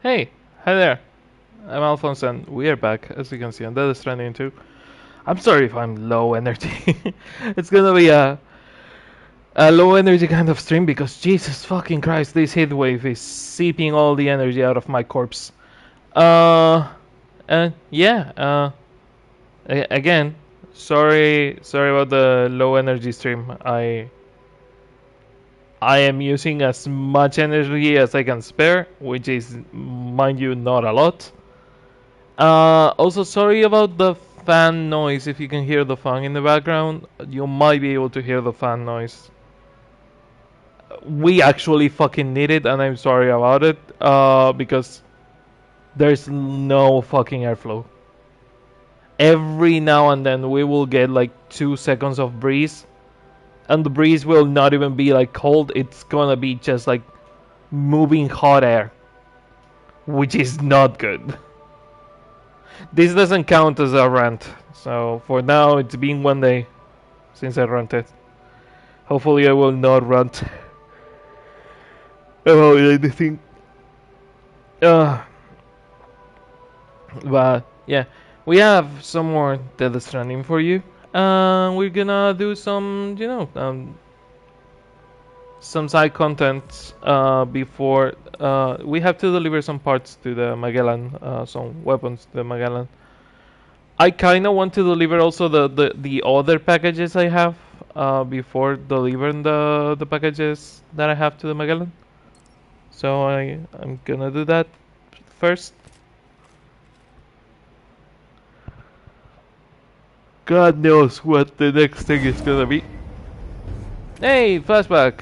Hey, hi there. I'm Alphonse and we are back, as you can see on Death Stranding 2. I'm sorry if I'm low energy. It's gonna be a low energy kind of stream because Jesus fucking Christ, this heat wave is seeping all the energy out of my corpse. Uh, and yeah, again, sorry about the low energy stream. I am using as much energy as I can spare, which is, mind you, not a lot. Also, sorry about the fan noise. If you can hear the fan in the background, you might be able to hear the fan noise. We actually fucking need it, and I'm sorry about it. Because there's no fucking airflow. Every now and then we will get like 2 seconds of breeze, and the breeze will not even be like cold. It's gonna be just like moving hot air, which is not good. This doesn't count as a rant, so for now it's been 1 day since I ranted. Hopefully I will not rant about anything. Uh, but yeah, we have some more Death Stranding for you. We're gonna do some, some side content before we have to deliver some parts to the Magellan, some weapons to the Magellan. I kind of want to deliver also the other packages I have before delivering the packages that I have to the Magellan. So I'm gonna do that first. God knows what the next thing is gonna be. Hey, flashback.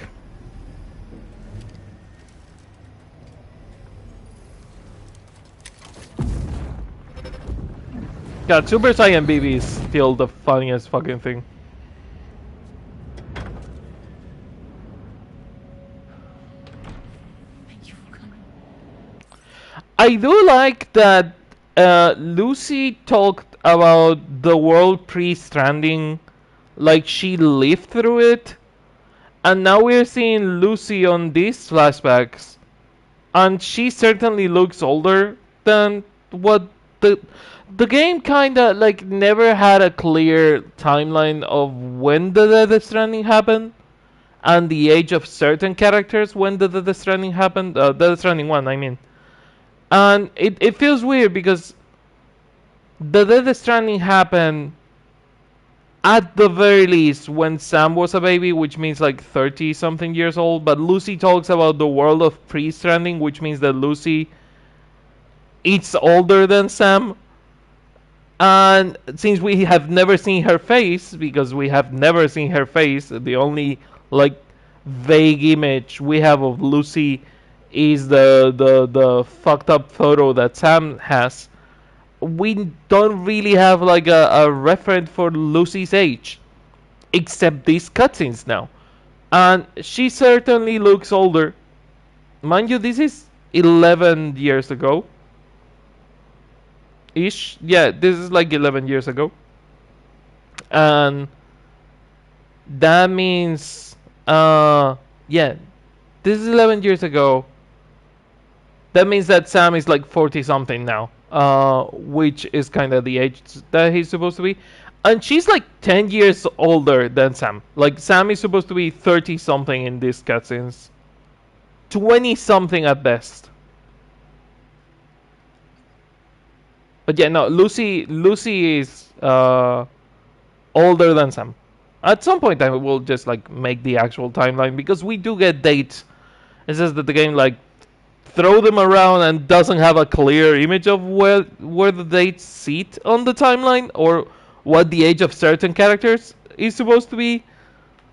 God, Super Saiyan Baby is still the funniest fucking thing. I do like that Lucy talked about the world pre-Stranding like she lived through it. And now we're seeing Lucy on these flashbacks. And she certainly looks older than what the game kinda like never had a clear timeline of when the Death Stranding happened and the age of certain characters when the Death Stranding happened. Death Stranding 1, I mean. And it feels weird because the Death Stranding happened at the very least when Sam was a baby, which means like 30 something years old. But Lucy talks about the world of pre Stranding, which means that Lucy is older than Sam. And since we have never seen her face, because we have never seen her face, the only like vague image we have of Lucy is the fucked up photo that Sam has. We don't really have like a reference for Lucy's age, except these cutscenes now. And she certainly looks older. Mind you, this is 11 years ago. Ish. Yeah, this is like 11 years ago. And that means, yeah, this is 11 years ago. That means that Sam is like 40 something now, which is kind of the age that he's supposed to be. And she's like 10 years older than Sam. Like, Sam is supposed to be 30 something in these cutscenes, 20 something at best. But yeah, no, Lucy is older than Sam. At some point, I will just like make the actual timeline because we do get dates. It says that the game like throw them around and doesn't have a clear image of where the dates sit on the timeline or what the age of certain characters is supposed to be.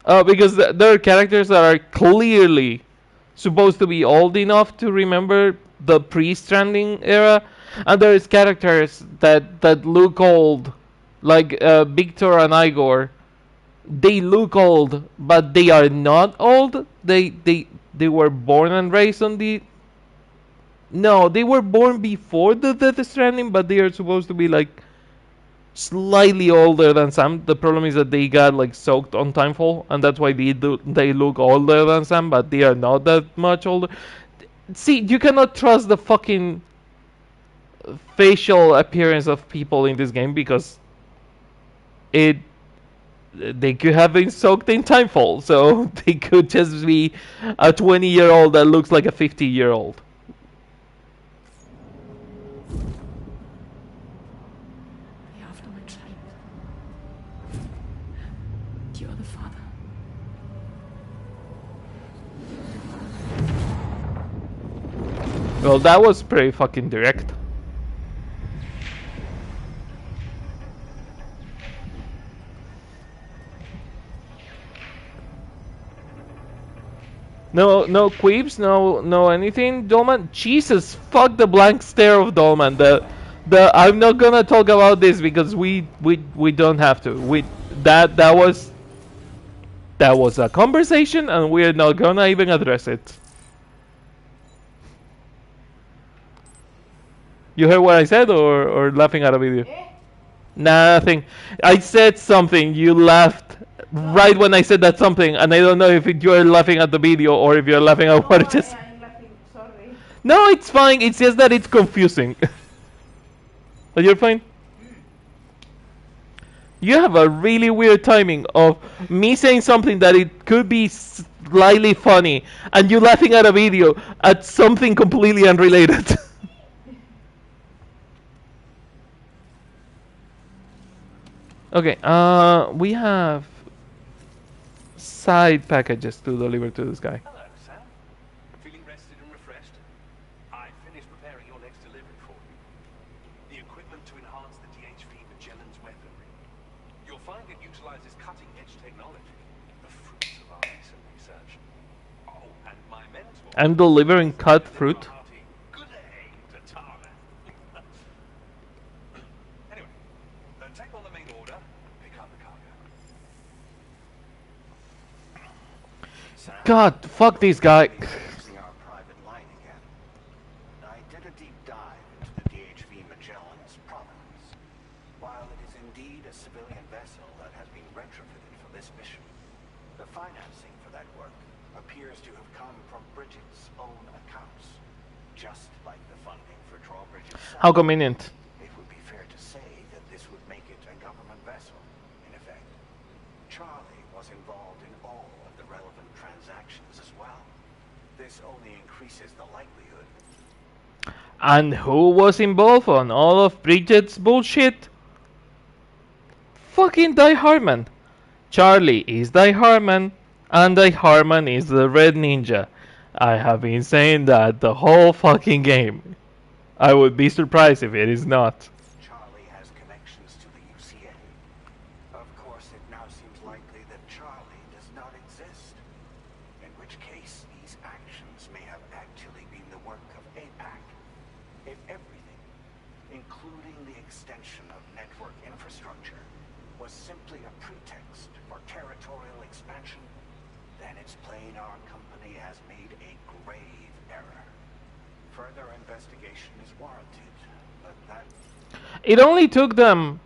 Because there are characters that are clearly supposed to be old enough to remember the pre-Stranding era, and there's characters that look old, like Victor and Igor. They look old, but they are not old. They were born and raised on the. No, they were born before the Death Stranding, but they are supposed to be like slightly older than Sam. The problem is that they got like soaked on Timefall, and that's why they look older than Sam, but they are not that much older. See, you cannot trust the fucking facial appearance of people in this game because it they could have been soaked in timefall, so they could just be a 20-year-old that looks like a 50-year-old. After my child. You are the father. Well, that was pretty fucking direct. No queeps, no anything. Dolman, Jesus, fuck the blank stare of Dolman. The I'm not gonna talk about this because we don't have to. That was a conversation and we're not gonna even address it. You heard what I said or laughing at a video? Nothing. I said something. You laughed right when I said that something, and I don't know if you're laughing at the video or if you're laughing at what it just. I'm laughing, sorry. No, it's fine. It's just that it's confusing. But you're fine. You have a really weird timing of me saying something that it could be slightly funny, and you laughing at a video at something completely unrelated. Okay, we have side packages to deliver to this guy. Hello, Sam. Feeling rested and refreshed? I finished preparing your next delivery for you. The equipment to enhance the DHV Magellan's weaponry. You'll find it utilizes cutting-edge technology, the fruits of our recent research. Oh, and my mentor... I'm delivering cut fruit. Good day to Tara. Anyway, take on the main order, pick up the cargo. God, fuck this guy. Using our private line again. I did a deep dive into the DHV Magellan's provenance. While it is indeed a civilian vessel that has been retrofitted for this mission, the financing for that work appears to have come from Bridget's own accounts, just like the funding for Drawbridge's. How convenient. It would be fair to say that this would make it a government vessel, in effect. Charlie was involved in all of the relevant transactions as well. This only increases the likelihood. And who was involved on all of Bridget's bullshit? Fucking Die Hardman. Charlie is Die Hardman, and Die Hardman is the Red Ninja. I have been saying that the whole fucking game. I would be surprised if it is not. Charlie has connections to the UCA. Of course, it now seems likely that Charlie does not exist. In which case, these actions may have actually been the work of APAC. If everything, including the extension of network infrastructure, was simply a pretext for territorial expansion, then it's plain our company has made a grave error. Further investigation is warranted, but that... It only took them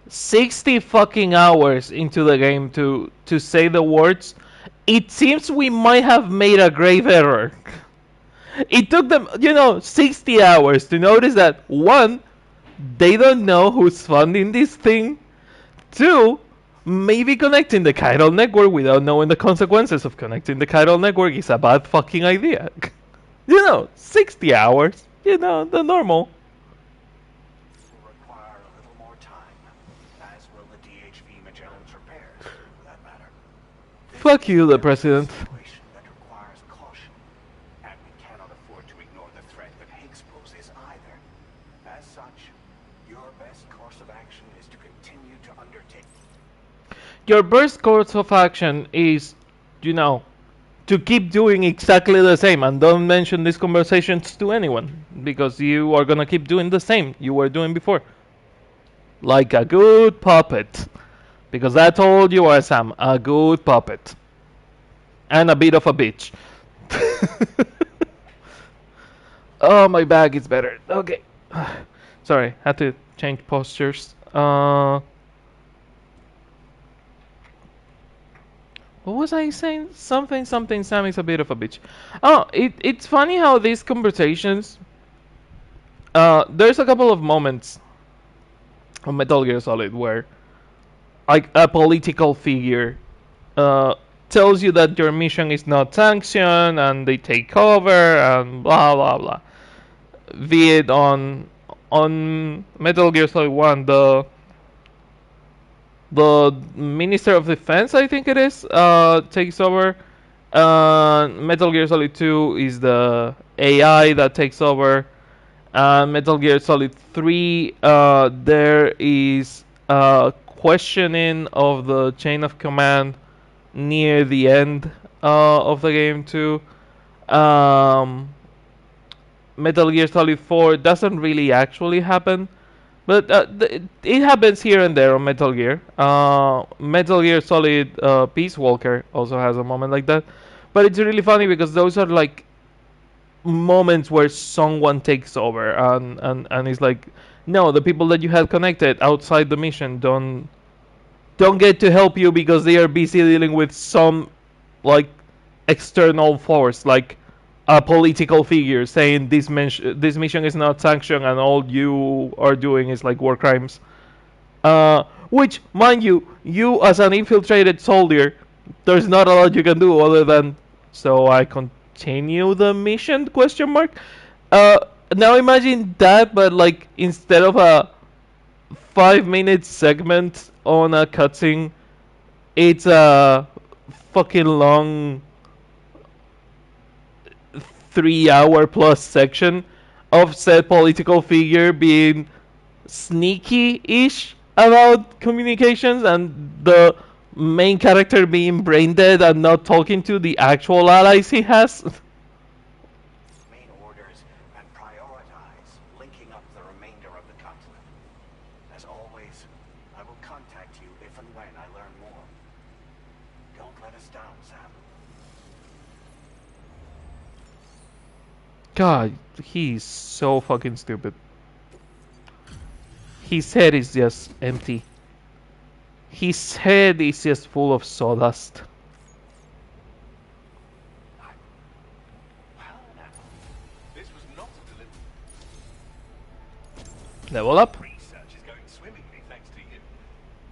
60 fucking hours into the game to say the words. It seems we might have made a grave error. It took them, 60 hours to notice that, one, they don't know who's funding this thing. Two, maybe connecting the chiral network without knowing the consequences of connecting the chiral network is a bad fucking idea. 60 hours, the normal. will require a little more time, as will the DHV Magellan's repairs, for that matter. Fuck you, the president. Situation that requires caution, and we cannot afford to ignore the threat that Higgs poses either. As such, your best course of action is to continue to undertake. Your best course of action is, to keep doing exactly the same, and don't mention these conversations to anyone, because you are gonna keep doing the same you were doing before. Like a good puppet. Because that's all you are, Sam, a good puppet. And a bit of a bitch. Oh, my bag is better. Okay. Sorry, had to change postures. What was I saying? Something. Sam is a bit of a bitch. Oh, it's funny how these conversations. There's a couple of moments on Metal Gear Solid where, like, a political figure uh, tells you that your mission is not sanctioned and they take over and blah blah blah. Be it on Metal Gear Solid 1, the Minister of Defense, I think it is, takes over. Metal Gear Solid 2 is the AI that takes over. Metal Gear Solid 3, there is questioning of the chain of command near the end of the game too. Um, Metal Gear Solid 4 doesn't really actually happen, but it happens here and there on Metal Gear. Metal Gear Solid Peace Walker also has a moment like that, but it's really funny because those are like moments where someone takes over and it's like, no, the people that you had connected outside the mission don't get to help you because they are busy dealing with some like external force, like a political figure saying this mission is not sanctioned and all you are doing is like war crimes. Which, mind you, you as an infiltrated soldier, there's not a lot you can do other than so I continue the mission? Question mark. Uh, Now imagine that, but like instead of a 5 minute segment on a cutscene, it's a fucking long 3 hour plus section of said political figure being sneaky-ish about communications and the main character being brain dead and not talking to the actual allies he has. Main orders and prioritize linking up the remainder of the continent. As always, I will contact you if and when I learn more. Don't let us down, Sam. God, he's so fucking stupid. His head is just empty. His head is just full of sawdust. Well, now, this was not a deliberate. Level up. Research is going swimmingly thanks to you.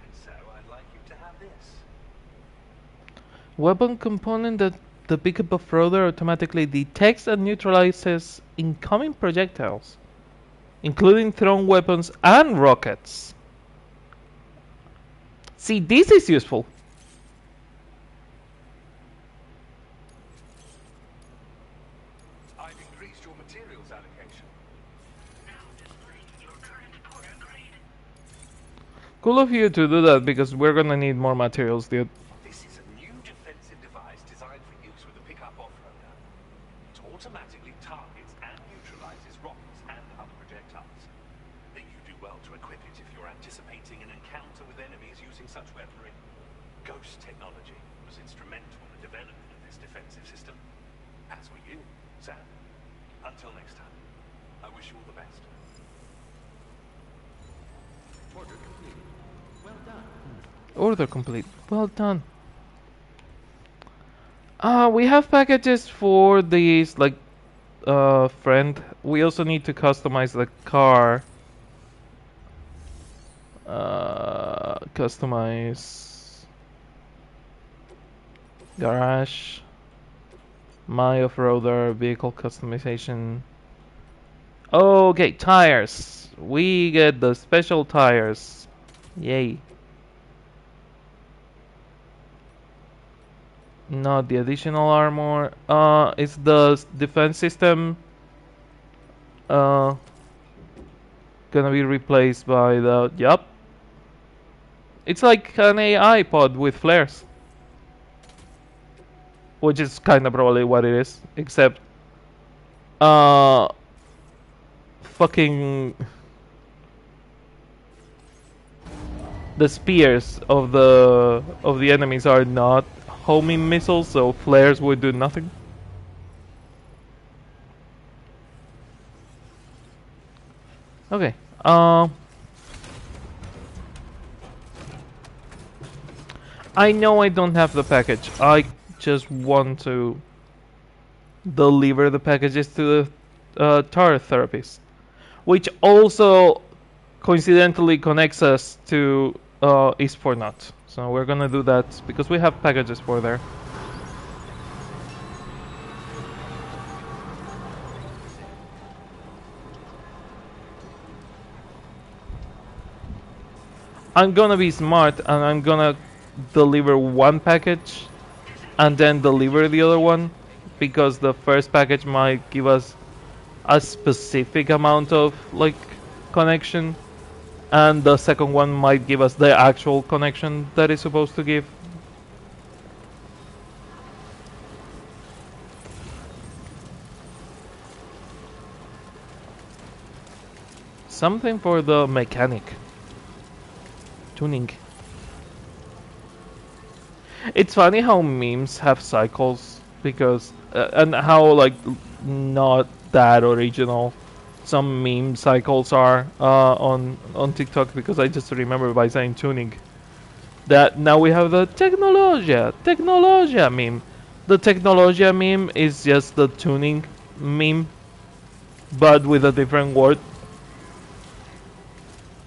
And so I'd like you to have this. Weapon component that the pickup of Roder automatically detects and neutralizes incoming projectiles, including thrown weapons and rockets. See, this is useful. I've increased your materials allocation. Now displaying your current order grade. Cool of you to do that because we're gonna need more materials, dude. This is a new defensive device designed for use with a pickup off-roader. It automatically targets and neutralizes rockets and other projectiles. You do well to equip it if you're anticipating an encounter with enemies using such weaponry. Ghost technology was instrumental in the development of this defensive system. As were you, Sam. Until next time, I wish you all the best. Order complete. Well done. Order complete. Well done. We have packages for these, like, friend. We also need to customize the car. Customize garage, my off-roader, vehicle customization. Okay, tires. We get the special tires. Yay. Not the additional armor. It's the defense system. Gonna be replaced by the. Yup. It's like an AI pod with flares. Which is kind of probably what it is. Except. Fucking. The spears of the enemies are not homing missiles, so flares would do nothing. Okay. I know I don't have the package. I just want to deliver the packages to the tar therapist, which also coincidentally connects us to East for Not. So we're gonna do that because we have packages for there. I'm gonna be smart and I'm gonna deliver one package and then deliver the other one because the first package might give us a specific amount of like connection and the second one might give us the actual connection that it's supposed to give. Something for the mechanic. Tuning. It's funny how memes have cycles because and how like not that original some meme cycles are on TikTok because I just remember by saying tuning that now we have the technologia meme. The technologia meme is just the tuning meme but with a different word.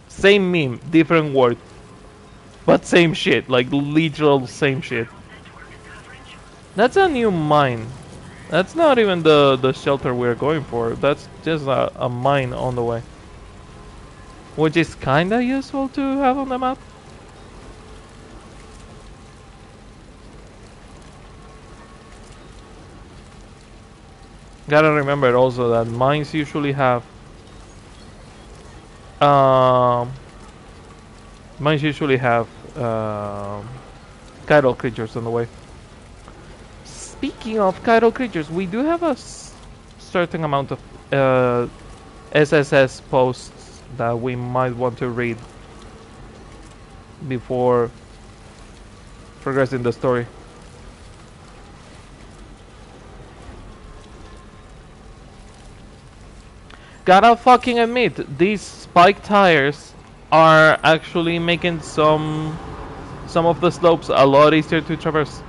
Same meme, different word. But same shit, like literal same shit. That's a new mine. That's not even the shelter we're going for. That's just a mine on the way. Which is kinda useful to have on the map. Gotta remember also that mines usually have um mines usually have chiral creatures on the way. Speaking of chiral creatures, we do have a certain amount of SSS posts that we might want to read before progressing the story. Gotta fucking admit, these spike tires are actually making some of the slopes a lot easier to traverse.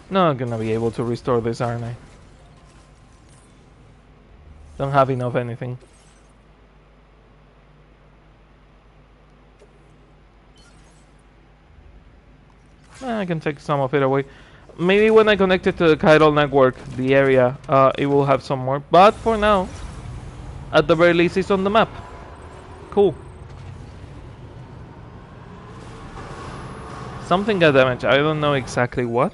Not gonna be able to restore this, aren't I? Don't have enough anything. I can take some of it away. Maybe when I connect it to the chiral network, the area, it will have some more. But for now, at the very least, it's on the map. Cool. Something got damaged. I don't know exactly what.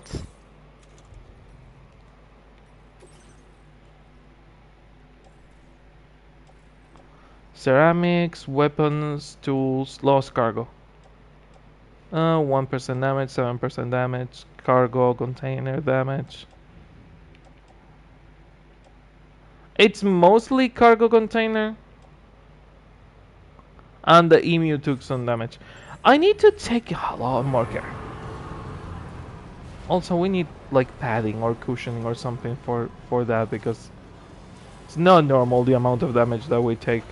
Ceramics, weapons, tools, lost cargo. 1% damage, 7% damage, cargo, container damage. It's mostly cargo container. And the emu took some damage. I need to take a lot more care. Also, we need like padding or cushioning or something for that because it's not normal the amount of damage that we take.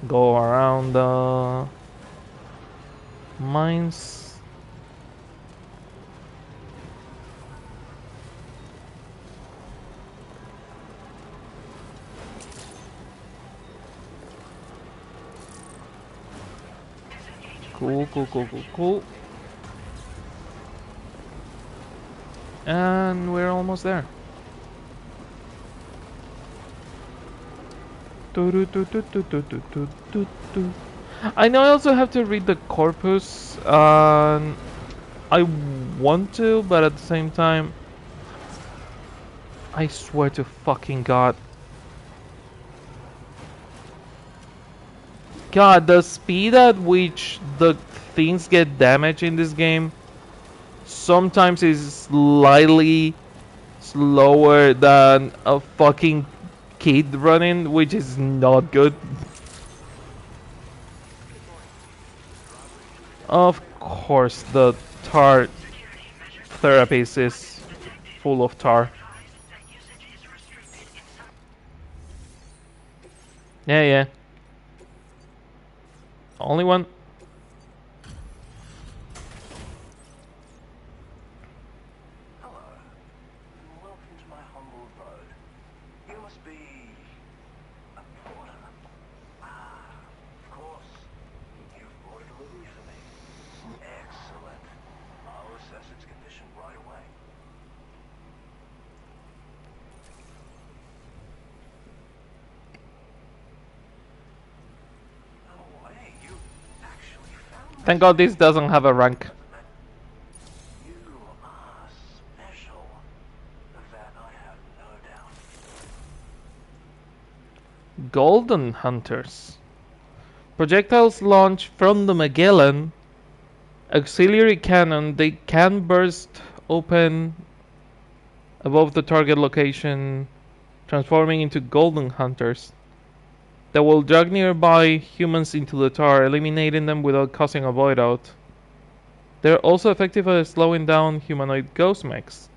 Go around the mines. Cool, cool, cool, cool, cool. And we're almost there. I know I also have to read the corpus. I want to, but at the same time, I swear to fucking God. God, the speed at which the things get damaged in this game sometimes is slightly slower than a fucking kid running, which is not good. Of course, the tar therapist is full of tar. Yeah, yeah. Only one. Hello, and welcome to my humble abode. You must be a porter. Ah, of course. You've brought a delivery for me. Excellent. I'll assess its condition right away. No way, you actually found Thank God this doesn't have a rank. You are special. Of that I have no doubt. Golden Hunters. Projectiles launch from the Magellan auxiliary cannon. They can burst open above the target location, transforming into Golden Hunters that will drag nearby humans into the tar, eliminating them without causing a void out. They're also effective at slowing down humanoid ghost mechs.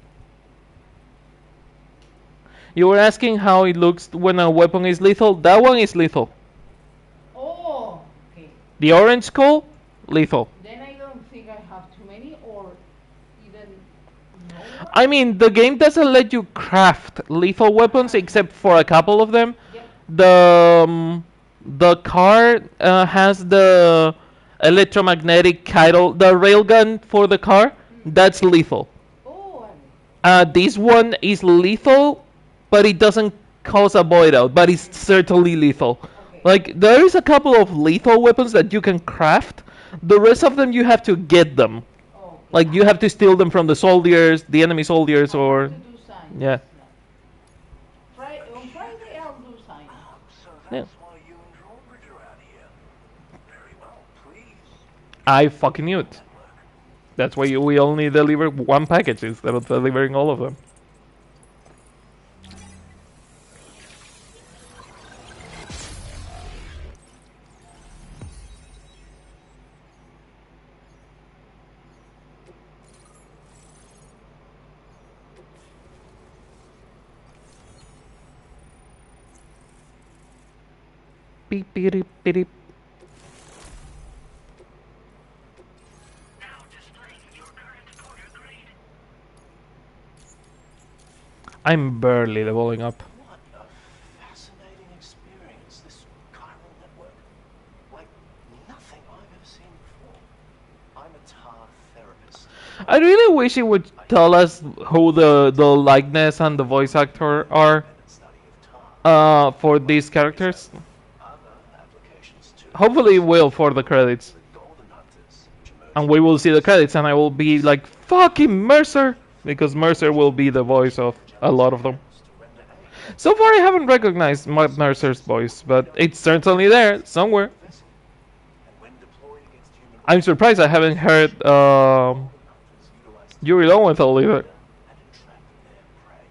You were asking how it looks when a weapon is lethal? That one is lethal. Oh, okay. The orange skull, lethal. Then I don't think I have too many or even no one. I mean, the game doesn't let you craft lethal weapons except for a couple of them. Yep. The car has the electromagnetic the railgun for the car. That's lethal. Oh, This one is lethal, but it doesn't cause a void out. But it's certainly lethal. okay. Like there is a couple of lethal weapons that you can craft. The rest of them you have to get them. Oh, Like you have to steal them from the soldiers, the enemy soldiers, I or have to do signs. yeah. On Friday I'll do signs. So Yeah. that's why you and Drawbridge are out here. Very well, please. I fucking knew it. That's why we only deliver one package instead of delivering all of them. Beep beep beep beep. I'm barely leveling up. What a fascinating experience, this chiral network. Like nothing I've ever seen before. I'm a tar therapist. I really wish it would tell us who the likeness and the voice actor are Study of tar. for these characters. Other applications too. Hopefully it will for the credits. The golden hunters, which emerged And we will see the credits and I will be like, fucking Mercer! Because Mercer will be the voice of a lot of them. to render aid. So far I haven't recognized Mercer's voice, but it's certainly there, somewhere. And when deployed against human I'm surprised I haven't heard hunters utilize Yuri Lowenthal either. and entrap their prey.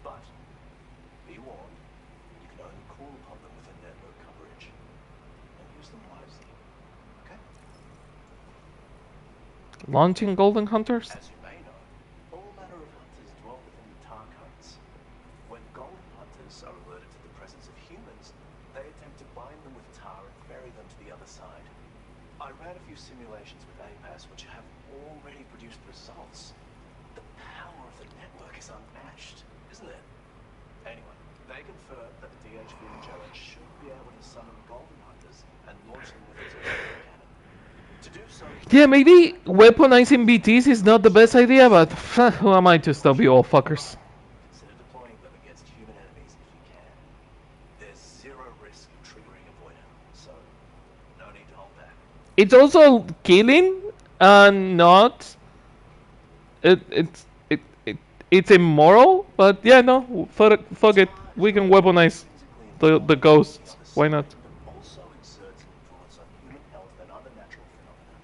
But be warned, you can only call upon them within network coverage. And use them wisely. Okay? Launching Golden Hunters? As you may know, all manner of hunters dwell within the tar currents. When golden hunters are alerted to the presence of humans, they attempt to bind them with tar and ferry them to the other side. I ran a few simulations with APAS which have already produced results. The power of the network is unmatched, isn't it? Anyway, they confirm that the DHV Magellan should be able to summon golden hunters and launch them with its automatic cannon. To do so, Yeah, maybe weaponizing BTs is not the best idea, but who am I to stop you all fuckers? consider deploying them against human enemies if you can. There's zero risk of triggering a void out, so no need to hold back. It's also killing and not. It's immoral, but yeah, no, fuck it. We can weaponize the ghosts. Why not? Also exerts an influence on human health and other natural phenomena.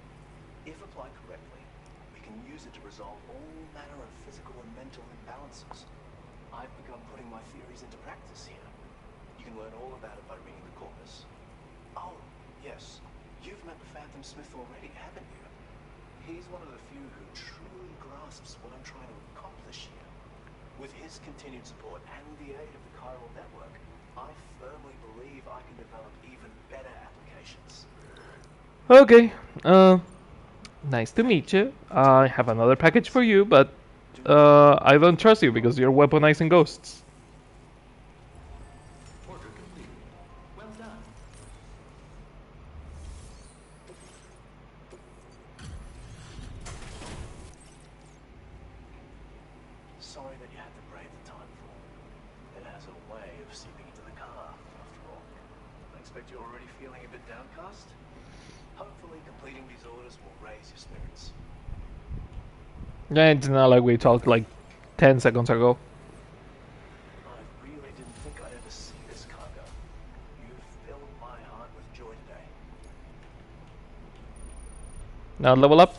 If applied correctly, we can use it to resolve all manner of physical and mental imbalances. I've begun putting my theories into practice here. You can learn all about it by reading the corpus. Oh, yes. You've met the Phantom Smith already, haven't you? He's one of the few who truly grasps what I'm trying to accomplish here. With his continued support and the aid of the chiral network, I firmly believe I can develop even better applications. Okay. Nice to meet you. I have another package for you, but I don't trust you because you're weaponizing ghosts. Order complete. Well done. Sorry that you had to brave the time for. It has a way of seeping into the car, after all. I expect you're already feeling a bit downcast. Hopefully completing these orders will raise your spirits. Yeah, it's not like we talked like 10 seconds ago. I really didn't think I'd ever see this cargo. You've filled my heart with joy today. Now level up.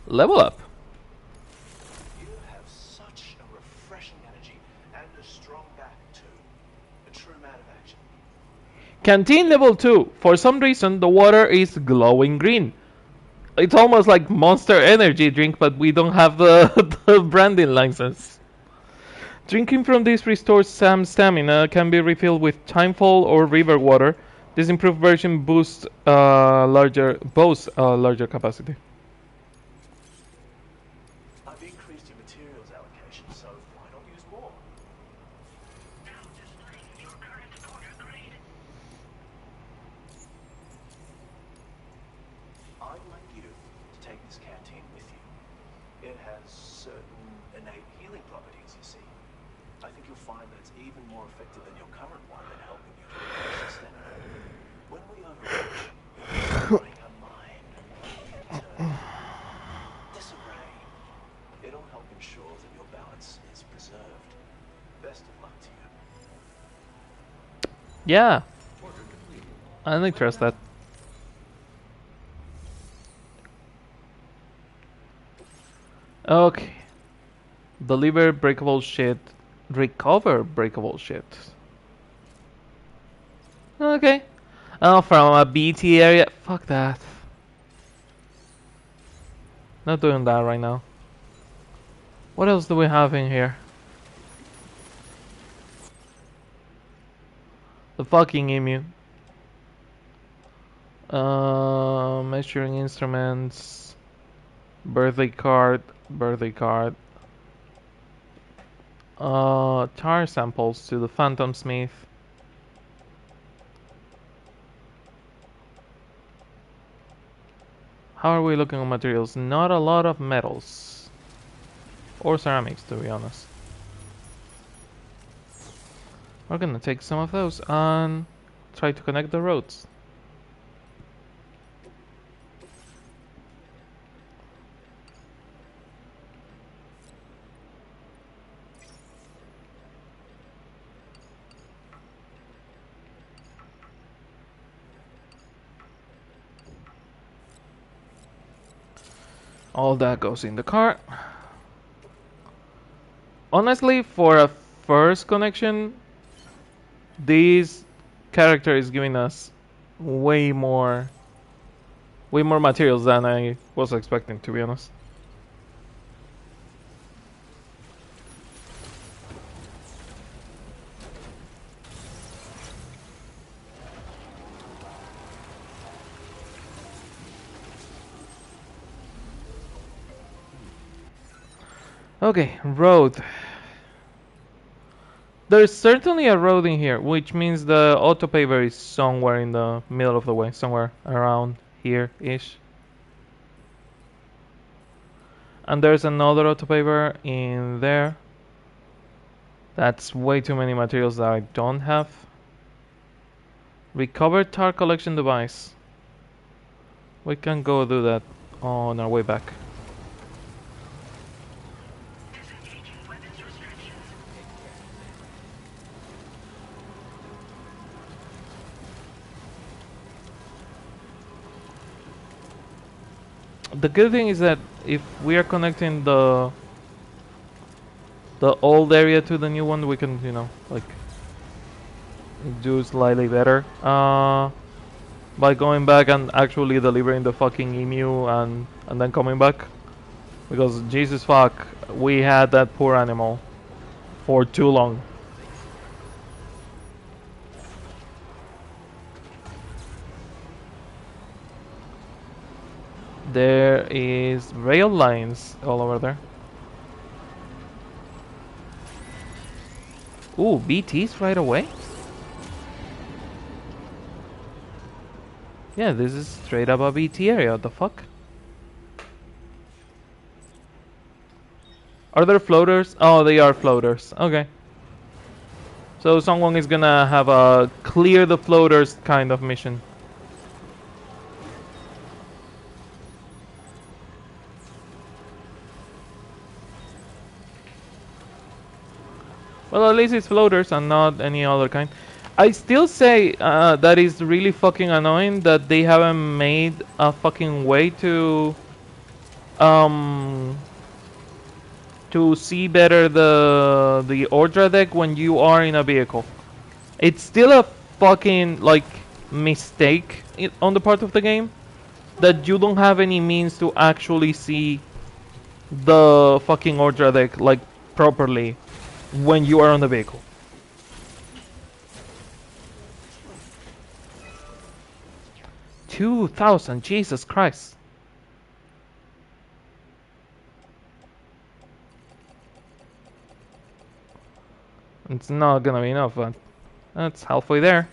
Level up. You have such a refreshing energy and a strong back too. A true man of action. Canteen level 2. For some reason, the water is glowing green. It's almost like Monster Energy drink, but we don't have the branding license. Drinking from this restores some stamina, can be refilled with timefall or river water. This improved version boasts larger capacity. I've increased your materials allocation, so why not use more? I'd like you to take this canteen with you. It has certain innate healing properties, you see. I think you'll find that it's even more effective than your current one at helping you to replenish your stamina. When we overreach, you'll be a mind into disarray. It'll help ensure that your balance is preserved. Best of luck to you. Yeah, Order complete. I don't trust that. Okay. Deliver breakable shit. Recover breakable shit. Okay. Oh, from a BT area. Fuck that. Not doing that right now. What else do we have in here? The fucking emu. Measuring instruments. Birthday card. Birthday card. Tar samples to the Phantom Smith. How are we looking on materials? Not a lot of metals. Or ceramics, to be honest. We're gonna take some of those and try to connect the roads. All that goes in the car. Honestly, for a first connection, this character is giving us way more materials than I was expecting, to be honest. Okay, road. There's certainly a road in here, which means the auto paver is somewhere in the middle of the way, somewhere around here-ish. And there's another auto paver in there. That's way too many materials that I don't have. Recover tar collection device. We can go do that on our way back. The good thing is that if we are connecting the old area to the new one, we can, you know, like do slightly better. By going back and actually delivering the fucking emu and and then coming back. Because Jesus fuck, we had that poor animal for too long. There is rail lines all over there. Ooh, BTs right away? Yeah, this is straight up a BT area, what the fuck? Are there floaters? Oh, they are floaters. Okay. So someone is gonna have a clear the floaters kind of mission. Well, at least it's floaters and not any other kind. I still say that is really fucking annoying that they haven't made a fucking way um to see better the Ordra deck when you are in a vehicle. It's still a fucking like mistake on the part of the game that you don't have any means to actually see the fucking Ordra deck like properly when you are on the vehicle. 2,000, Jesus Christ. It's not gonna be enough, but that's halfway there.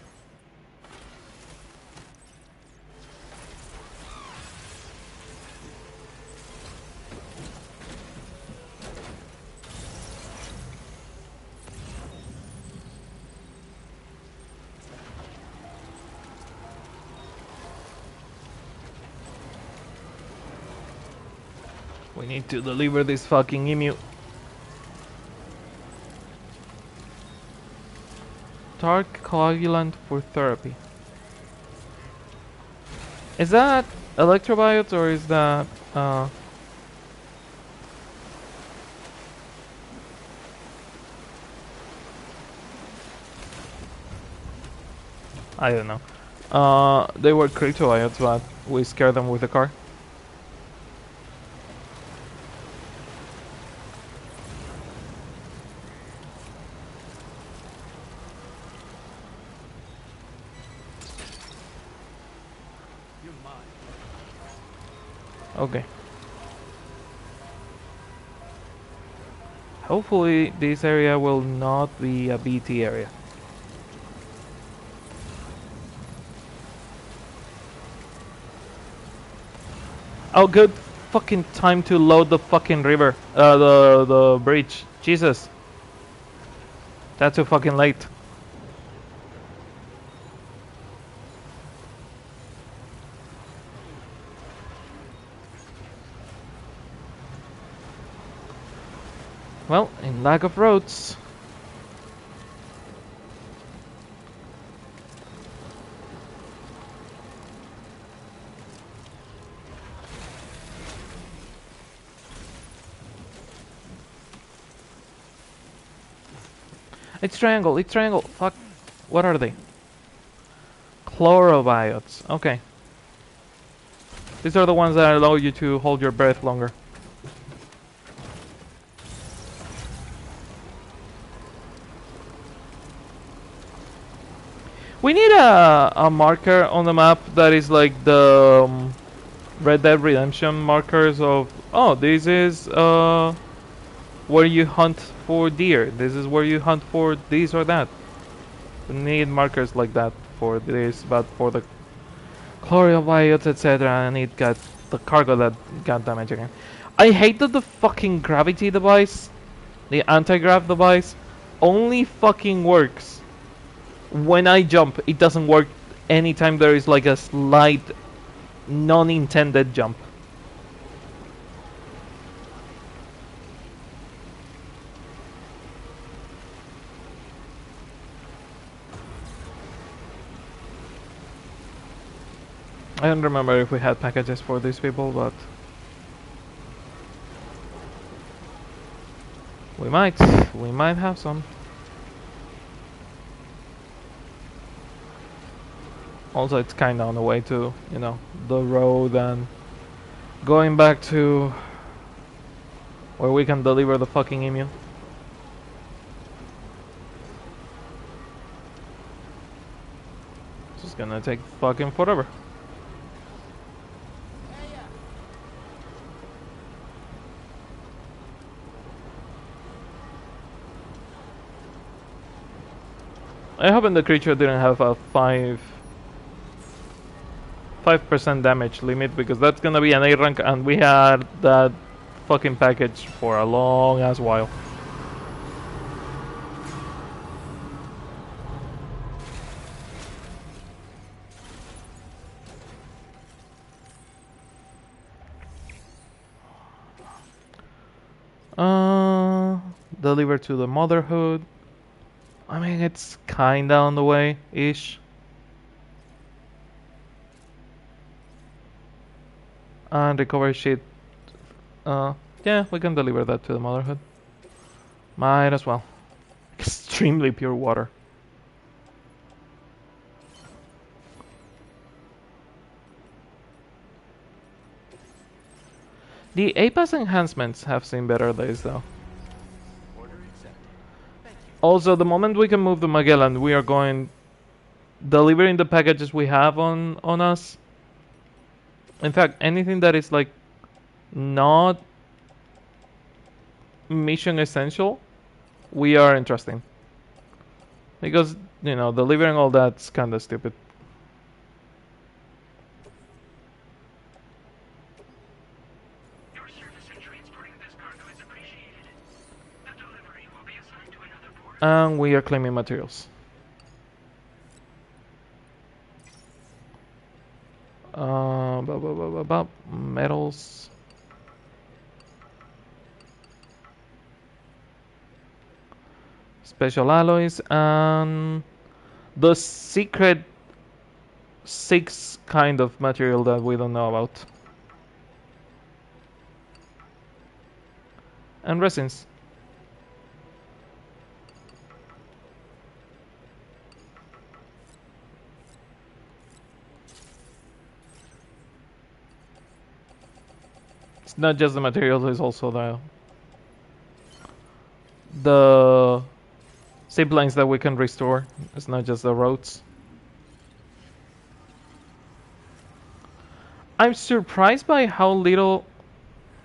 We need to deliver this fucking emu. Dark coagulant for therapy. Is that electrobiotes or is that I don't know. They were cryptobiotes, but we scared them with the car. Okay. Hopefully this area will not be a BT area. Oh, good fucking time to load the fucking river. The bridge. Jesus. That's too fucking late. Well, in lack of roads. It's triangle, it's triangle. Fuck. What are they? Chlorobiotes. Okay. These are the ones that allow you to hold your breath longer. We need a marker on the map that is like the Red Dead Redemption markers of, oh, this is where you hunt for deer. This is where you hunt for this or that. We need markers like that for this, but for the chlorobiotes, etc. And it got the cargo that got damaged again. I hate that the fucking gravity device, the anti-grav device, only fucking works when I jump. It doesn't work anytime there is like a slight non-intended jump. I don't remember if we had packages for these people, but we might have some. Also, it's kind of on the way to, you know, the road and Going back to where we can deliver the fucking emu. It's just gonna take fucking forever. I hope the creature didn't have a 5% damage limit, because that's gonna be an A rank, and we had that fucking package for a long ass while. Deliver to the motherhood. I mean, it's kinda on the way ish. And recovery sheet. Yeah, we can deliver that to the motherhood. Might as well. Extremely pure water. The APAS enhancements have seen better days though. Also, the moment we can move the Magellan, we are going delivering the packages we have on us. In fact, anything that is like not mission essential, we are interesting. Because, you know, delivering all that's kind of stupid. Your service in transporting this cargo is appreciated. The delivery will be assigned to another port. And we are claiming materials. Metals. Special alloys and the secret 6 kind of material that we don't know about. And resins. It's not just the materials, it's also the zip lines that we can restore. It's not just the roads. I'm surprised by how little...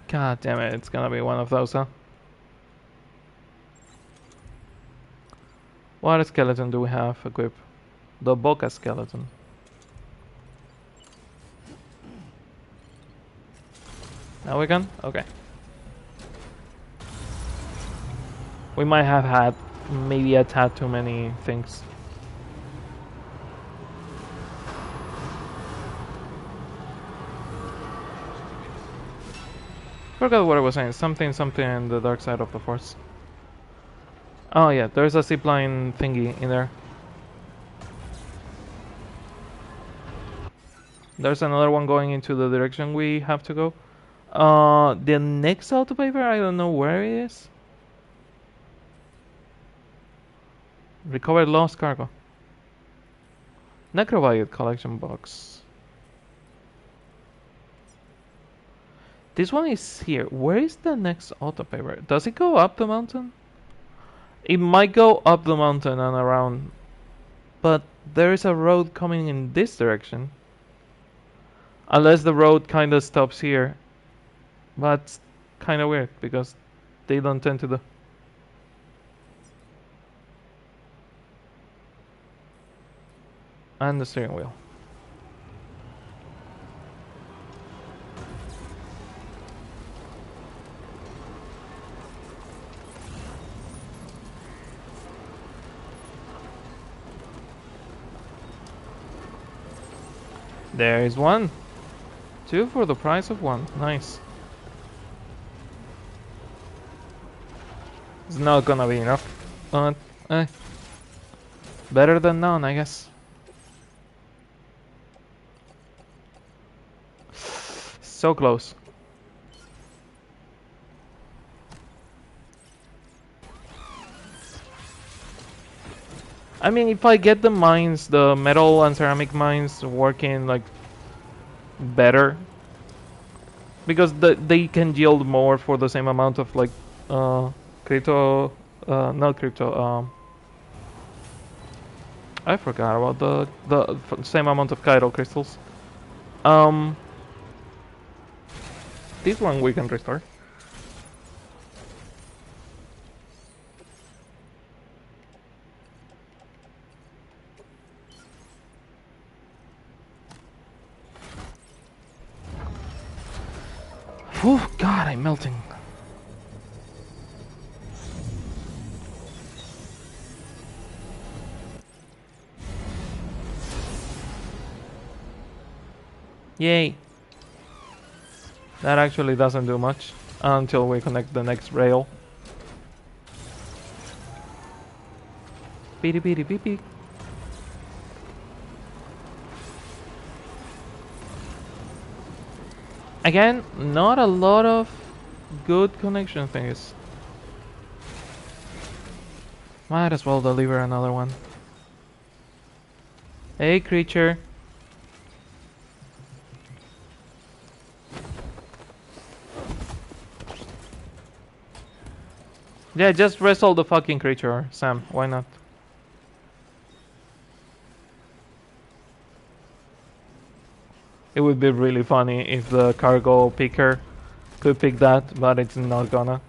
God damn it, it's gonna be one of those, huh? What skeleton do we have equipped? The Boca skeleton. Now we can? Okay. We might have had maybe a tad too many things. Forgot what I was saying. Something in the dark side of the force. Oh yeah, there's a zipline thingy in there. There's another one going into the direction we have to go. The next auto paper, I don't know where it is. Recovered lost cargo. Necrobiot collection box. This one is here. Where is the next auto paper? Does it go up the mountain? It might go up the mountain and around. But there is a road coming in this direction. Unless the road kind of stops here. But it's kind of weird because they don't tend to do. And the steering wheel. There is one. 2 for the price of 1. Nice. It's not gonna be enough. But, better than none, I guess. So close. I mean, if I get the mines, the metal and ceramic mines working like better, because they can yield more for the same amount of like crypto, not crypto. I forgot about the same amount of chiral crystals. Um, this one we can restore. Oh God, I'm melting. Yay. That actually doesn't do much until we connect the next rail. Beep beep beep beep. Again, not a lot of good connection things. Might as well deliver another one. Hey, creature. Yeah, just wrestle the fucking creature, Sam. Why not? It would be really funny if the cargo picker could pick that, but it's not gonna.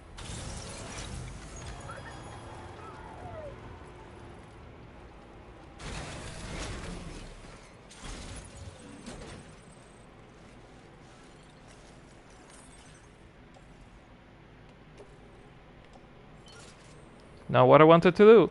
Now what I wanted to do.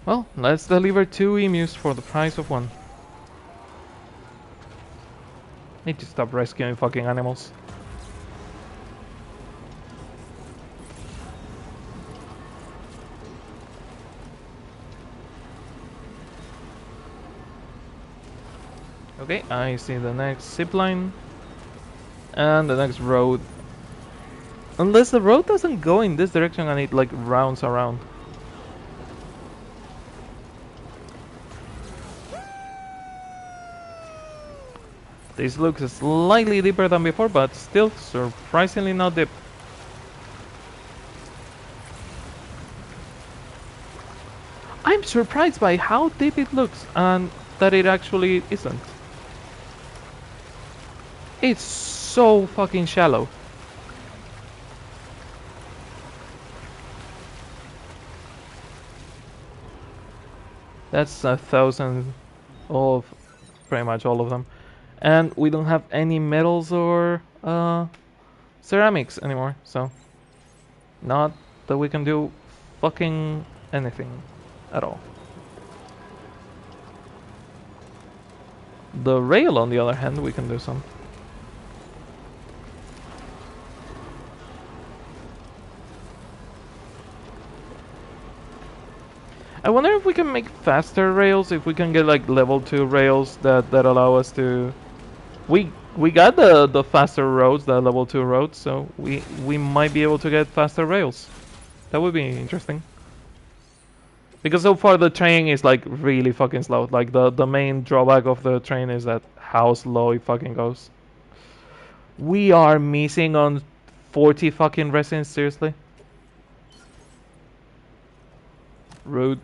Well, let's deliver 2 emus for the price of 1. Need to stop rescuing fucking animals. Okay, I see the next zipline. And the next road. Unless the road doesn't go in this direction and it like rounds around. This looks slightly deeper than before, but still surprisingly not deep. I'm surprised by how deep it looks and that it actually isn't. It's so fucking shallow. That's 1,000 of pretty much all of them. And we don't have any metals or ceramics anymore, so not that we can do fucking anything at all. The rail, on the other hand, we can do some. I wonder if we can make faster rails, if we can get like level 2 rails that allow us to... We got the faster roads, the level 2 roads, so we might be able to get faster rails. That would be interesting. Because so far the train is like really fucking slow. Like the main drawback of the train is that how slow it fucking goes. We are missing on 40 fucking residents, seriously? Rude.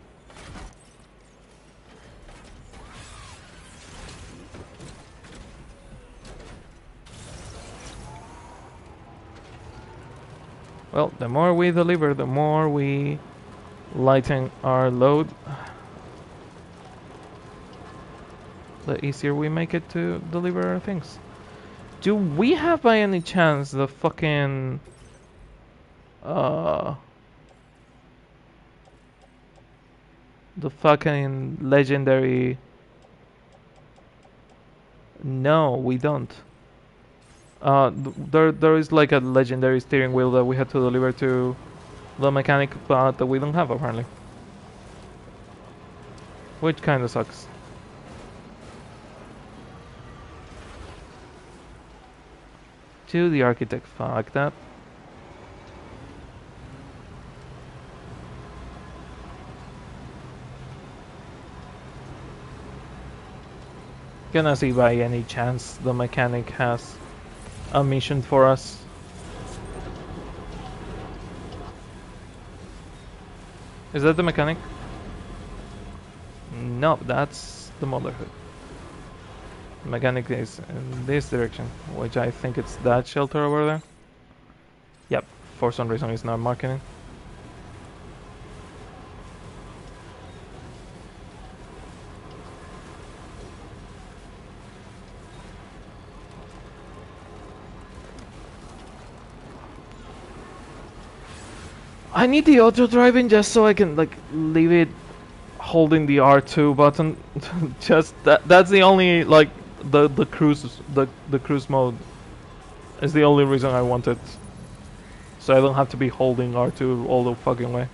Well, the more we deliver, the more we lighten our load, the easier we make it to deliver our things. Do we have by any chance the fucking the fucking legendary... No, we don't. There is like a legendary steering wheel that we had to deliver to the mechanic, but that we don't have apparently. Which kinda sucks. To the architect. Fuck that. Gonna see by any chance the mechanic has a mission for us. Is that the mechanic? No, that's the motherhood. The mechanic is in this direction, which I think it's that shelter over there. Yep, for some reason it's not marking it. I need the auto driving just so I can like leave it holding the R2 button. Just that's the only like the cruise mode is the only reason I want it. So I don't have to be holding R2 all the fucking way.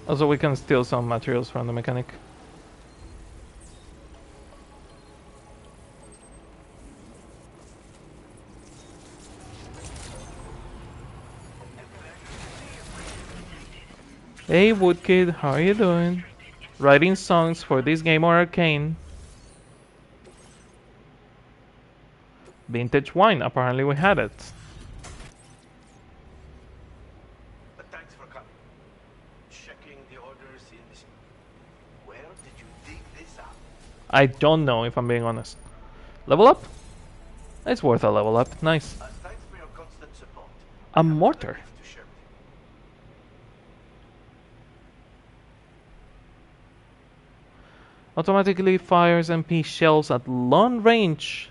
Also, we can steal some materials from the mechanic. Hey Woodkid, how are you doing? Writing songs for this game or arcane? Vintage wine, apparently we had it. But thanks for coming. Checking the orders in this. Where did you dig this up? I don't know if I'm being honest. Level up? It's worth a level up, nice. As thanks for your constant support. A mortar. To share with you. Automatically fires MP shells at long range.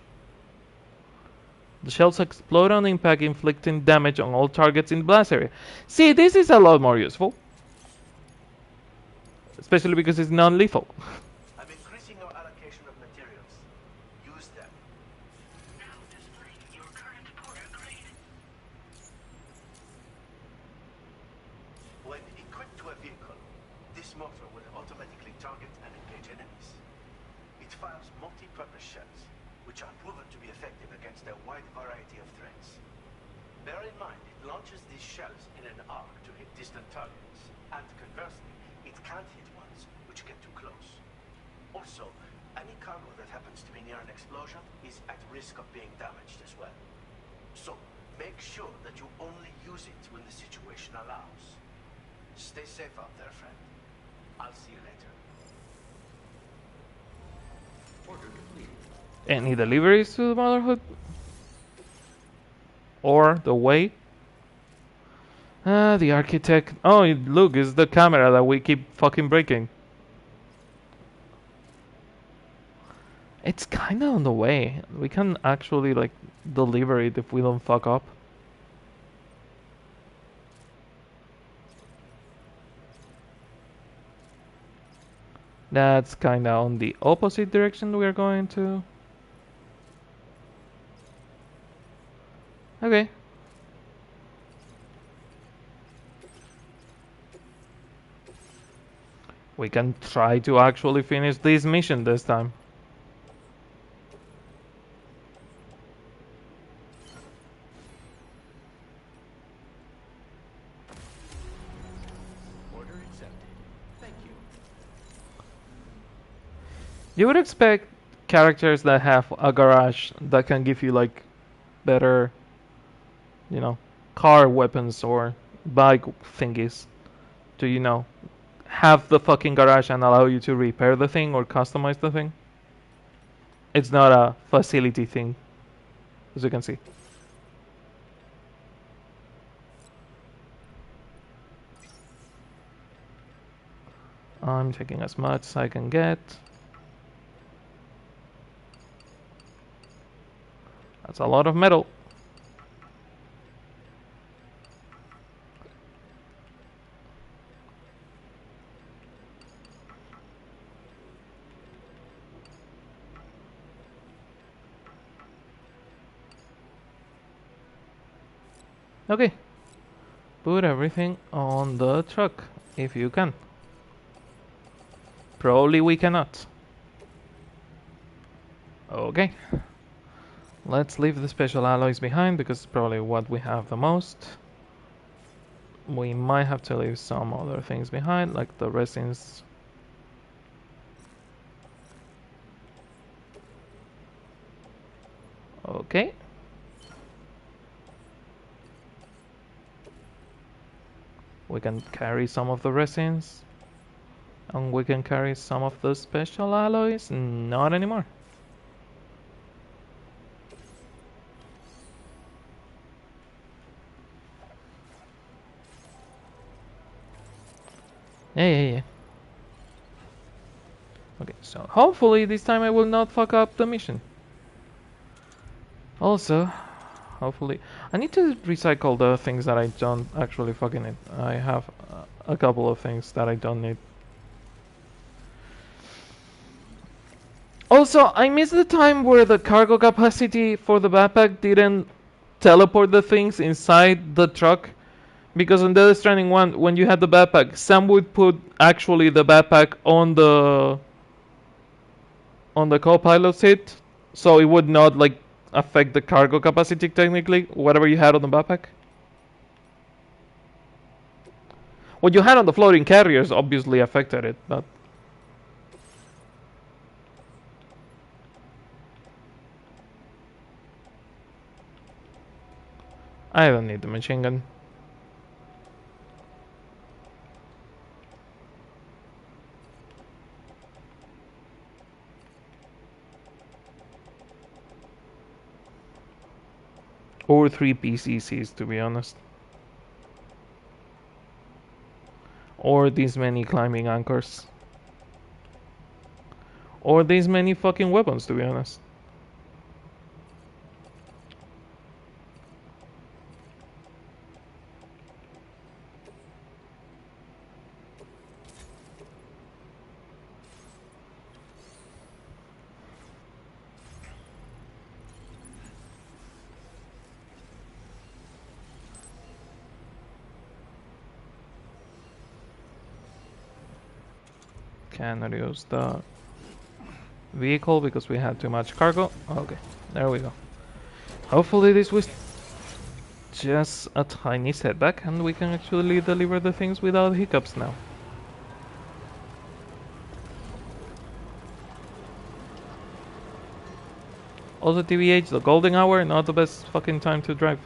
The shells explode on impact, inflicting damage on all targets in the blast area. See, this is a lot more useful. Especially because it's non-lethal. I'm increasing your allocation of materials. Use them. Now displaying your current porter grade. When equipped to a vehicle, this mortar will automatically target and engage enemies. It fires multi-purpose shells, which are proven to be effective against a wide variety of threats. Bear in mind, it launches these shells in an arc to hit distant targets, and conversely, it can't hit ones which get too close. Also, any cargo that happens to be near an explosion is at risk of being damaged as well. So, make sure that you only use it when the situation allows. Stay safe out there, friend. I'll see you later. Order complete. Any deliveries to the Motherhood? Or the way? The architect. Oh, look, it's the camera that we keep fucking breaking. It's kinda on the way. We can actually, like, deliver it if we don't fuck up. That's kinda on the opposite direction we're going to. Okay. We can try to actually finish this mission this time. Order accepted. Thank you. You would expect characters that have a garage that can give you like better, you know, car weapons or bike thingies to, you know, have the fucking garage and allow you to repair the thing or customize the thing. It's not a facility thing, as you can see. I'm taking as much as I can get. That's a lot of metal. Okay. Put everything on the truck, if you can. Probably we cannot. Okay. Let's leave the special alloys behind because it's probably what we have the most. We might have to leave some other things behind, like the resins. Okay. We can carry some of the resins. And we can carry some of the special alloys. Not anymore. Yeah. Okay, so hopefully this time I will not fuck up the mission. Also, hopefully, I need to recycle the things that I don't actually fucking need. I have a couple of things that I don't need. Also, I missed the time where the cargo capacity for the backpack didn't teleport the things inside the truck. Because on the Stranding 1, when you had the backpack, Sam would put actually the backpack on the co-pilot seat, so it would not like affect the cargo capacity technically, whatever you had on the backpack. What you had on the floating carriers obviously affected it, but I don't need the machine gun. Or 3 PCCs, to be honest. Or these many climbing anchors. Or these many fucking weapons, to be honest. Cannot use the vehicle because we had too much cargo. Okay, there we go. Hopefully this was just a tiny setback and we can actually deliver the things without hiccups now. Also TBH, the golden hour, not the best fucking time to drive.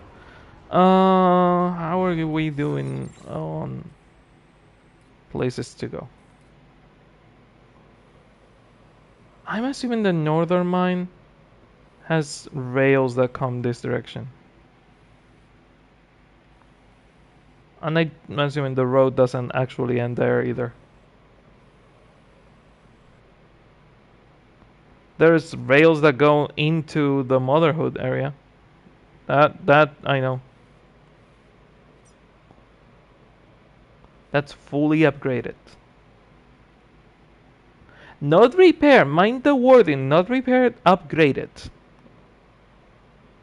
How are we doing on places to go? I'm assuming the northern mine has rails that come this direction. And I'm assuming the road doesn't actually end there either. There's rails that go into the motherhood area. That I know. That's fully upgraded. Not repair, mind the wording, not repaired, upgraded.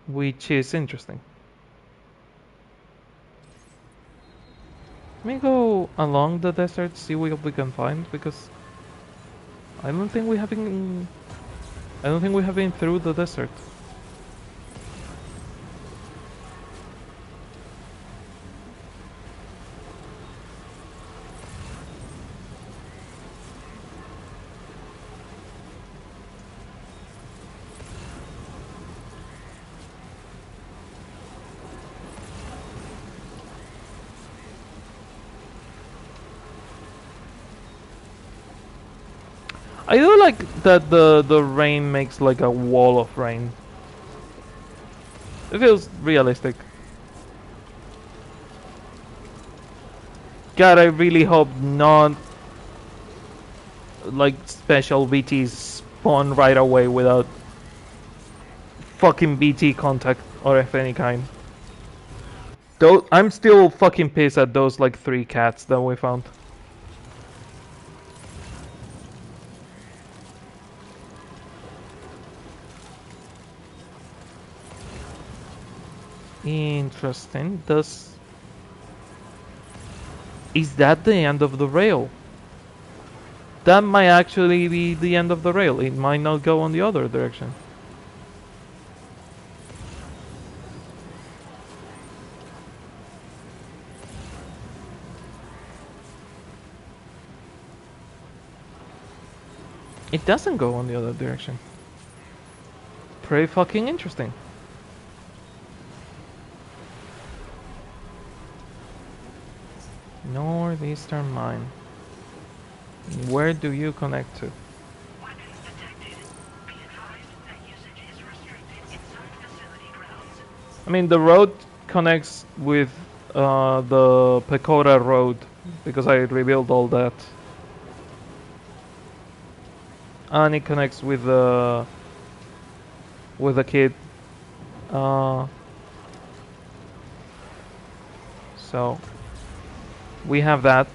Which is interesting. Let me go along the desert, see what we can find, because I don't think we have been through the desert. I do like that the rain makes like a wall of rain. It feels realistic. God, I really hope not like special BTs spawn right away without fucking BT contact or of any kind. Though I'm still fucking pissed at those like 3 cats that we found. Interesting. Does Is that the end of the rail? That might actually be the end of the rail. It might not go on the other direction. It doesn't go on the other direction. Pretty fucking interesting. Northeastern mine. Where do you connect to? Weapons detected. Be advised that usage is restricted inside facility grounds. I mean, the road connects with the Pecora road because I rebuilt all that, and it connects with the kid. So we have that.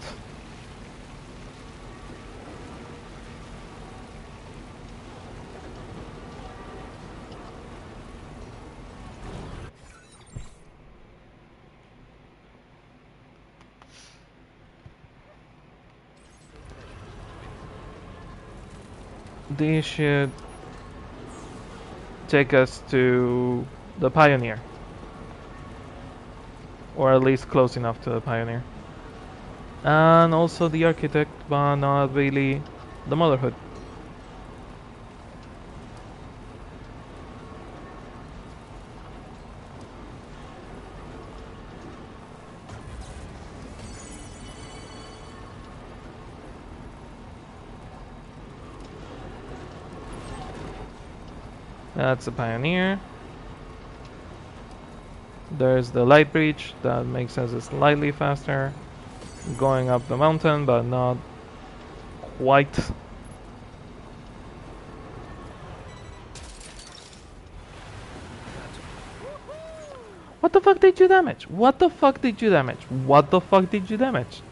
This should take us to the Pioneer, or at least close enough to the Pioneer, and also the Architect, but not really the Motherhood. That's the Pioneer. There's the light breach that makes us slightly faster going up the mountain, but not quite. What the fuck did you damage? What the fuck did you damage? What the fuck did you damage?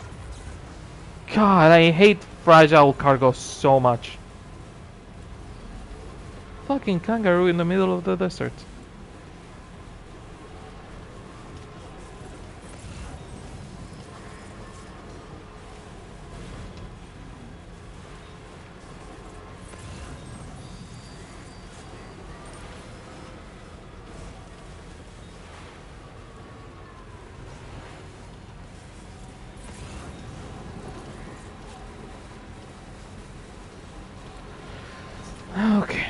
God, I hate fragile cargo so much. Fucking kangaroo in the middle of the desert. Okay.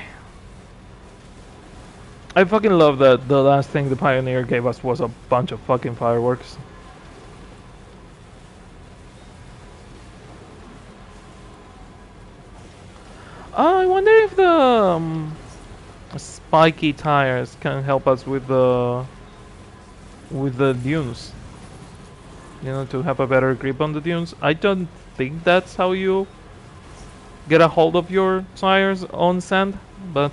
I fucking love that the last thing the Pioneer gave us was a bunch of fucking fireworks. I wonder if the spiky tires can help us with the dunes. You know, to have a better grip on the dunes. I don't think that's how you get a hold of your tires on sand, but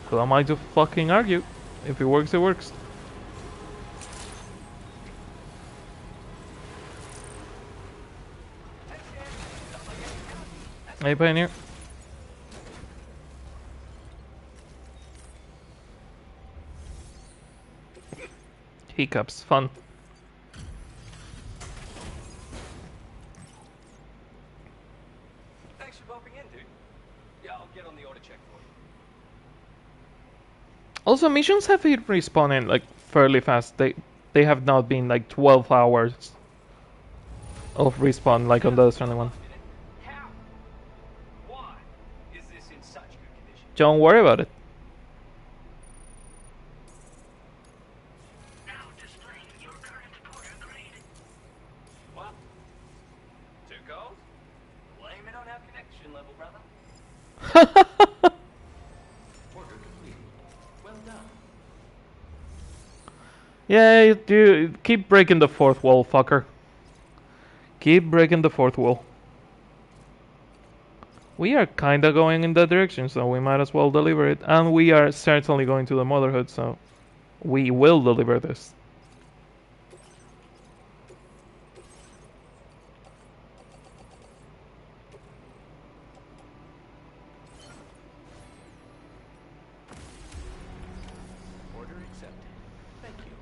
who am I to fucking argue? If it works, it works. Hey, Pioneer. Hiccups, fun. Thanks for bumping in, dude. Yeah, I'll get on the order check for you. Also, missions have been respawning like fairly fast. They have not been like 12 hours of respawn like on the Stranding one. How? Why is this in such good condition? Don't worry about it. Now displaying your current porter grade. What? Too cold? Blame it on our connection level, brother. Order complete. Well done. Yeah, you keep breaking the fourth wall, fucker. Keep breaking the fourth wall. We are kinda going in that direction, so we might as well deliver it. And we are certainly going to the Motherhood, so we will deliver this. Order accepted. Thank you.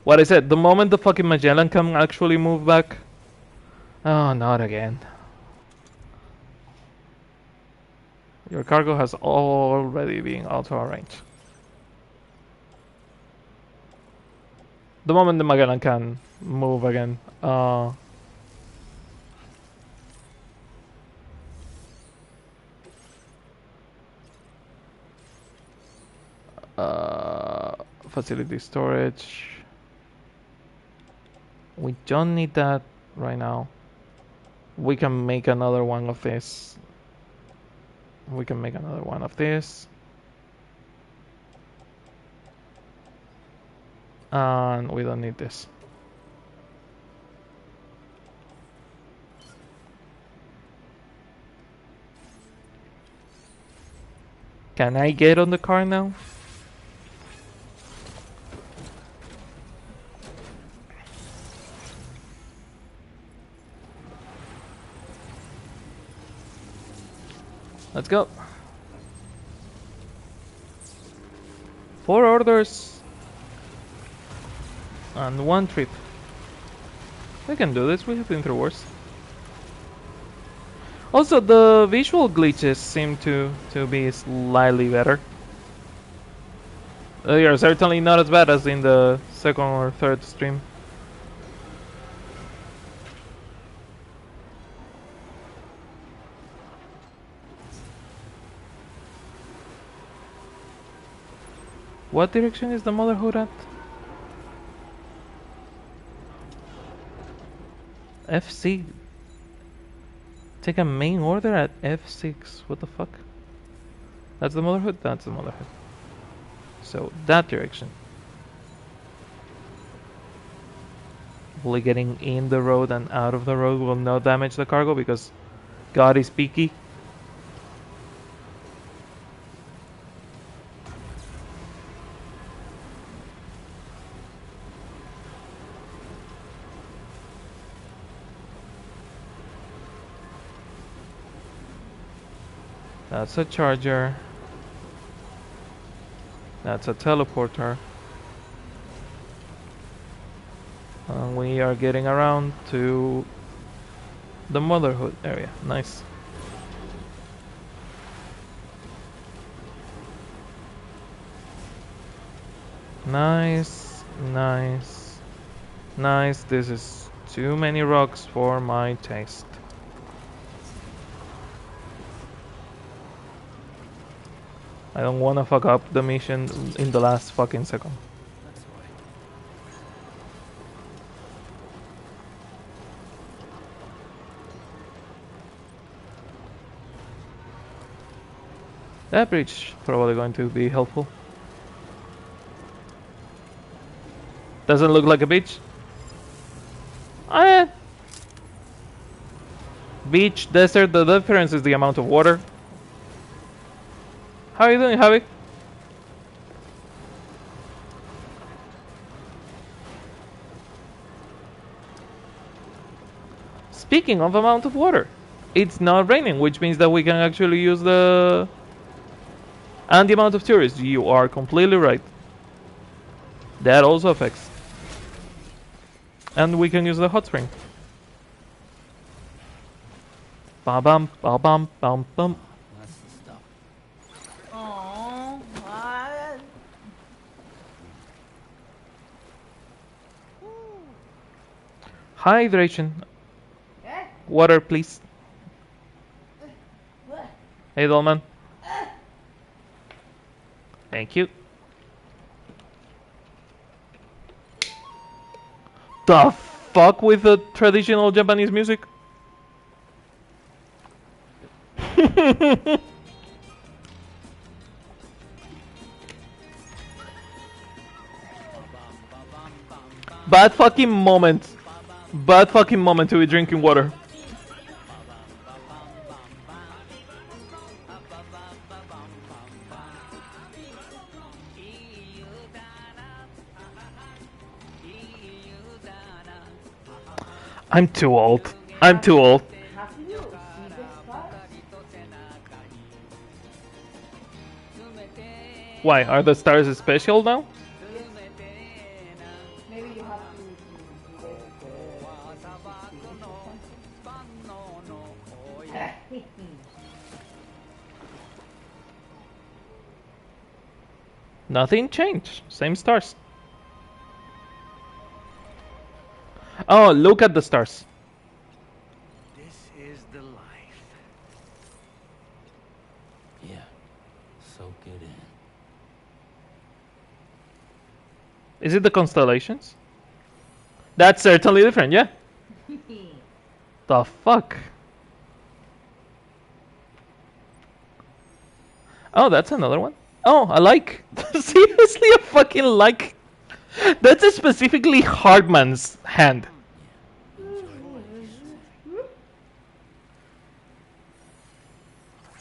What I said, the moment the fucking Magellan can actually move back, Oh, not again. Your cargo has already been auto-arranged. The moment the Magellan can move again. Facility storage. We don't need that right now. We can make another one of this. We can make another one of this. And we don't need this. Can I get on the car now? Let's go. 4 orders and 1 trip. We can do this, we have been through worse. Also, the visual glitches seem to be slightly better. They are certainly not as bad as in the second or third stream. What direction is the Motherhood at? FC. Take a main order at F6. What the fuck? That's the Motherhood? That's the Motherhood. So, that direction. Hopefully getting in the road and out of the road will not damage the cargo because God is peaky. That's a charger. That's a teleporter. And we are getting around to the Motherhood area. Nice. Nice, nice, nice. This is too many rocks for my taste. I don't wanna fuck up the mission in the last fucking second. That bridge probably going to be helpful. Doesn't look like a beach. Beach, desert, the difference is the amount of water. How are you doing, Javi? Speaking of amount of water, it's not raining, which means that we can actually use the... And the amount of tourists, you are completely right. That also affects. And we can use the hot spring. Ba bum, ba bum, bum bum. That's the stuff. Oh, what? Hydration. Eh? Water, please. Hey, Dolman. Thank you. The fuck with the traditional Japanese music? Bad fucking moment. Bad fucking moment to be drinking water. I'm too old. I'm too old. Have you seen the stars? Why? Are the stars special now? Maybe you have to do the experience or something. Nothing changed. Same stars. Oh, look at the stars. This is the life. Yeah. Soak it in. Is it the constellations? That's certainly different, yeah. The fuck? Oh, that's another one. Oh, I like. Seriously, a fucking like. That's a specifically Hardman's hand.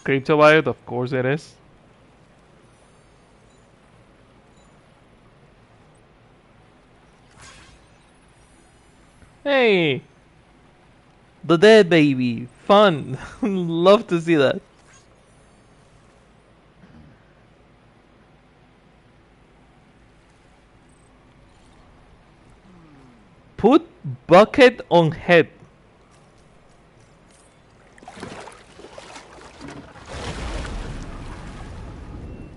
Cryptobiote, of course it is. Hey! The dead baby. Fun. Love to see that. Put bucket on head.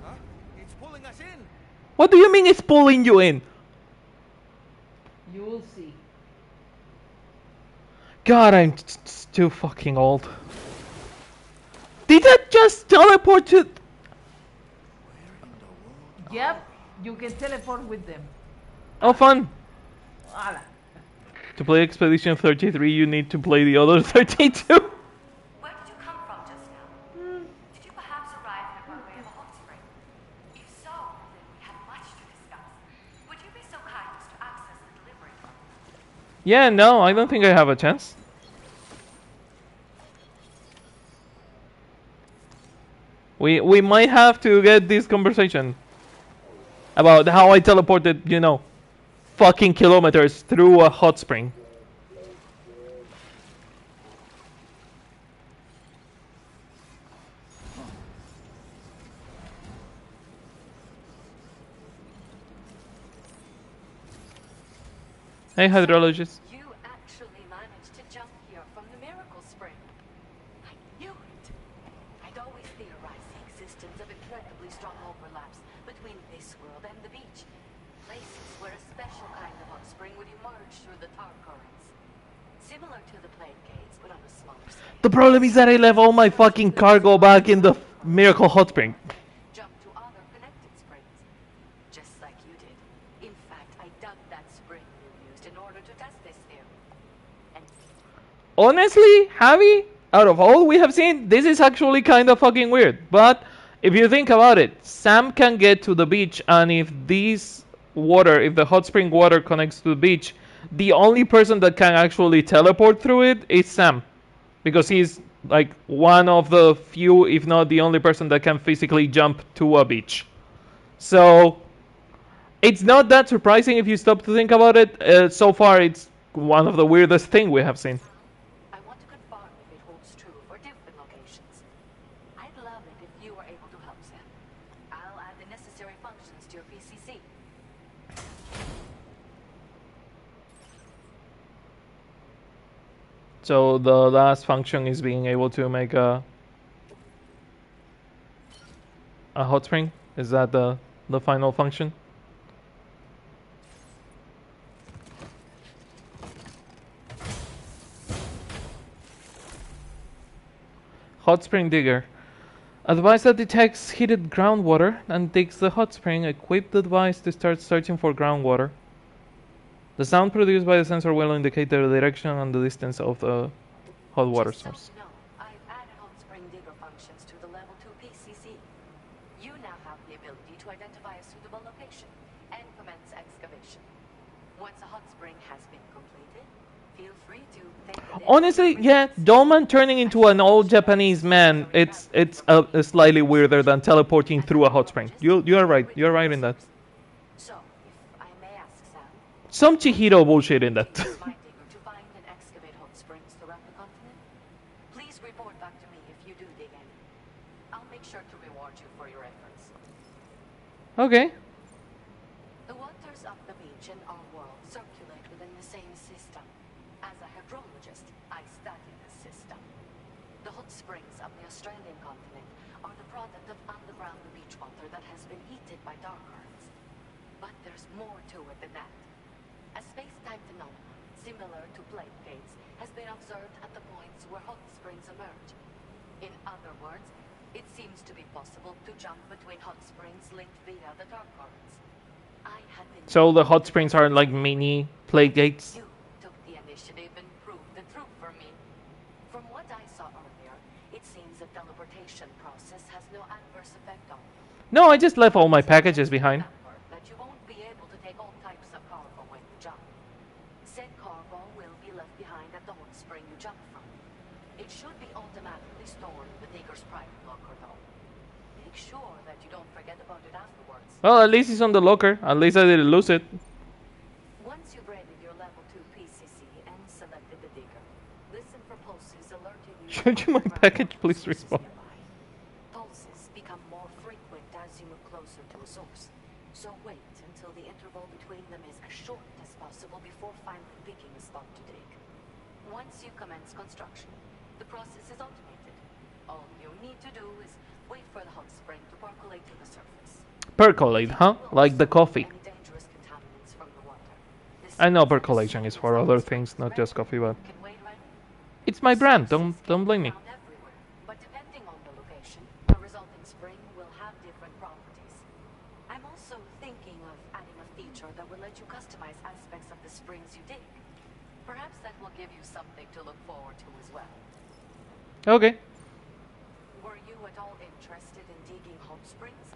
Huh? It's pulling us in. What do you mean it's pulling you in? You will see. God, I'm too fucking old. Did that just teleport to... Yep, you can teleport with them. Oh, fun. Voila. To play Expedition 33, you need to play the other 32. Where did you come from just now? Did you perhaps arrive in a runway of a hot spring? If so, then we have much to discuss. Would you be so kind as to access the delivery room? Yeah, no, I don't think I have a chance. We might have to get this conversation about how I teleported, you know, fucking kilometers through a hot spring. Hey, hydrologist. You actually managed to jump here from the miracle spring. I knew it. I'd always theorized the existence of incredibly strong overlaps between this world and the beach. Places where a special kind of hot spring would emerge through the tar currents. Similar to the plague gates, but on a smaller scale. The problem is that I left all my fucking cargo back in the miracle hot spring. Jump to other connected springs. Just like you did. In fact, I dug that spring you used in order to test this theory. And Honestly, Javi, out of all we have seen, this is actually kind of fucking weird. But if you think about it, Sam can get to the beach, and if this water, if the hot spring water connects to the beach, the only person that can actually teleport through it is Sam. Because he's like one of the few, if not the only person that can physically jump to a beach. So it's not that surprising if you stop to think about it. So far, it's one of the weirdest things we have seen. I want to confirm if it holds true for different locations. I'd love it if you were able to help Sam. I'll add the necessary functions to your PCC. So the last function is being able to make a hot spring. Is that the final function? Hot spring digger. A device that detects heated groundwater and digs the hot spring. Equip the device to start searching for groundwater. The sound produced by the sensor will indicate the direction and the distance of the hot water Just so source. you know, I've added hot spring digger functions to the level 2 PCC. You now have the ability to identify a suitable location and commence excavation. Once a hot spring has been completed, feel free to take it in. Honestly, yeah, Dolman turning into an old Japanese man, it's slightly weirder than teleporting through a hot spring. You're right. You're right in that. So, if I may ask Sam, Some Chihiro bullshit in that. use my digger to find and excavate hot springs throughout the continent? Please report back to me if you do dig any. I'll make sure to reward you for your efforts. Okay. The waters of the beach and our world circulate within the same system. As a hydrologist, I study this system. The hot springs of the Stranding continent are the product of underground underground beach water that has been heated by dark currents. But there's more to it than that. A space-time phenomenon, similar to plate gates, has been observed at the points where hot springs emerge. In other words, it seems to be possible to jump between hot springs linked via the dark currents. I had been So the hot springs are like mini plate gates? You took the initiative and proved the truth for me. From what I saw earlier, it seems the teleportation process has no adverse effect on you. No, I just left all my packages behind. Remember that you won't be able to take all types of cargo when you jump. Said cargo will be left behind at the hot spring you jump from. It should be automatically stored in the digger's private locker though. Make sure that you don't forget about it afterwards. Well, at least it's on the locker. At least I didn't lose it. Once you've readied your level 2 PCC and selected the digger, listen for pulses alerting you. Should you my package please respond? Pulses become more frequent as you move closer to a source. So wait until the interval between them is as short as possible before finally picking a spot to dig. Once you commence construction, the process is automated. All you need to do is wait for the hot spring to percolate to the surface. Percolate, huh? Like the coffee. Any dangerous contaminants from the water. This I know percolation is for other things, not just coffee, but can wait right. it's my brand. Don't blame me. Found everywhere, but depending on the location, the resulting spring will have different properties. I'm also thinking of adding a feature that will let you customize aspects of the springs you dig. Perhaps that will give you something to look forward to as well. Okay. Were you at all interested in digging hot springs?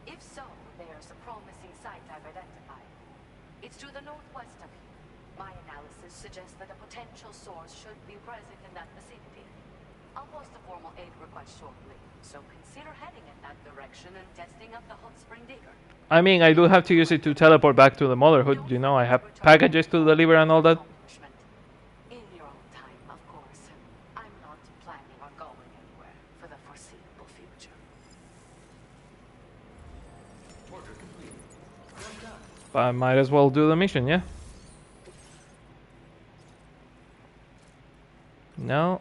If so, there's a promising site I've identified. It's to the northwest of here. My analysis suggests that a potential source should be present in that vicinity. I'll post a formal aid request shortly, so consider heading in that direction and testing up the hot spring digger. I mean, I do have to use it to teleport back to the motherhood. You know, I have packages to deliver and all that. Accomplishment. In your own time, of course. I'm not planning on going anywhere for the foreseeable future. Order complete. Well done. I might as well do the mission, yeah? No.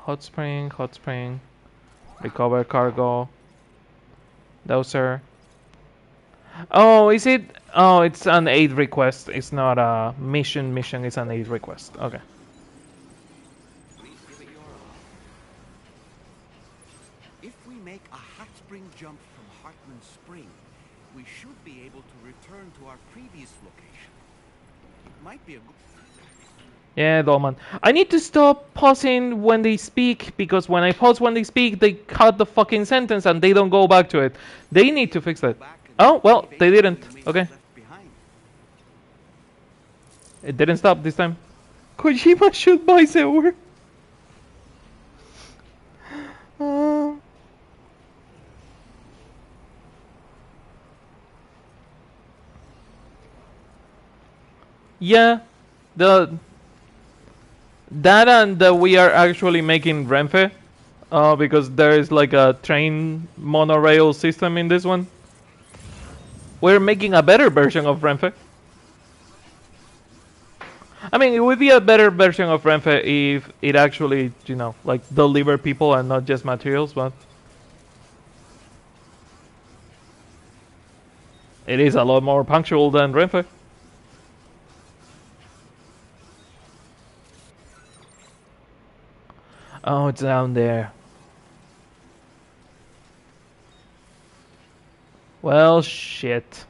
Hot spring, hot spring. Recover cargo. Dozer. Oh, is it? Oh, it's an aid request. It's not a mission. Mission is an aid request. Okay. Please give it your all. If we make a hot spring jump from Hartman Spring, we should be able to return to our previous location. It might be a good... Yeah, Dolman. I need to stop pausing when they speak, because when I pause when they speak, they cut the fucking sentence and they don't go back to it. They need to fix that. Oh, well, they didn't. Okay. It didn't stop this time. Kojima should buy silver. Yeah, that and we are actually making Renfe, because there is like a train monorail system in this one. We're making a better version of Renfe. I mean, it would be a better version of Renfe if it actually, you know, like deliver people and not just materials, but it is a lot more punctual than Renfe. Oh, it's down there. Well, shit.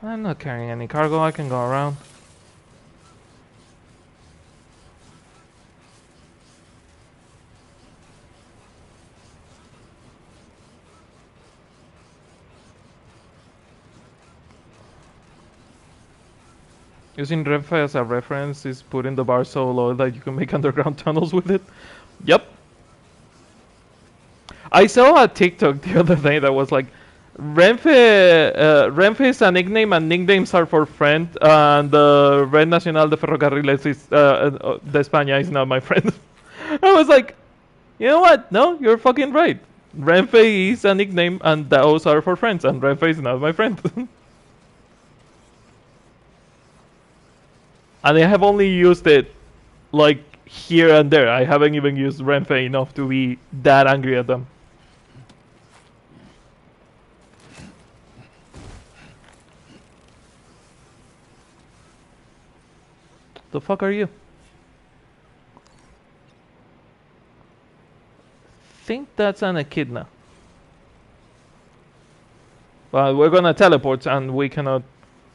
I'm not carrying any cargo, I can go around. Using Renfe as a reference is putting the bar so low that you can make underground tunnels with it. Yep. I saw a TikTok the other day that was like, Renfe is a nickname and nicknames are for friend, and the Red Nacional de Ferrocarriles is, de España is not my friend. I was like, you know what? No, you're fucking right. Renfe is a nickname and those are for friends, and Renfe is not my friend. And I have only used it like here and there. I haven't even used Renfe enough to be that angry at them. The fuck are you? Think that's an echidna. Well, we're gonna teleport and we cannot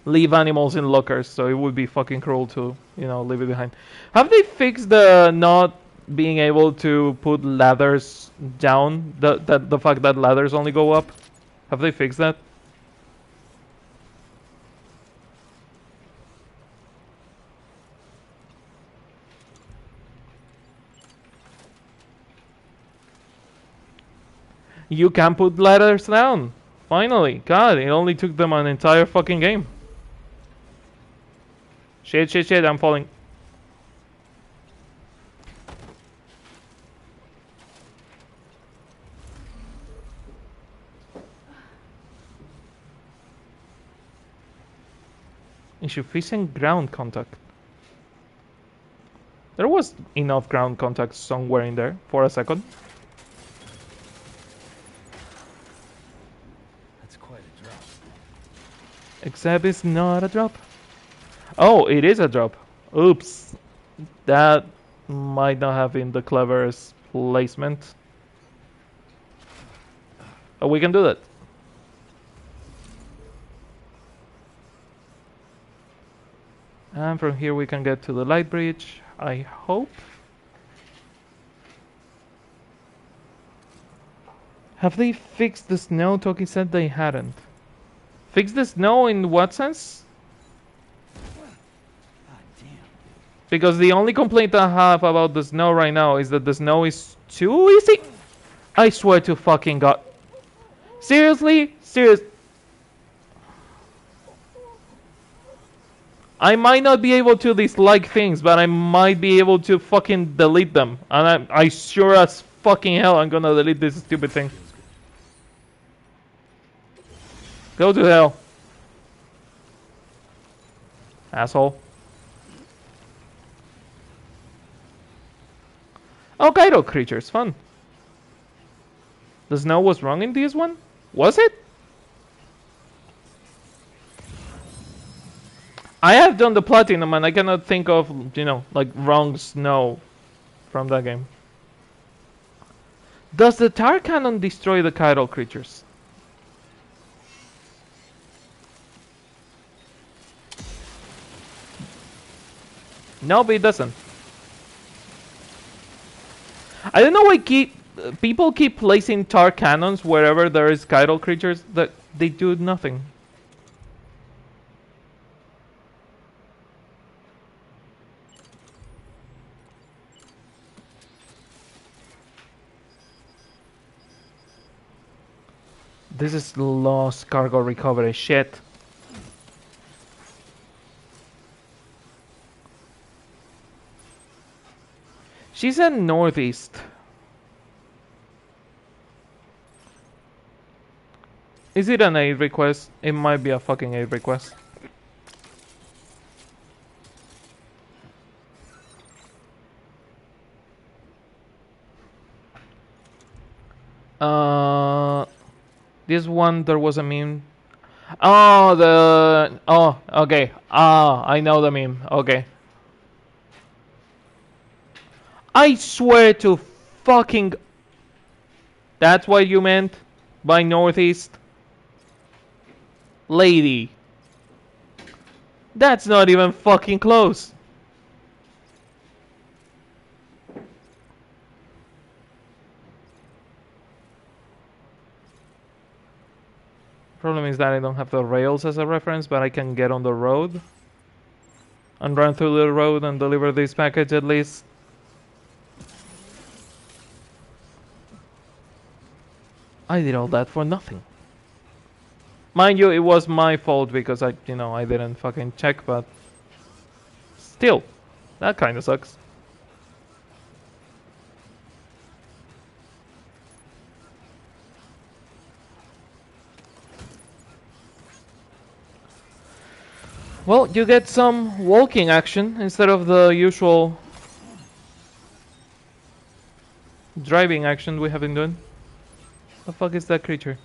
leave animals in lockers, so it would be fucking cruel to, leave it behind. Have they fixed the not being able to put ladders down? The fact that ladders only go up? Have they fixed that? You can put ladders down. Finally. God, it only took them an entire fucking game. Shit, I'm falling. Insufficient ground contact. There was enough ground contact somewhere in there for a second. That's quite a drop. Except it's not a drop. Oh, it is a drop. Oops. That might not have been the cleverest placement. Oh, we can do that. And from here we can get to the light bridge, I hope. Have they fixed the snow? Toki said they hadn't. Fix the snow in what sense? Because the only complaint I have about the snow right now is that the snow is too easy. I swear to fucking God. Seriously? Serious. I might not be able to dislike things, but I might be able to fucking delete them. And I sure as fucking hell I'm gonna delete this stupid thing. Go to hell. Asshole. Oh, gyro creatures, fun. The snow was wrong in this one? Was it? I have done the platinum and I cannot think of, like wrong snow from that game. Does the tar cannon destroy the gyro creatures? Nope, it doesn't. I don't know why people keep placing tar cannons wherever there is gyro creatures that they do nothing. This is lost cargo recovery shit. She said northeast. Is it an aid request? It might be a fucking aid request. This one there was a meme. Oh, okay. I know the meme. Okay. I swear to fucking... That's what you meant by northeast? Lady. That's not even fucking close. Problem is that I don't have the rails as a reference, but I can get on the road and run through the road and deliver this package at least. I did all that for nothing. Mind you, it was my fault because I didn't fucking check, but still, that kind of sucks. Well, you get some walking action instead of the usual driving action we have been doing. The fuck is that creature?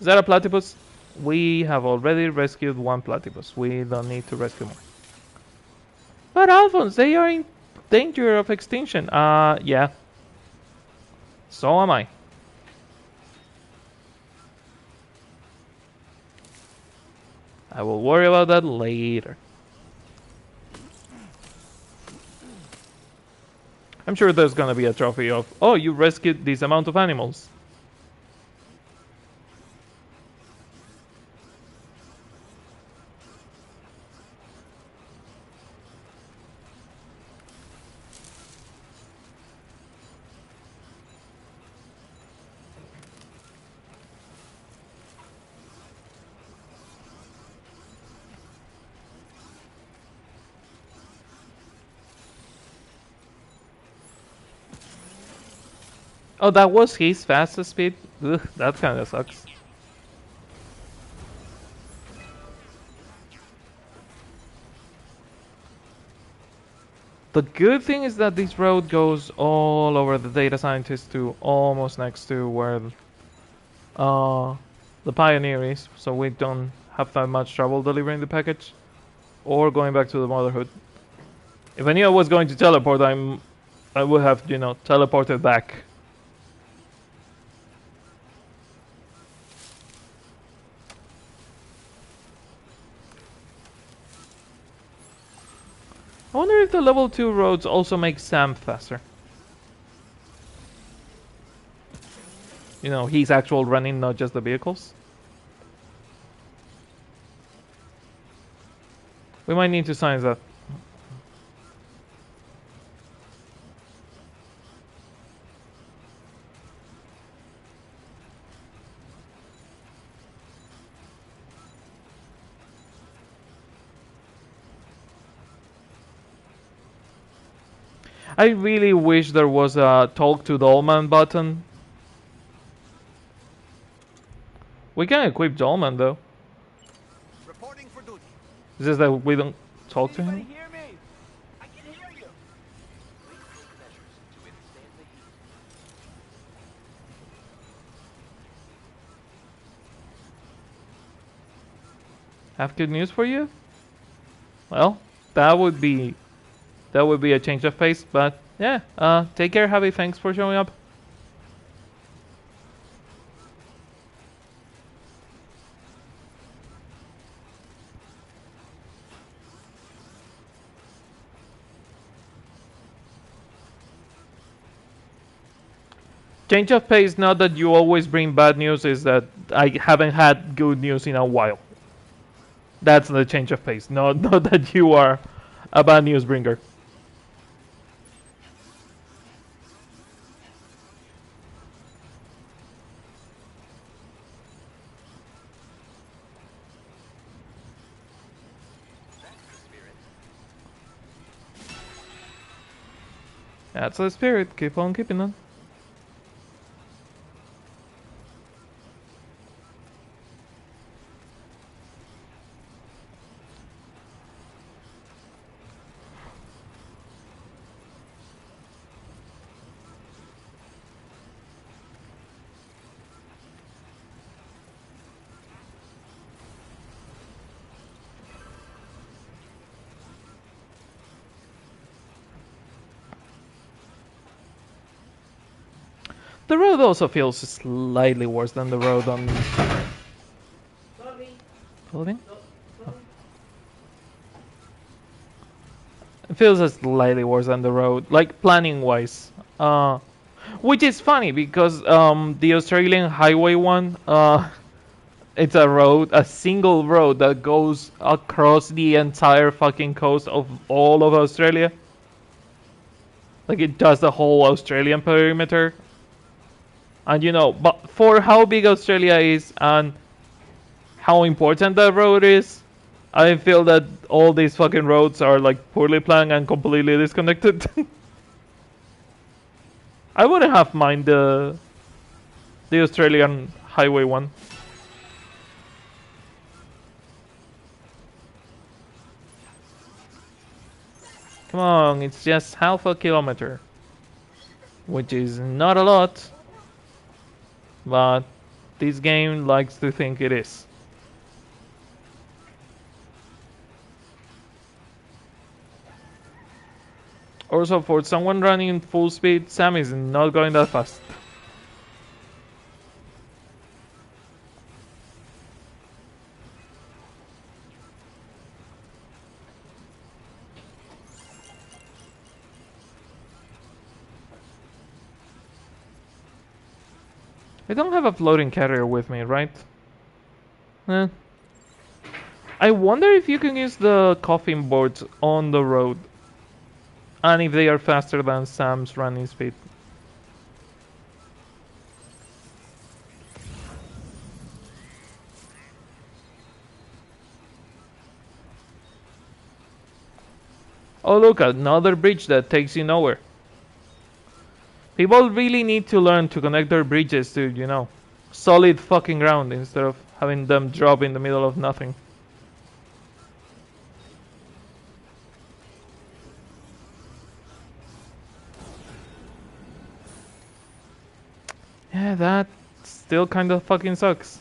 Is that a platypus? We have already rescued one platypus. We don't need to rescue more. But Alphonse, they are in danger of extinction. Yeah. So am I. I will worry about that later. I'm sure there's gonna be a trophy of, oh, you rescued this amount of animals. Oh, that was his fastest speed? Ugh, that kinda sucks. The good thing is that this road goes all over the data scientist to almost next to where the Pioneer is, so we don't have that much trouble delivering the package or going back to the Motherhood. If I knew I was going to teleport, I would have, you know, teleported back. I wonder if the level 2 roads also make Sam faster. You know, he's actual running, not just the vehicles. We might need to science that. I really wish there was a talk to Dolman button. We can equip Dolman though. Reporting for duty. It's just that we don't talk to him. Hear me? I can hear you. Please take measures to withstand the heat. Have good news for you? Well, that would be a change of pace, but yeah, take care, Javi, thanks for showing up. Change of pace, not that you always bring bad news, is that I haven't had good news in a while. That's the change of pace, not that you are a bad news bringer. That's the spirit, keep on keeping on. The road also feels slightly worse than the road on... Sorry. It feels slightly worse than the road, like planning-wise. Which is funny because the Australian highway one, it's a single road that goes across the entire fucking coast of all of Australia. Like it does the whole Australian perimeter. And you know, but for how big Australia is and how important that road is, I feel that all these fucking roads are like poorly planned and completely disconnected. I wouldn't have mind the Australian highway one. Come on, it's just half a kilometer. Which is not a lot, but this game likes to think it is. Also, for someone running full speed, Sam is not going that fast. I don't have a floating carrier with me, right? Eh. I wonder if you can use the coffin boards on the road. And if they are faster than Sam's running speed. Oh look, another bridge that takes you nowhere. People really need to learn to connect their bridges to, you know, solid fucking ground instead of having them drop in the middle of nothing. Yeah, that still kind of fucking sucks.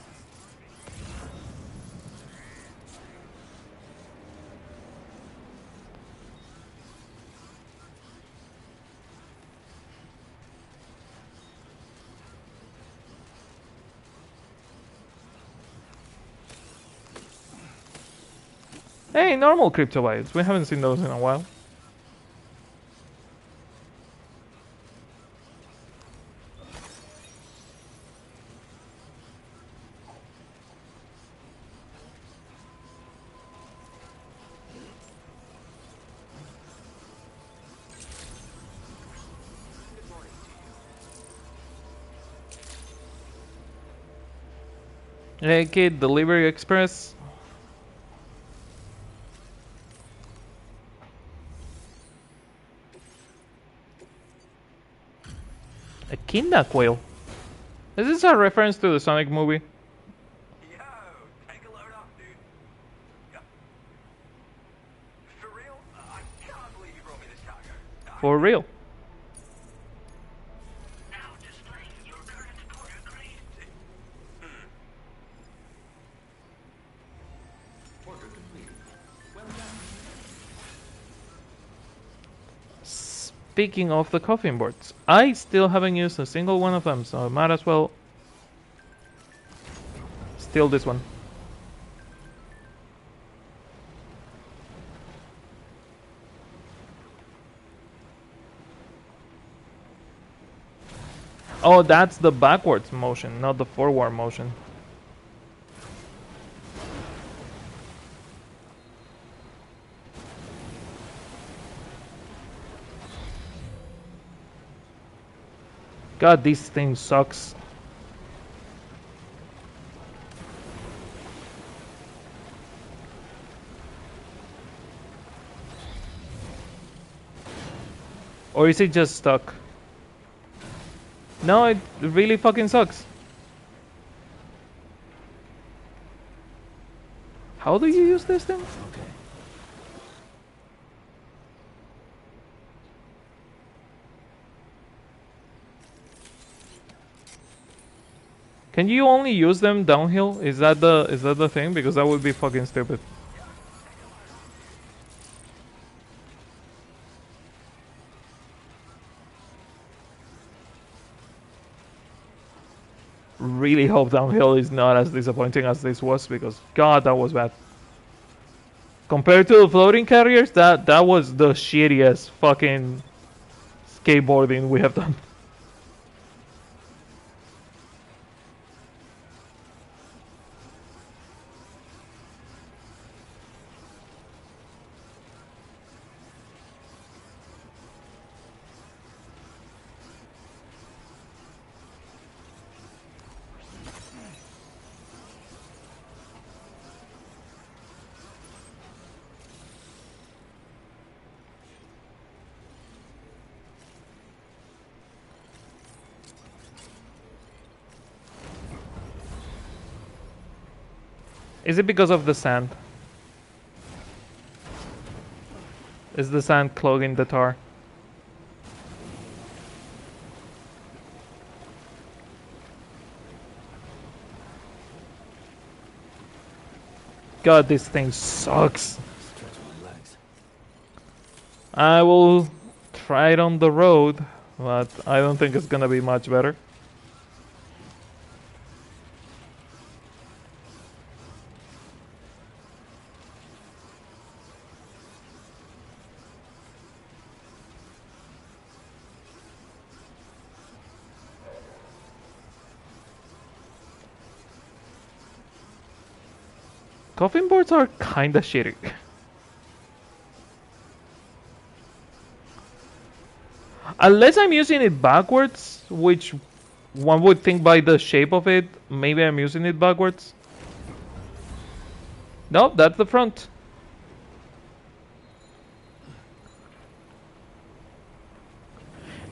Hey, normal cryptobites. We haven't seen those in a while. Hey kid, Delivery Express. A kidnap quail. Is this a reference to the Sonic movie? Yo, take a load off, dude. Yep. For real? I can't believe you brought me this cargo. For real. Now displaying your current order grade. Order complete. Well done. Speaking of the coffin boards, I still haven't used a single one of them, so I might as well steal this one. Oh, that's the backwards motion, not the forward motion. God, this thing sucks. Or is it just stuck? No, it really fucking sucks. How do you use this thing? Okay. Can you only use them downhill? Is that the thing? Because that would be fucking stupid. Really hope downhill is not as disappointing as this was, because God, that was bad. Compared to the floating carriers, that was the shittiest fucking skateboarding we have done. Is it because of the sand? Is the sand clogging the tar? God, this thing sucks. Stretch my legs. I will try it on the road, but I don't think it's gonna be much better. Coffin boards are kinda shitty. Unless I'm using it backwards, which one would think by the shape of it, maybe I'm using it backwards. Nope, that's the front.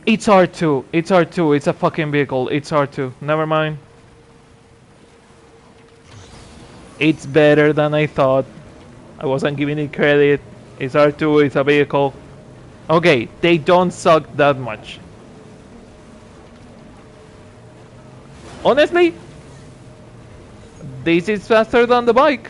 It's R2. It's R2. It's a fucking vehicle. It's R2. Never mind. It's better than I thought. I wasn't giving it credit. It's R2. It's a vehicle. Okay, they don't suck that much. Honestly, this is faster than the bike.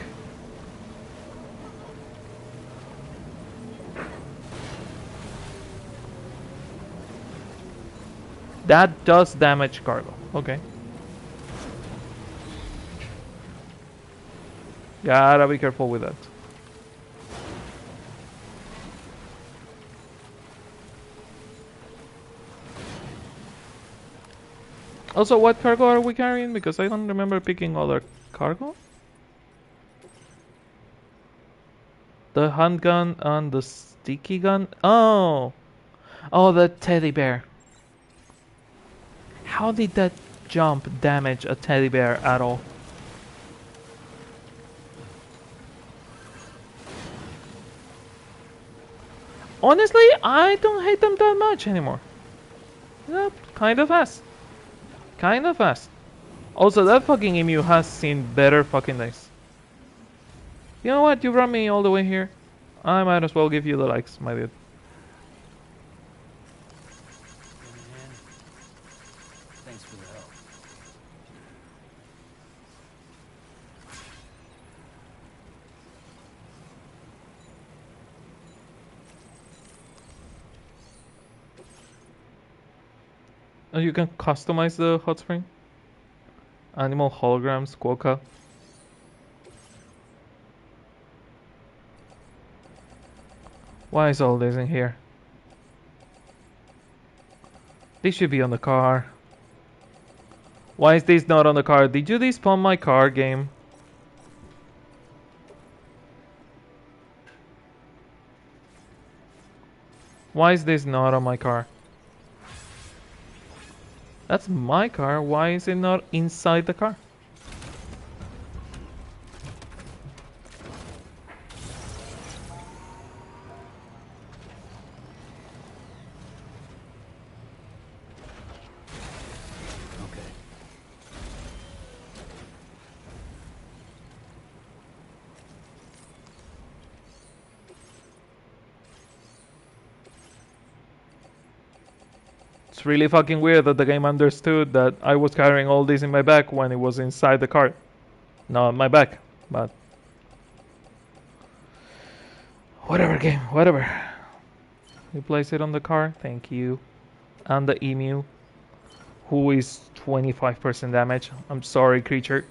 That does damage cargo. Okay. Gotta be careful with that. Also, what cargo are we carrying? Because I don't remember picking other cargo. The handgun and the sticky gun. Oh! Oh, the teddy bear. How did that jump damage a teddy bear at all? Honestly, I don't hate them that much anymore. Yep, kind of fast. Kind of fast. Also, that fucking emu has seen better fucking days. You know what? You brought me all the way here. I might as well give you the likes, my dude. Thanks for the help. Oh, you can customize the hot spring. Animal holograms, quokka. Why is all this in here? This should be on the car. Why is this not on the car? Did you despawn my car, game? Why is this not on my car? That's my car. Why is it not inside the car? Okay. It's really fucking weird that the game understood that I was carrying all this in my back when it was inside the car. Not my back, but... Whatever, game, whatever. You place it on the car, thank you. And the emu, who is 25% damage. I'm sorry, creature.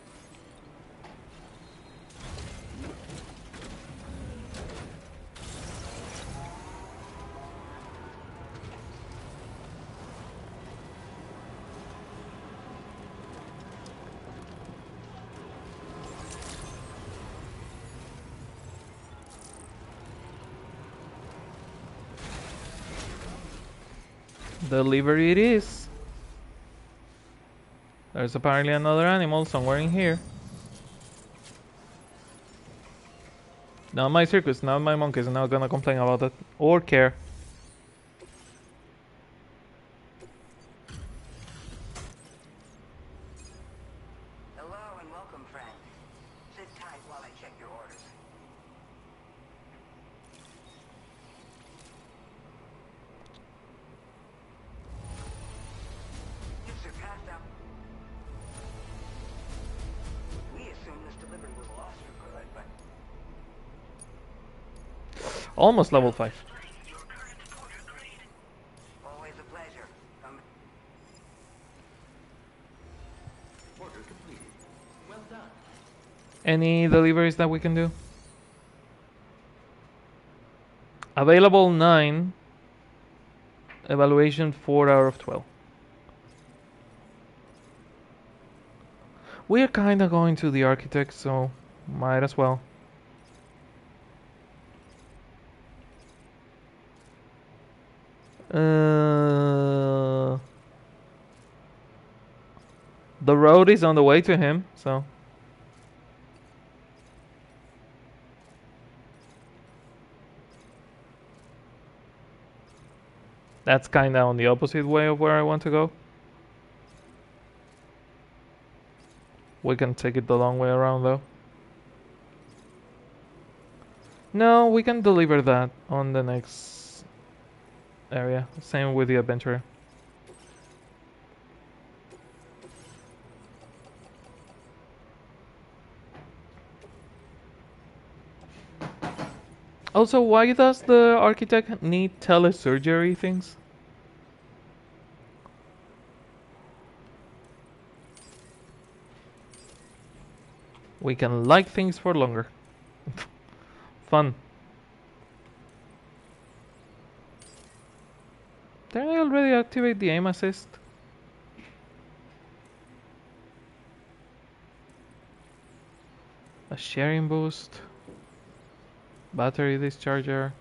Delivery it is. There's apparently another animal somewhere in here. Not my circus, not my monkeys. I'm not gonna complain about that or care. Hello and welcome, friend. Sit tight while I check your orders. Almost level 5. Always a pleasure. Order completed. Well done. Any deliveries that we can do? Available 9. Evaluation 4 out of 12. We're kinda going to the architect, so might as well. The road is on the way to him, so. That's kinda on the opposite way of where I want to go. We can take it the long way around though. No, we can deliver that on the next area. Same with the adventurer. Also, why does the architect need telesurgery things? We can like things for longer. Fun. Did I already activate the aim assist? A sharing boost. Battery discharger.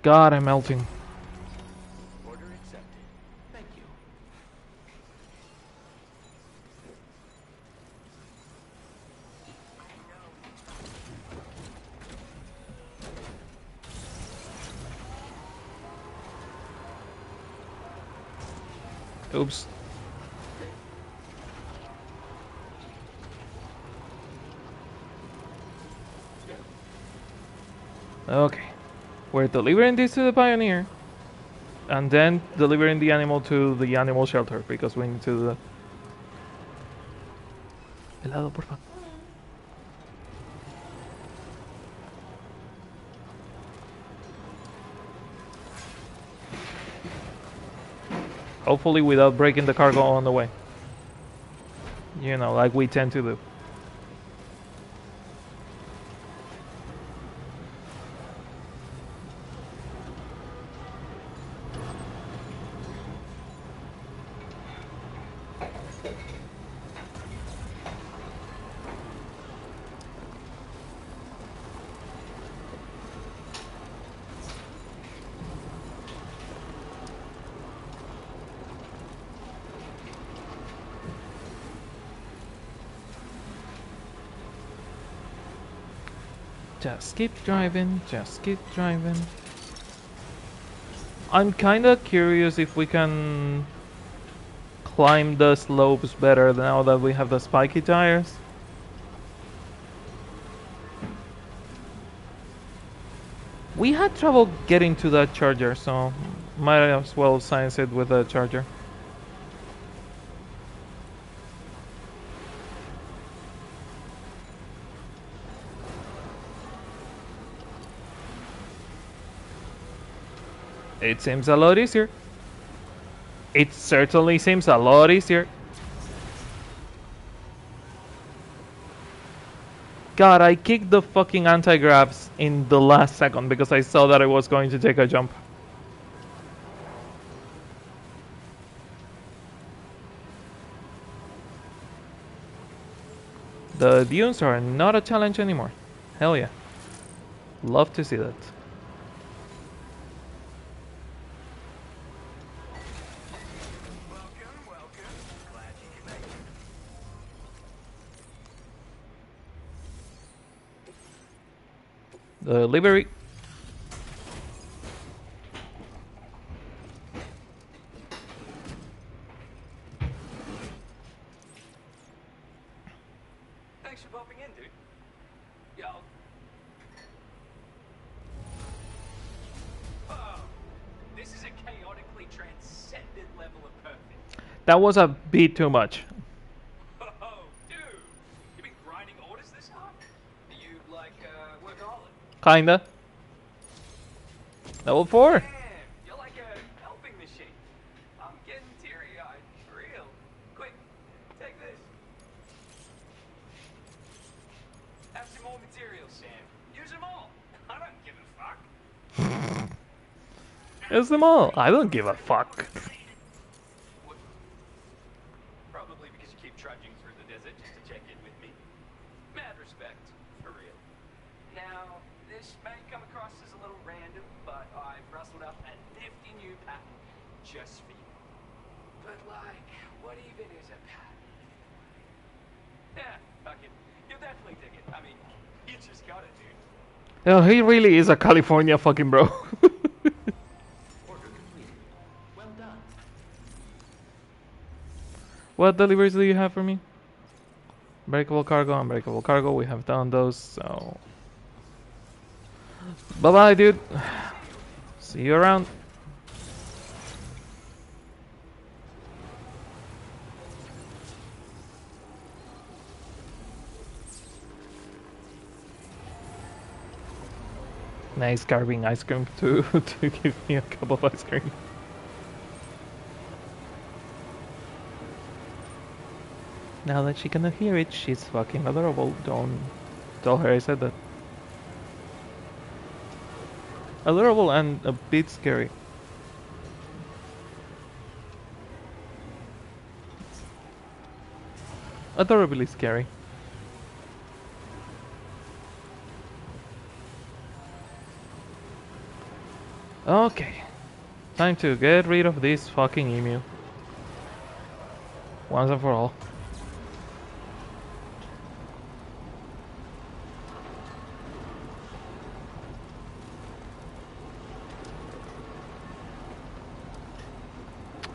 God, I'm melting. Order accepted. Thank you. Oops. Okay. We're delivering this to the pioneer. And then delivering the animal to the animal shelter because we need to... Helado, por favor. Hopefully without breaking the cargo on the way. You know, like we tend to do. Just keep driving, just keep driving. I'm kinda curious if we can climb the slopes better now that we have the spiky tires. We had trouble getting to that charger, so might as well science it with a charger. It seems a lot easier. It certainly seems a lot easier. God, I kicked the fucking anti-grabs in the last second because I saw that I was going to take a jump. The dunes are not a challenge anymore. Hell yeah. Love to see that. Delivery. Thanks for popping in, dude. Yeah. Oh, this is a chaotically transcendent level of perfect. That was a bit too much. Oh, dude, you been grinding orders this hard? like workaholic. Kinda. Level 4. Damn, you're like a helping machine. I'm getting teary-eyed, for real. Quick, take this. Have some more materials, Sam. Use them all. I don't give a fuck. Use them all. I don't give a fuck. What? Probably because you keep trudging through the desert just to check in with me. Mad respect, for real. Now, this may come across as a little random, but I've rustled up a nifty new pattern just for you. But like, what even is a pattern? Yeah, fuck it. You'll definitely dig it. I mean, you just got it, dude. Oh, he really is a California fucking bro. Order completed. Well done. What deliveries do you have for me? Breakable cargo, unbreakable cargo. We have done those, so... Bye-bye, dude. See you around. Nice carving ice cream to give me a cup of ice cream. Now that she cannot hear it, she's fucking adorable. Don't tell her I said that. Adorable and a bit scary. Adorably scary. Okay. Time to get rid of this fucking emu. Once and for all.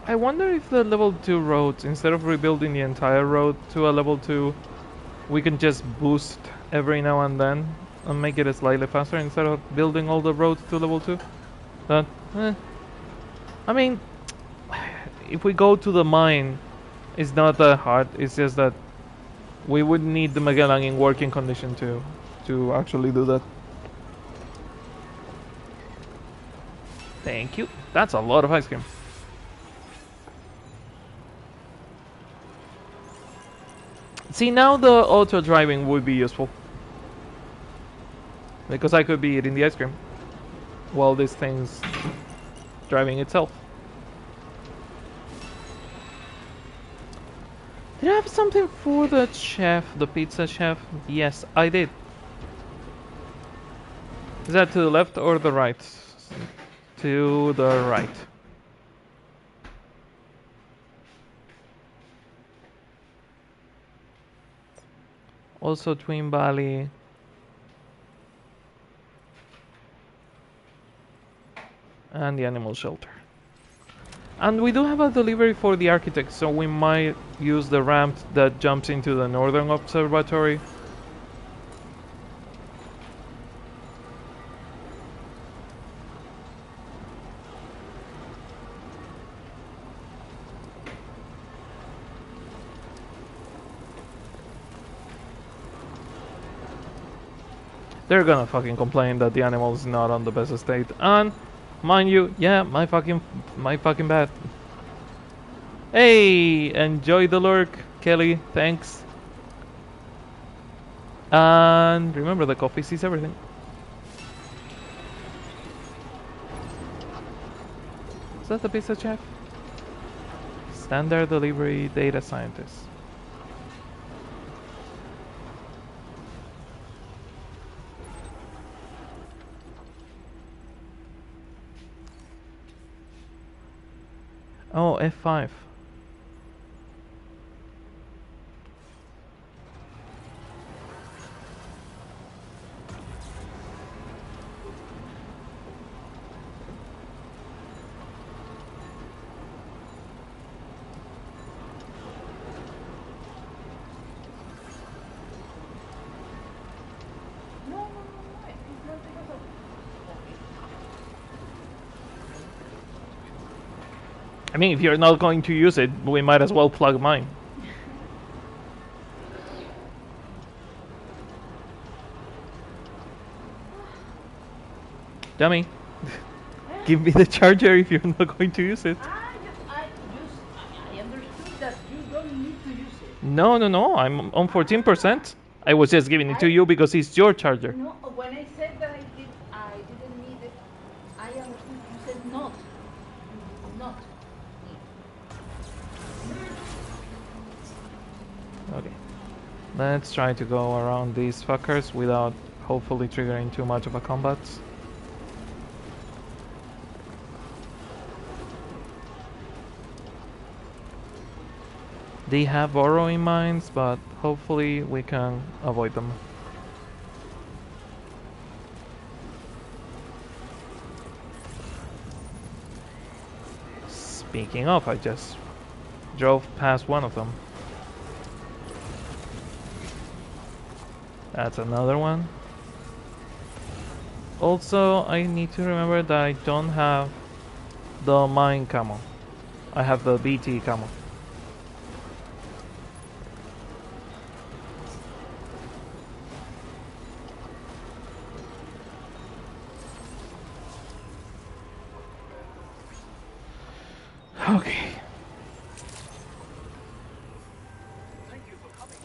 I wonder if the level 2 roads, instead of rebuilding the entire road to a level 2, we can just boost every now and then and make it slightly faster instead of building all the roads to level 2. But, I mean, if we go to the mine, it's not that hard. It's just that we would need the Magellan in working condition to actually do that. Thank you. That's a lot of ice cream. See, now the auto driving would be useful. Because I could be eating the ice cream while this thing's driving itself. Did I have something for the chef, the pizza chef? Yes, I did. Is that to the left or the right? To the right. Also Twin Valley. And the animal shelter. And we do have a delivery for the architect, so we might use the ramp that jumps into the northern observatory. They're gonna fucking complain that the animal is not on the best state, and mind you, yeah, my fucking bad. Hey, enjoy the lurk, Kelly. Thanks. And remember, the coffee sees everything. Is that the pizza chef? Standard delivery data scientist. Oh, F5. I mean, if you're not going to use it, we might as well plug mine. Dummy. Give me the charger if you're not going to use it. I understood that you don't need to use it. No, no, no. I'm on 14%. I was just giving it to you because it's your charger. No, when I said that I didn't need it, I understood you said not. You do not need. Okay. Let's try to go around these fuckers without hopefully triggering too much of a combat. They have borrowing mines, but hopefully we can avoid them. Speaking of, I just drove past one of them. That's another one. Also, I need to remember that I don't have the mine camo. I have the BT camo. Okay. Thank you for coming.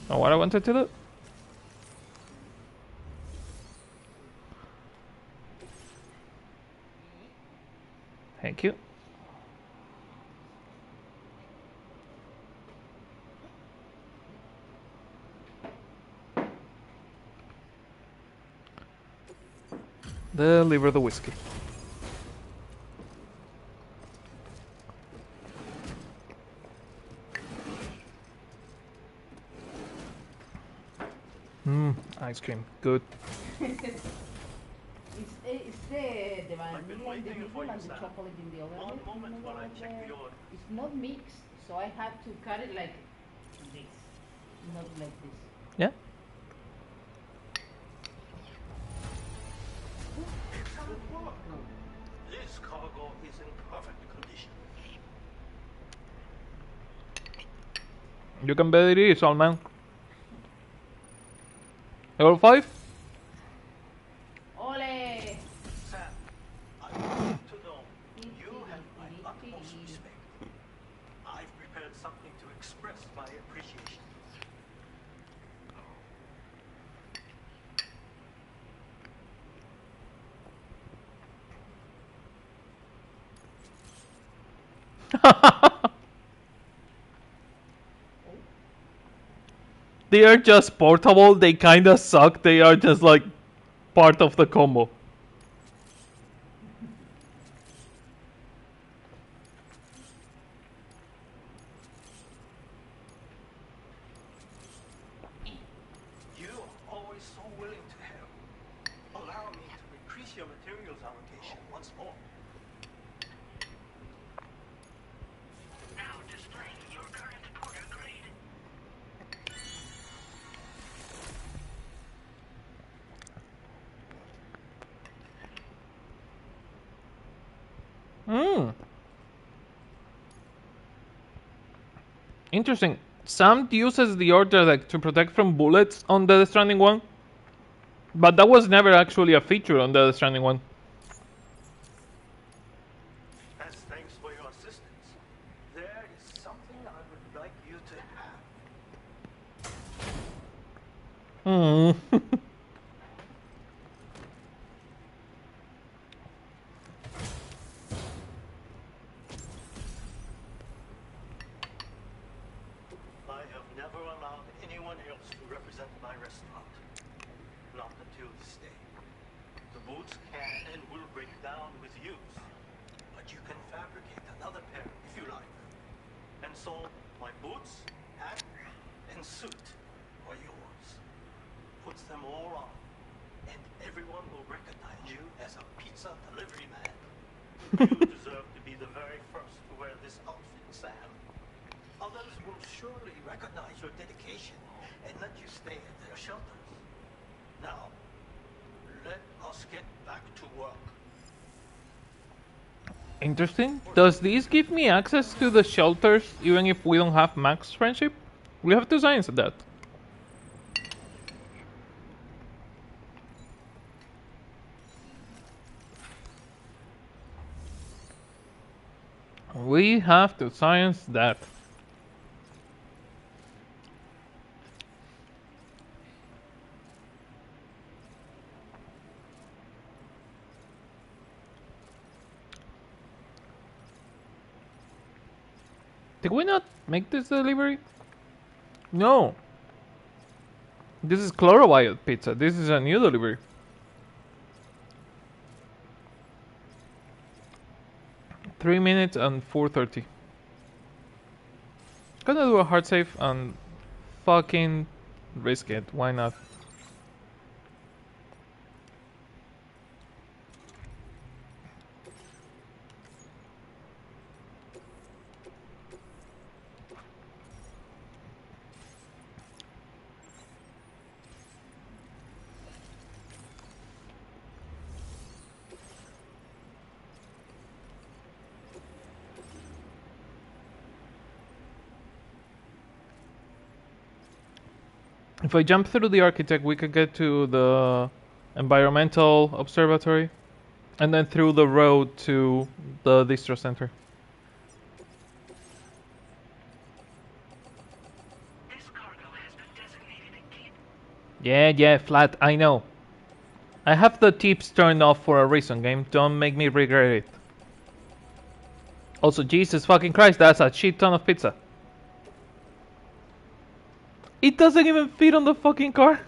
Now what I wanted to do? Thank you. Deliver the whiskey. Ice cream. Good. It's the vanilla in the waiting for middle you, and the Sam. chocolate in the other. One moment while I check the order. It's not mixed, so I have to cut it like this, not like this. Yeah. This cargo is in perfect condition. You can bet it is, old man. Level 5? Ole! Sam, I want to know you have my utmost respect. I've prepared something to express my appreciation. They are just portable, they kinda suck, they are just like part of the combo. You are always so willing to help. Allow me to increase your materials allocation once more. Now displaying your current order grade. Interesting. Sam uses the order like to protect from bullets on the Stranding one, but that was never actually a feature on the Stranding one. As thanks for your assistance, there is something I would like you to have. I have never allowed anyone else to represent my restaurant. Not until this day. The boots can and will break down with use. But you can fabricate another pair if you like. And so, my boots, hat, and suit are yours. Put them all on, and everyone will recognize you as a pizza delivery man. You deserve to be the very first to wear this outfit, Sam. Others will surely recognize your dedication and let you stay at their shelters. Now, let us get Interesting. Does this give me access to the shelters even if we don't have max friendship? We have to science that. We have to science that. Did we not make this delivery? No. This is Chlorowild pizza. This is a new delivery. Three minutes and 4:30. Gonna do a hard save and fucking risk it. Why not? If I jump through the architect, we could get to the environmental observatory, and then through the road to the distro center. This cargo has been designated a keep. Yeah, flat, I know. I have the tips turned off for a reason, game. Don't make me regret it. Also, Jesus fucking Christ, that's a shit ton of pizza. It doesn't even fit on the fucking car.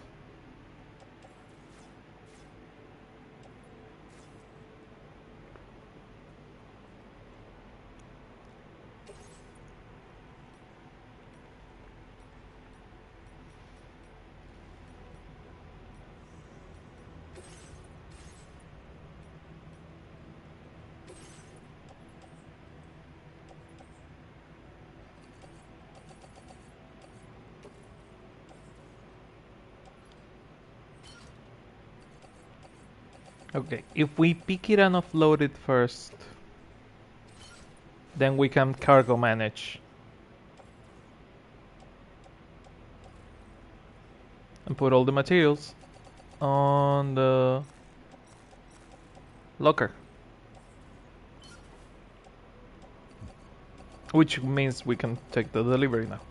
Okay, if we pick it and offload it first, then we can cargo manage. And put all the materials on the locker. Which means we can take the delivery now.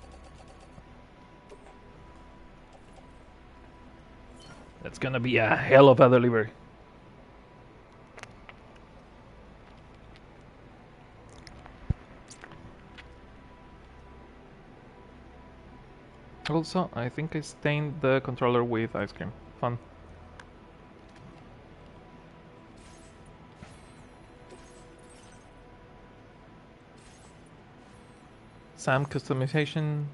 That's gonna be a hell of a delivery. Also, I think I stained the controller with ice cream. Fun. Sam customization.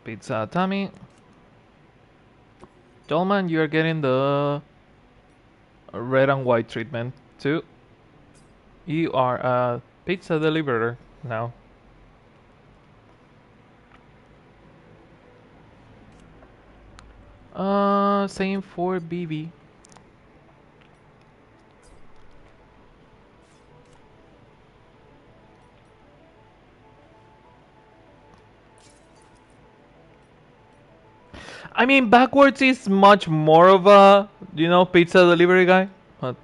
Pizza Tommy. Dolman, you are getting the red and white treatment too. You are a pizza deliverer now. Same for BB. I mean, backwards is much more of a, pizza delivery guy. But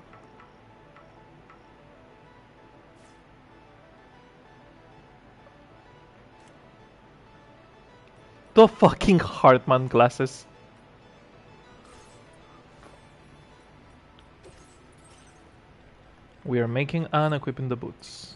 the fucking Hartman glasses. We are making and equipping the boots.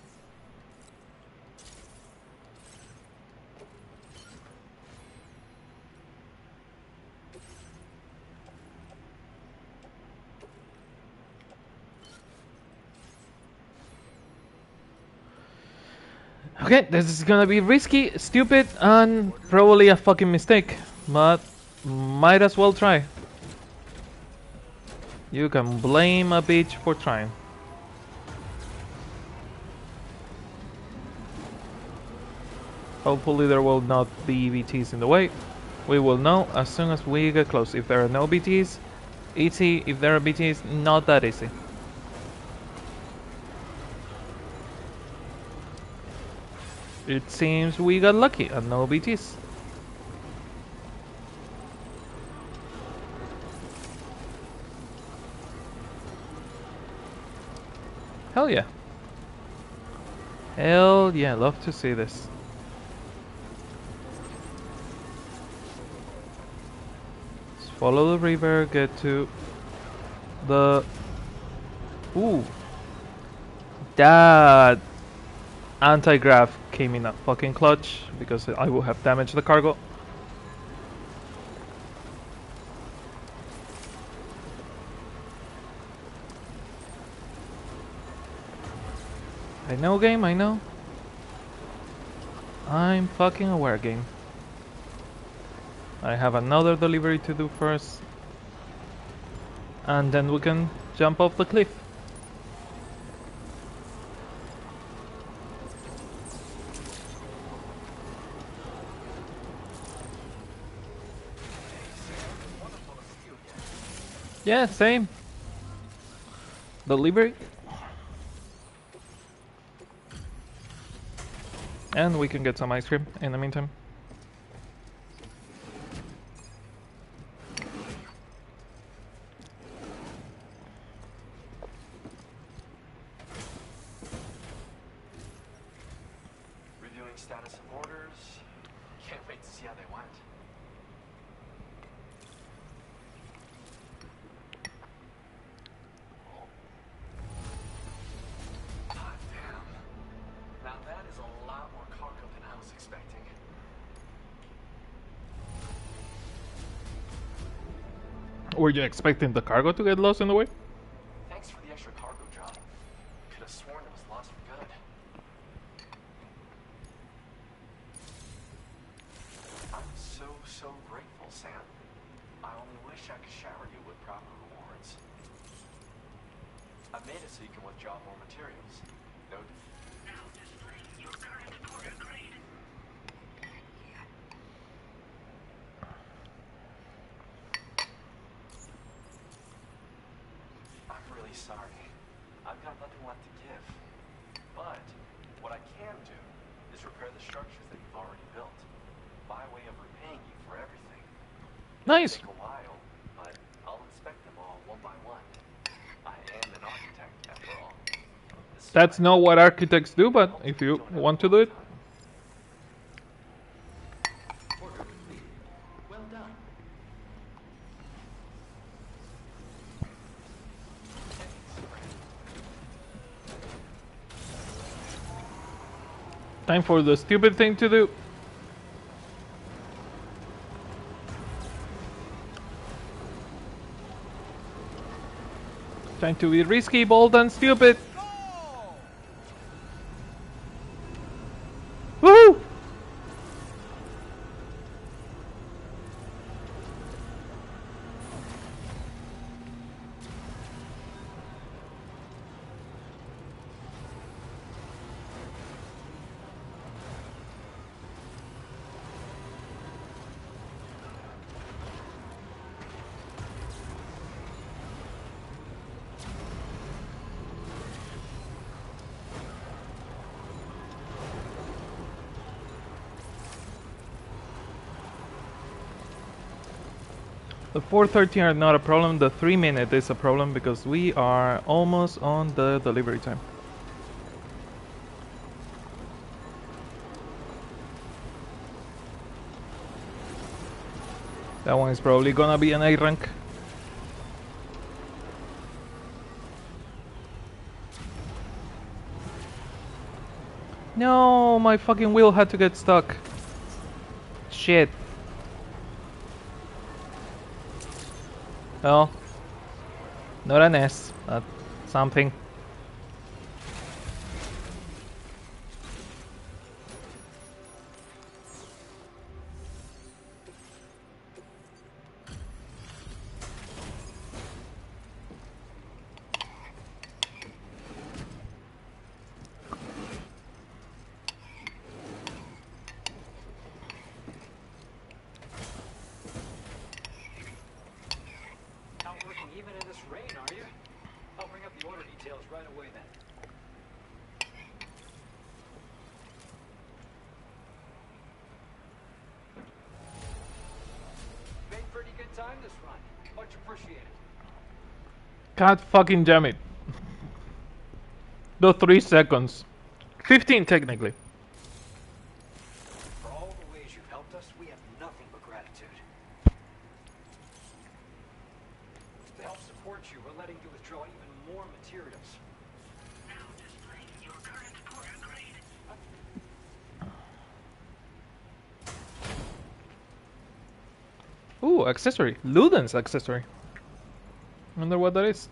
Okay, this is gonna be risky, stupid, and probably a fucking mistake, but might as well try. You can blame a bitch for trying. Hopefully there will not be BTs in the way. We will know as soon as we get close. If there are no BTs, easy. If there are BTs, not that easy. it seems we got lucky and no BTs. Hell yeah. Hell yeah, love to see this. Let's follow the river, get to the... Ooh. That anti-grav came in a fucking clutch because I would have damaged the cargo. I know, game, I know. I'm fucking aware, game. I have another delivery to do first. And then we can jump off the cliff. Yeah, same. Delivery. And we can get some ice cream in the meantime. Reviewing status of orders. Can't wait to see how they went. Hot damn. Now that is a lot more cargo than I was expecting. Were you expecting the cargo to get lost in the way? Thanks for the extra cargo, John. Could have sworn it was lost for good. I'm so grateful, Sam. I only wish I could shower you with proper rewards. I made it so you can withdraw more materials. No. Now display your current order grade. I'm really sorry. I've got nothing left to give. But what I can do is repair the structures that you've already built, by way of repaying you for everything. Nice. It'll take a while, but I'll inspect them all one by one. I am an architect, after all. That's not what architects do, but if you want to do it. Order complete. Well done. Time for the stupid thing to do. Time to be risky, bold, and stupid. Woohoo! The 4:13 are not a problem, the 3-minute is a problem because we are almost on the delivery time. That one is probably gonna be an A rank. No, my fucking wheel had to get stuck. Shit. Well, not an S, but something. Not working even in this rain, are you? I'll bring up the order details time this run. Much appreciated. God fucking damn it. The 3 seconds. 15 technically. For all the ways you've helped us, we have nothing but gratitude. To help support you, we're letting you withdraw even more materials. Now displaying your current quarter grade. Ooh, accessory. Luden's accessory. Wonder what that is.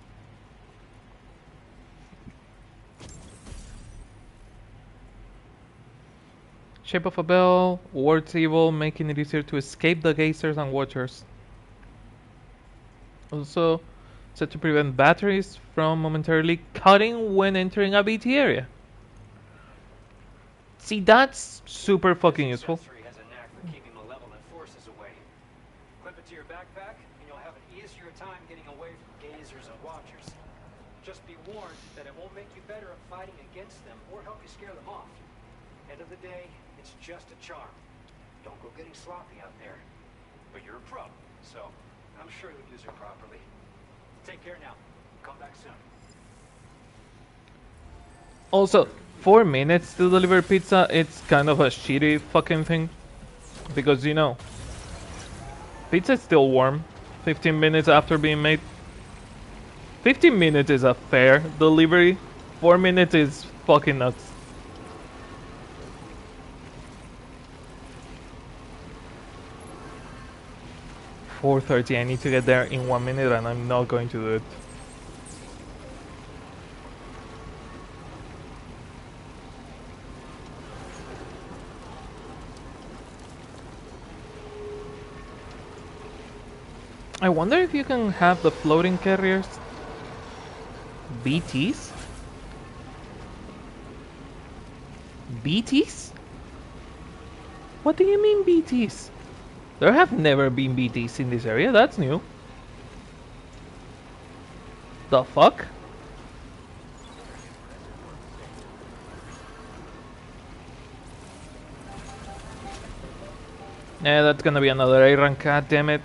Shape of a bell, ward table, making it easier to escape the gazers and watchers. Also, said to prevent batteries from momentarily cutting when entering a BT area. See, that's super fucking useful. This accessory has a knack for keeping malevolent forces away. Clip it to your backpack, and you'll have an easier time getting away from gazers and watchers. Just be warned that it won't make you better at fighting against them or help you scare them off. End of the day, it's just a charm. Don't go getting sloppy out there. But you're a pro, so I'm sure you'll use it properly. Take care now. Come back soon. Also, 4 minutes to deliver pizza, it's kind of a shitty fucking thing. Because, you know, pizza is still warm 15 minutes after being made. 15 minutes is a fair delivery. 4 minutes is fucking nuts. .30, I need to get there in 1 minute and I'm not going to do it. I wonder if you can have the floating carriers BTs? BTs? What do you mean BTs? There have never been BTs in this area, that's new. The fuck? Yeah, that's gonna be another A rank, god damn it.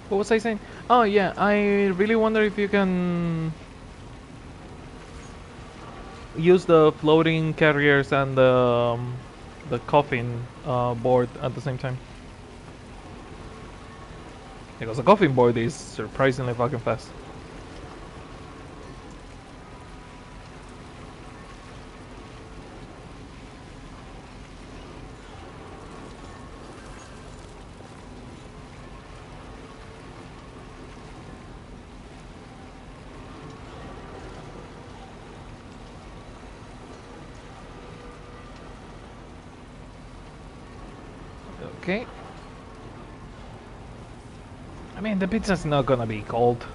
What was I saying? Oh yeah, I really wonder if you can use the floating carriers and the coffin board at the same time. Because the coffin board is surprisingly fucking fast. Okay. I mean, the pizza's not gonna be cold.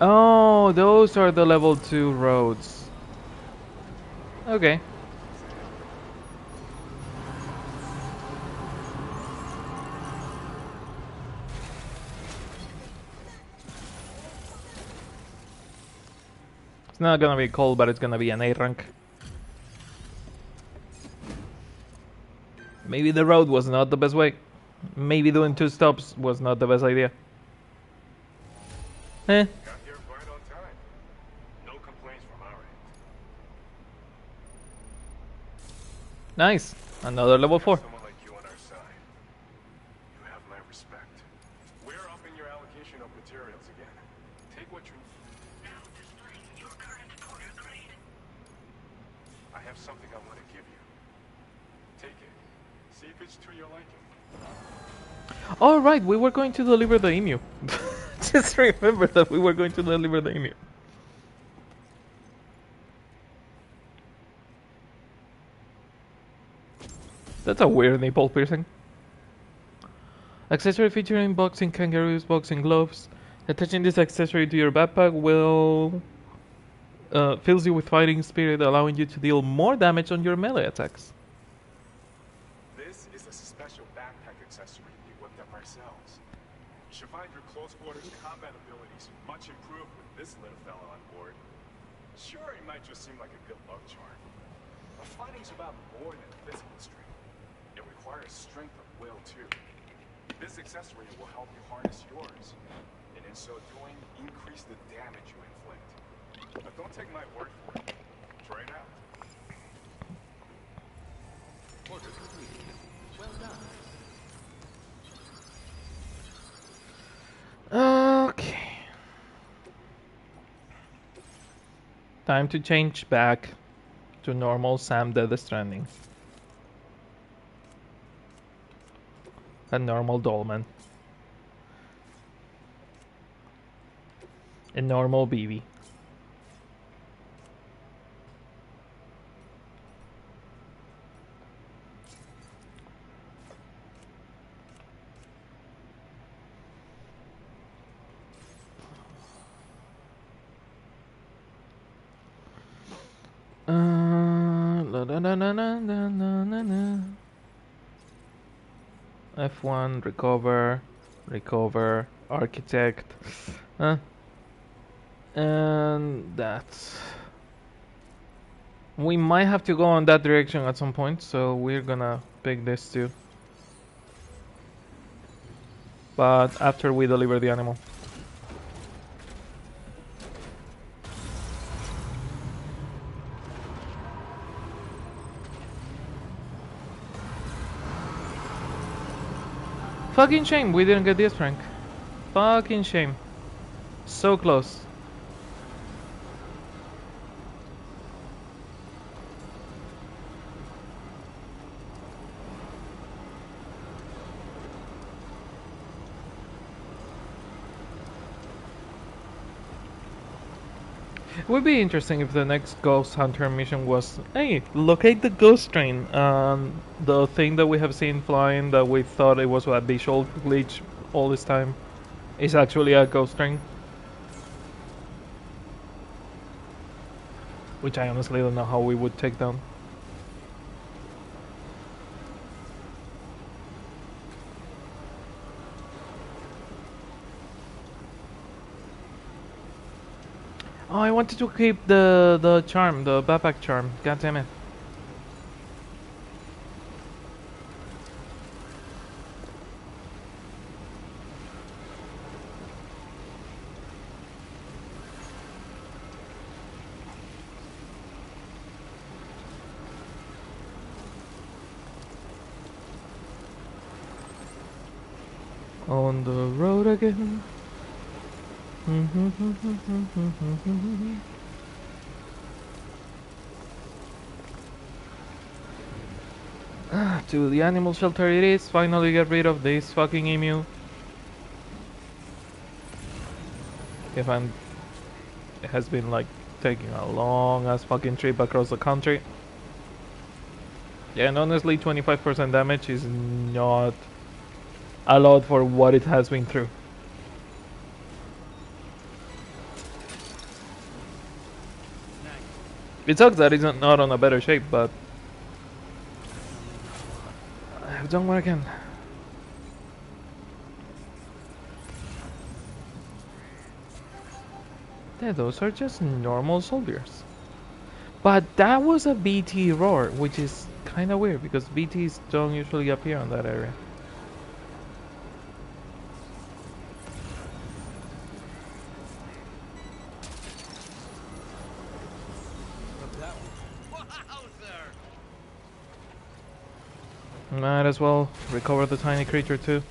Oh, those are the level 2 roads. Okay. It's not gonna be cold, but it's gonna be an A rank. Maybe the road was not the best way. Maybe doing 2 stops was not the best idea. Eh. Got here right on time. No complaints from our end. Nice. Another level 4. Someone like you on our side. You have my respect. We're upping your allocation of materials again. Take what you... Now displaying your current quarter grade. I have something I want to give you. Take it. See if it's to your liking. Oh right, we were going to deliver the emu. Just remember that we were going to deliver the emu. That's a weird nipple piercing. Accessory featuring boxing kangaroos, boxing gloves. Attaching this accessory to your backpack will fills you with fighting spirit, allowing you to deal more damage on your melee attacks. This is a special backpack accessory we whipped up ourselves. You should find your close quarters combat abilities much improved with this little fella on board. Sure, he might just seem like a good luck charm, but fighting's about more than physical strength. It requires strength of will too. This accessory will help you harness yours, and in so doing, increase the damage you inflict. But don't take my word for it. Try it out. Order completed. Well done. Okay. Time to change back to normal Sam Dead Stranding. A normal Dolman. A normal BB. F1, recover, architect, and that's. We might have to go on that direction at some point, so we're gonna pick this too. But after we deliver the animal. Fucking shame we didn't get this rank. Fucking shame. So close. It would be interesting if the next Ghost Hunter mission was, hey, locate the ghost train. The thing that we have seen flying that we thought it was a visual glitch all this time is actually a ghost train. Which I honestly don't know how we would take down. Oh, I wanted to keep the charm, the backpack charm. God damn it. On the road again. To the animal shelter it is. Finally get rid of this fucking emu. It has been like taking a long ass fucking trip across the country. Yeah, and honestly 25% damage is not a lot for what it has been through. It sucks that it's not on a better shape, but I've done what I can. Yeah, those are just normal soldiers. But that was a BT roar, which is kind of weird because BTs don't usually appear on that area. Might as well recover the tiny creature too.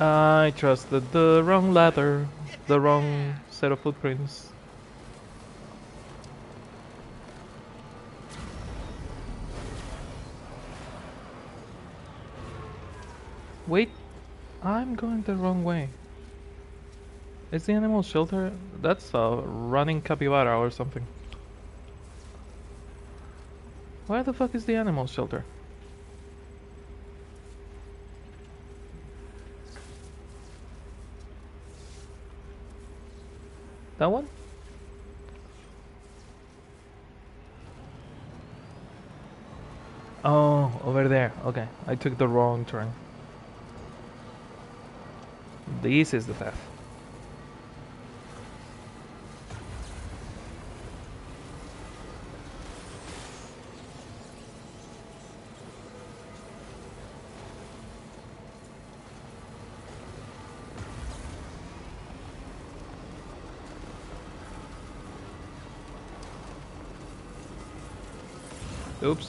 I trusted the wrong ladder, the wrong set of footprints. Wait, I'm going the wrong way. Is the animal shelter? That's a running capybara or something. Where the fuck is the animal shelter? That one? Oh, over there. Okay, I took the wrong turn. This is the path. Oops.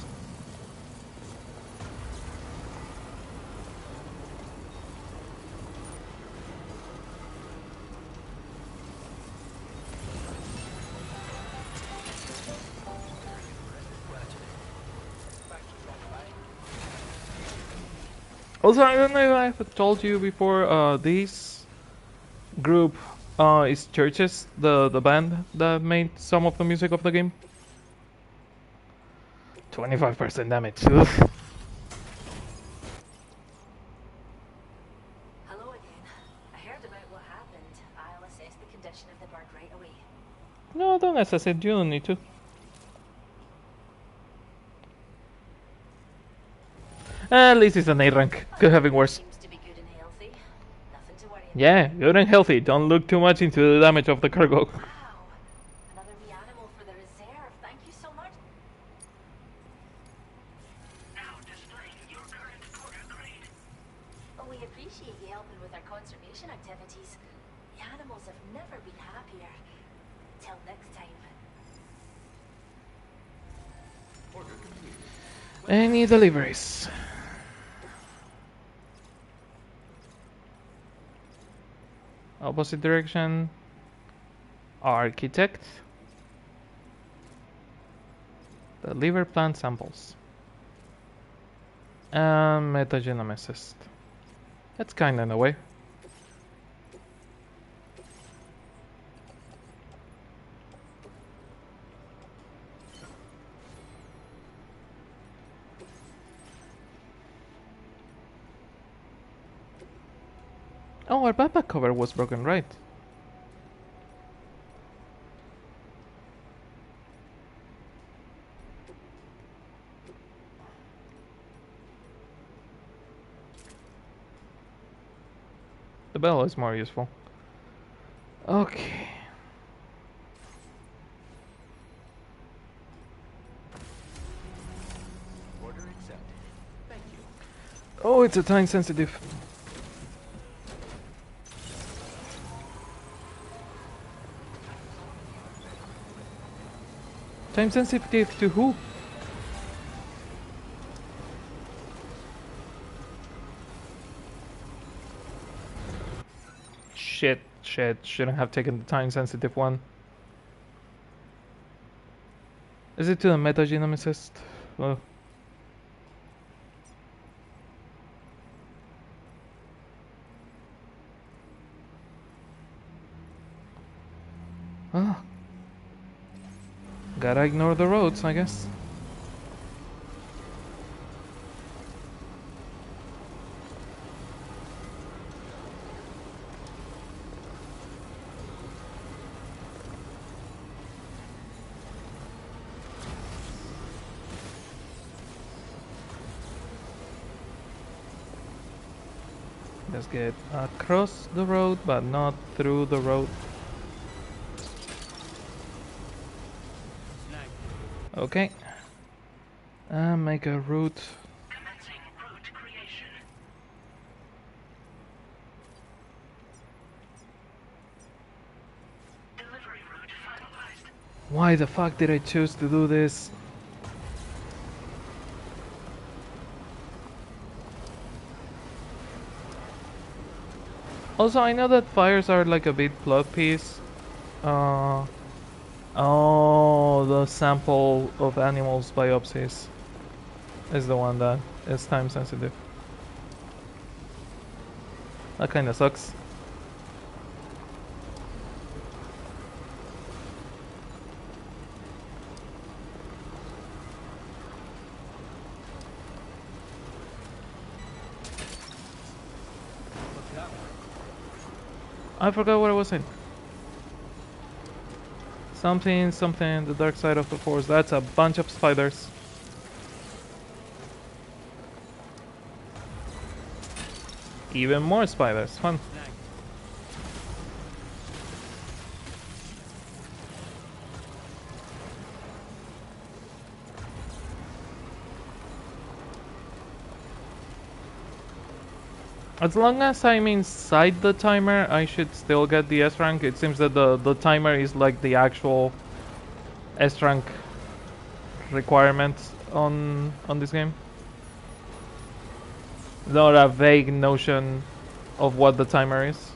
Also, I don't know if I've told you before, this group is Churches, the band that made some of the music of the game. 25% damage. Hello again. I heard about what happened. I'll assess the condition of the bird right away. No, don't necessarily. You don't need to. At least it's an A rank. Could have been worse. Seems to be good and healthy. Nothing to worry about. Yeah, good and healthy. Don't look too much into the damage of the cargo. Wow. Another wee animal for the reserve. Thank you so much. Now displaying your current porter grade. Oh, we appreciate you helping with our conservation activities. The animals have never been happier. Till next time. Order complete. Any deliveries? Opposite direction. Architect. Deliver plant samples. And metagenomicist. That's kinda in a way. Oh, our backpack cover was broken, right? The bell is more useful. Okay. Order accepted. Thank you. Oh, it's a time sensitive. Time sensitive to who? Shit, shouldn't have taken the time sensitive one. Is it to the metagenomicist? Oh. Ah. Gotta ignore the roads, I guess. Let's get across the road, but not through the road. Okay. Make a route. Commencing route creation. Delivery route finalized. Why the fuck did I choose to do this? Also, I know that fires are like a big plot piece. Uh, oh, the sample of animals biopsies is the one that is time sensitive. That kind of sucks. I forgot what I was saying. Something, the dark side of the force. That's a bunch of spiders. Even more spiders, fun. As long as I'm inside the timer, I should still get the S rank. It seems that the timer is like the actual S rank requirement on this game. Not a vague notion of what the timer is.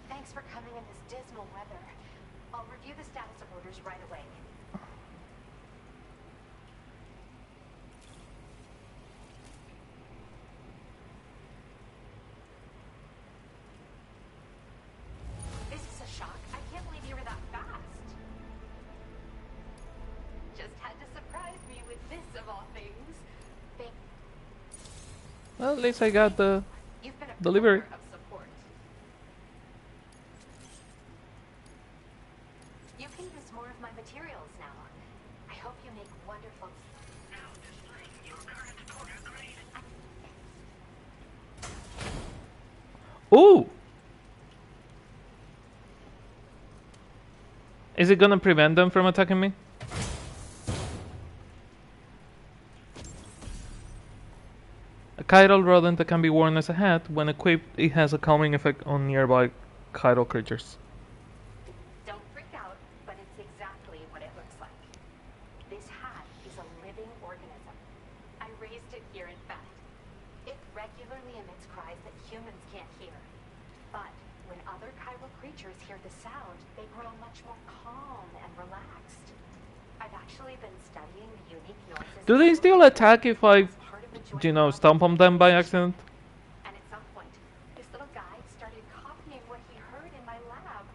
Thanks for coming in this dismal weather. I'll review the status of orders right away. This is a shock. I can't believe you were that fast. Just had to surprise me with this of all things. Well, at least I got the delivery. You can use more of my materials now. I hope you make wonderful. Now displaying your current order grade. Ooh! Is it gonna prevent them from attacking me? A chiral rodent that can be worn as a hat. When equipped, it has a calming effect on nearby chiral creatures. Don't freak out, but it's exactly what it looks like. This hat is a living organism. I raised it here, in fact. It regularly emits cries that humans can't hear. But when other chiral creatures hear the sound, they grow much more calm and relaxed. I've actually been studying the unique noises. Do they still attack if I, stomp on them by accident? And at some point, this little guy started copying what he heard in my lab.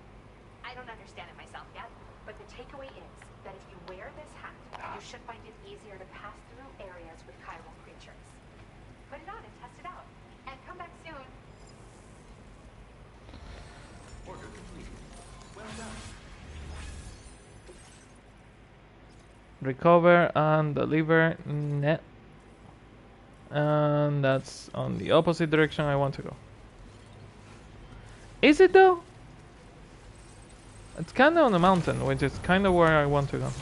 I don't understand it myself yet, but the takeaway is that if you wear this hat, you should find it easier to pass through areas with chiral creatures. Put it on and test it out. And come back soon. Order complete. Well done. Recover and deliver net. And that's on the opposite direction I want to go. Is it though? It's kinda on the mountain, which is kinda where I want to go.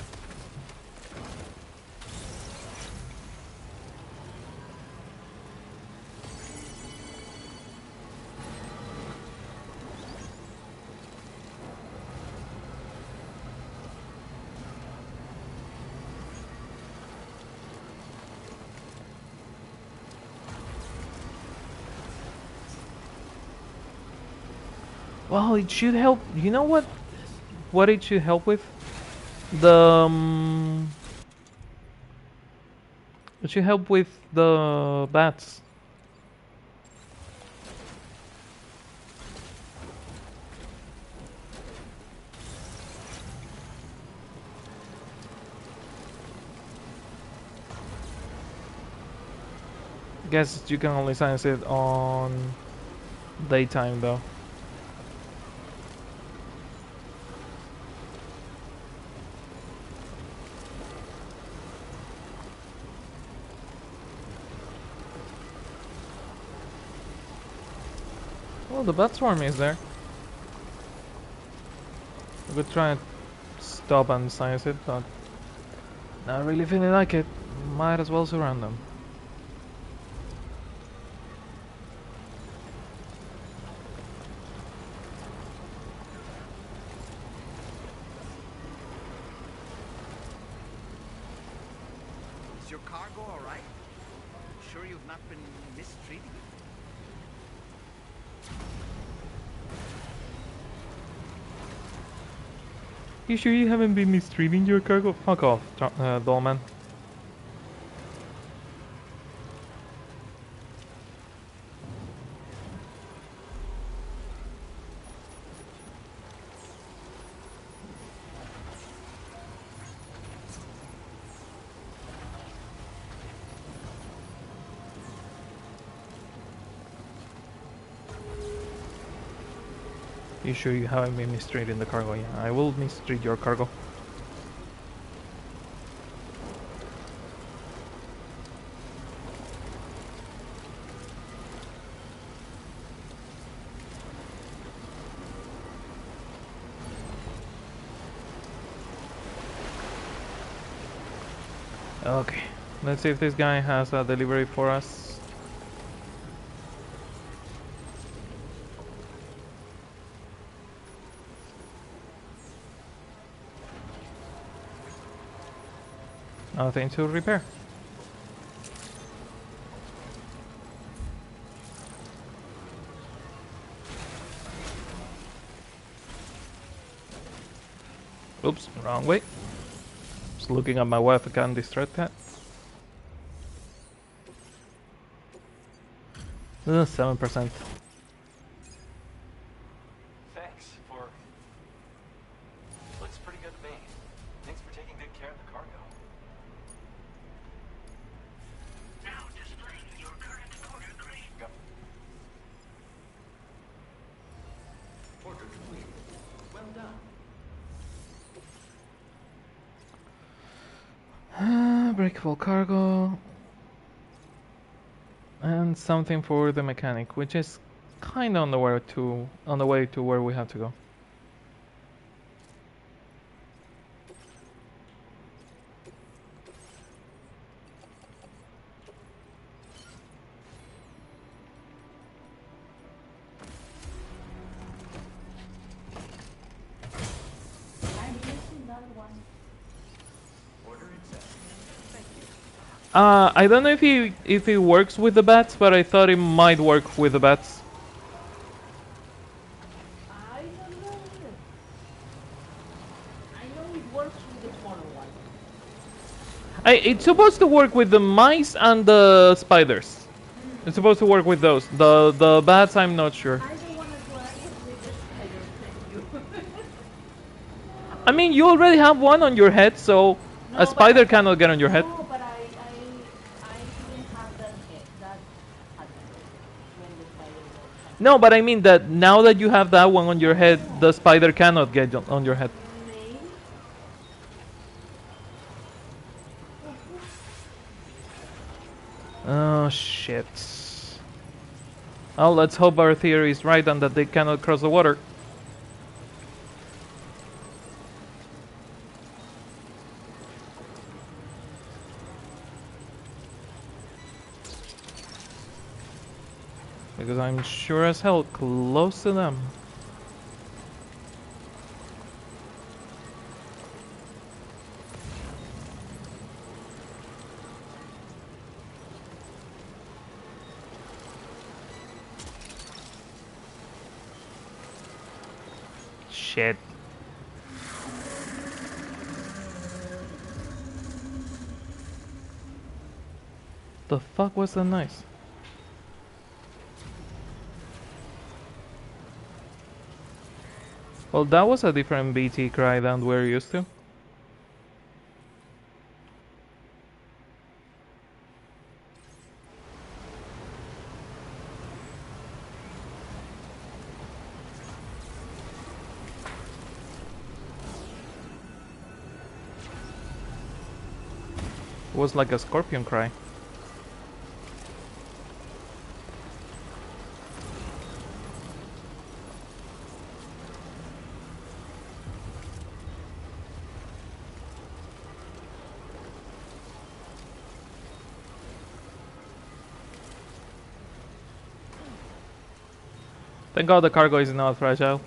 Well, it should help. You know what? What it should help with? It should help with the bats. Guess you can only sense it on daytime though. Well, the bat swarm is there. We could try and stop and science it, but not really feeling like it. Might as well surround them. Is your cargo all right? Sure you've not been mistreating it? You sure you haven't been mistreating your cargo? Fuck off, Dollman. You sure you haven't been mistreating the cargo? Yeah, I will mistreat your cargo. Okay, let's see if this guy has a delivery for us. Nothing to repair. Oops, wrong way. Just looking at my wife, I can't distract that. 7%. Thanks for... Looks pretty good to me. Thanks for taking good care of the cargo. Now displaying your current order grade. Go. Order complete. Well done. Breakable cargo. And something for the mechanic, which is kind of on the way to where we have to go. I'm missing that one. Order accepted. Thank you. I don't know if it works with the bats, but I thought it might work with the bats. I don't know either. I know it works with the smaller one. It's supposed to work with the mice and the spiders. It's supposed to work with those. The bats, I'm not sure. I don't want to try it with the spiders, thank you. I mean, you already have one on your head, so No, a spider cannot get on your head. No, but I didn't have that head. That had when the spider was. No, but I mean that now that you have that one on your head, the spider cannot get on your head. Maybe. Oh shit. Oh, let's hope our theory is right and that they cannot cross the water. Because I'm sure as hell close to them. Shit. The fuck was that noise? Well, that was a different BT cry than we're used to. It was like a scorpion cry. Thank God the cargo is not fragile.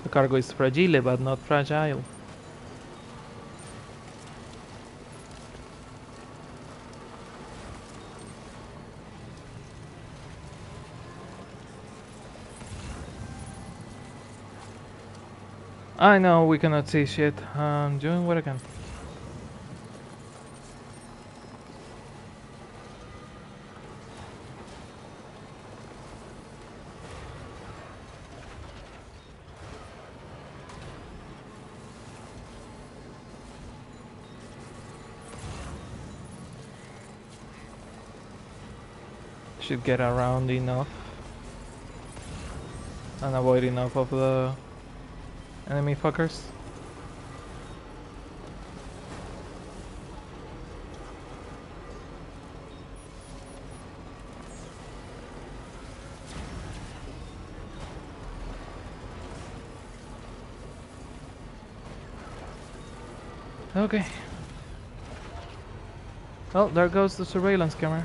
The cargo is fragile but not fragile. I know we cannot see shit. I'm doing what I can. Should get around enough and avoid enough of the enemy fuckers. Okay. Well, there goes the surveillance camera.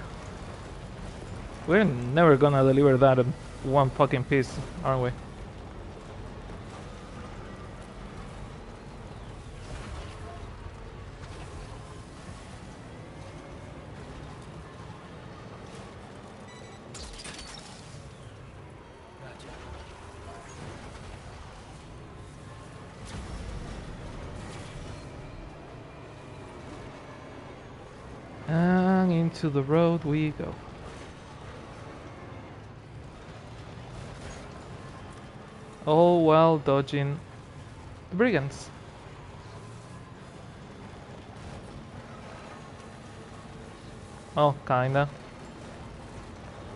We're never gonna deliver that in one fucking piece, aren't we? And into the road we go. All while dodging the brigands. Well, kinda.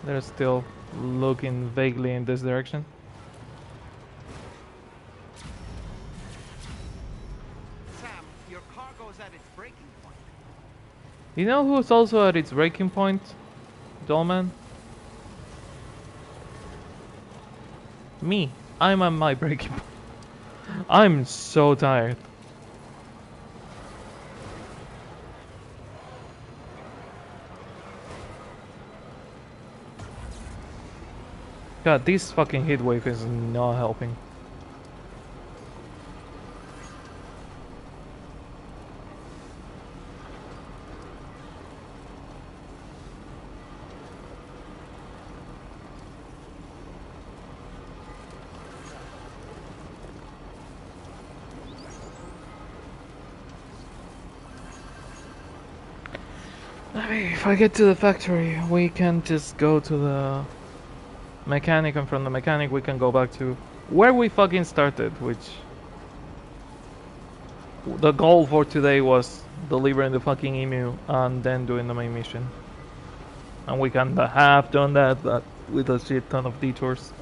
They're still looking vaguely in this direction. Sam, your cargo's at its breaking point. You know who's also at its breaking point? Dolman? Me. I'm at my breaking point. I'm so tired. God, this fucking heat wave is not helping. If I get to the factory, we can just go to the mechanic, and from the mechanic we can go back to where we fucking started, which the goal for today was delivering the fucking emu and then doing the main mission. And we kinda have done that, but with a shit ton of detours.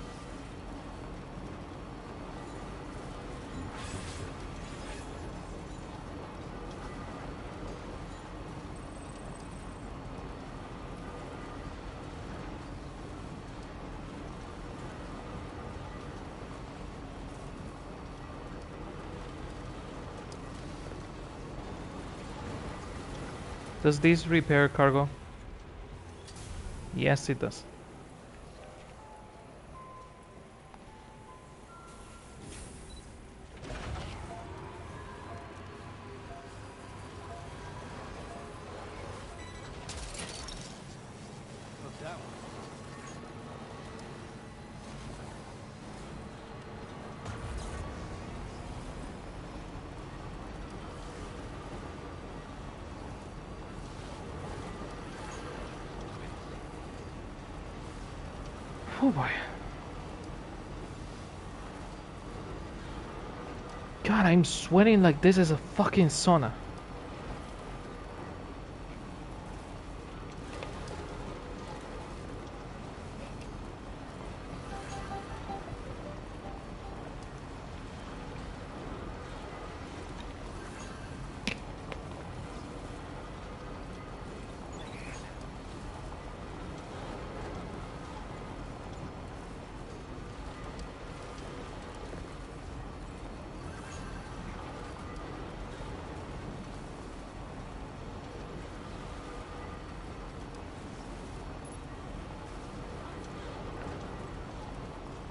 Does this repair cargo? Yes, it does. Oh boy. God, I'm sweating like this is a fucking sauna.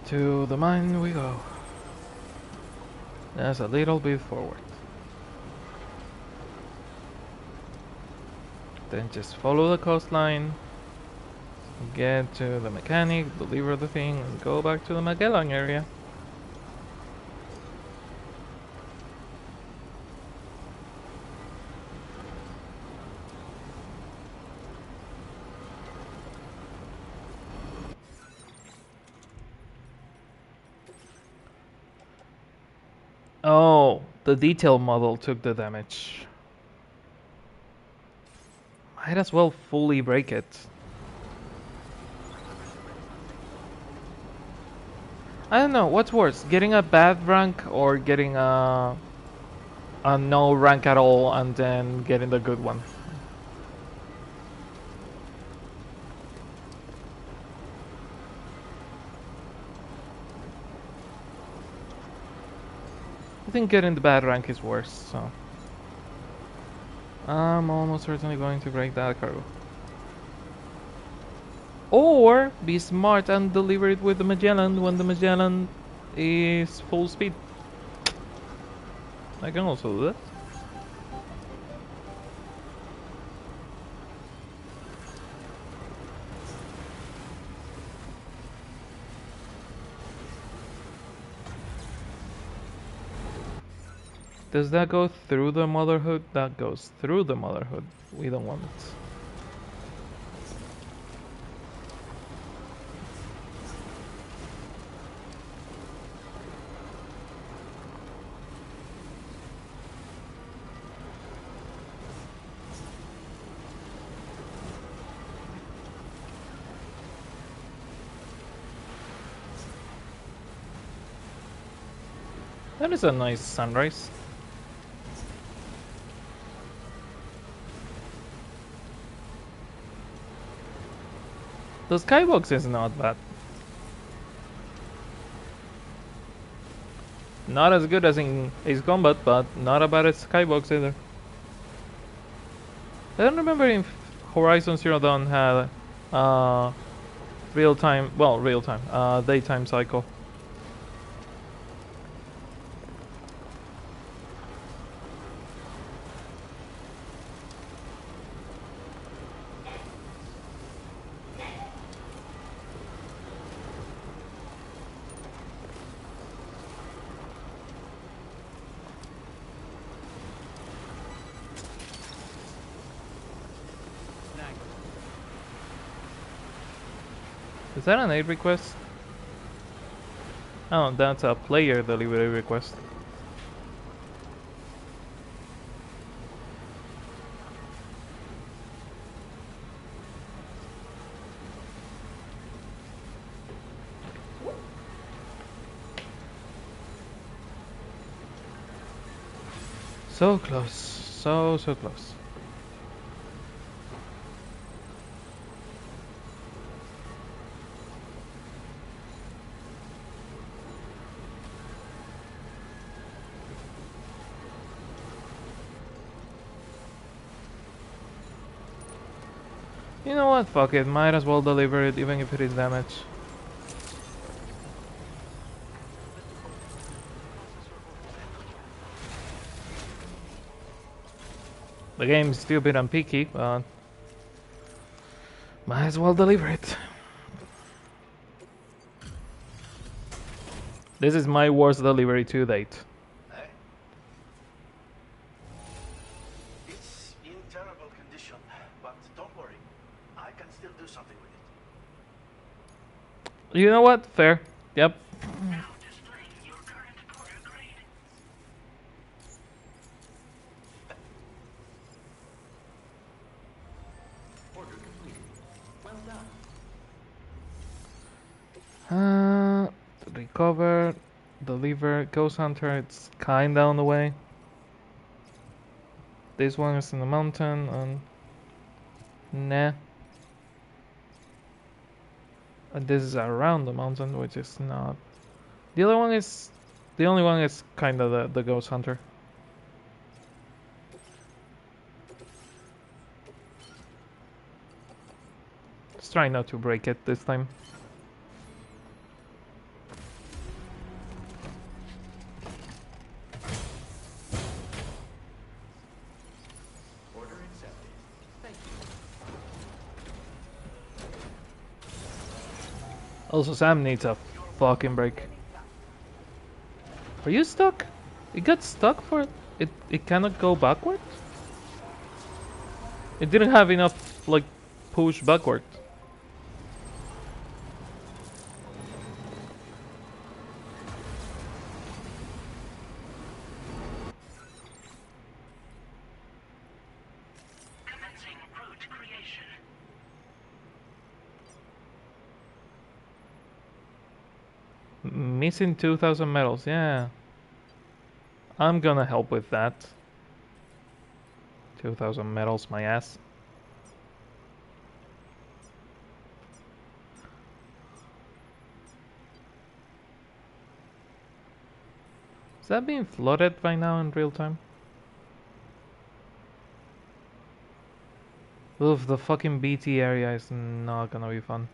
To the mine we go. There's a little bit forward. Then just follow the coastline. Get to the mechanic, deliver the thing, and go back to the Magellan area. Oh, the detail model took the damage. Might as well fully break it. I don't know, what's worse, getting a bad rank or getting a no rank at all and then getting the good one? I think getting the bad rank is worse, so I'm almost certainly going to break that cargo. Or be smart and deliver it with the Magellan when the Magellan is full speed. I can also do that. Does that go through the motherhood? That goes through the motherhood. We don't want it. That is a nice sunrise. The skybox is not bad. Not as good as in Ace Combat, but not as bad as skybox either. I don't remember if Horizon Zero Dawn had daytime cycle. Is that an aid request? Oh, that's a player delivery request. So close, so close. You know what, fuck it, might as well deliver it even if it is damaged. The game's stupid and picky, but might as well deliver it. This is my worst delivery to date. It's in terrible condition, but don't worry. I can still do something with it. You know what? Fair. Yep. Order completed. Well done. Recover, deliver, Ghost Hunter, it's kinda on the way. This one is in the mountain, and nah. And this is around the mountain, which is not. The other one is, the only one is kinda the Ghost Hunter. Let's try not to break it this time. Also, Sam needs a fucking break. Are you stuck? It got stuck for it. It cannot go backwards. It didn't have enough like push backwards. Commencing root creation. Missing 2,000 medals. Yeah, I'm gonna help with that. 2,000 medals, my ass. Is that being flooded right now in real time? Oof, the fucking BT area is not gonna be fun.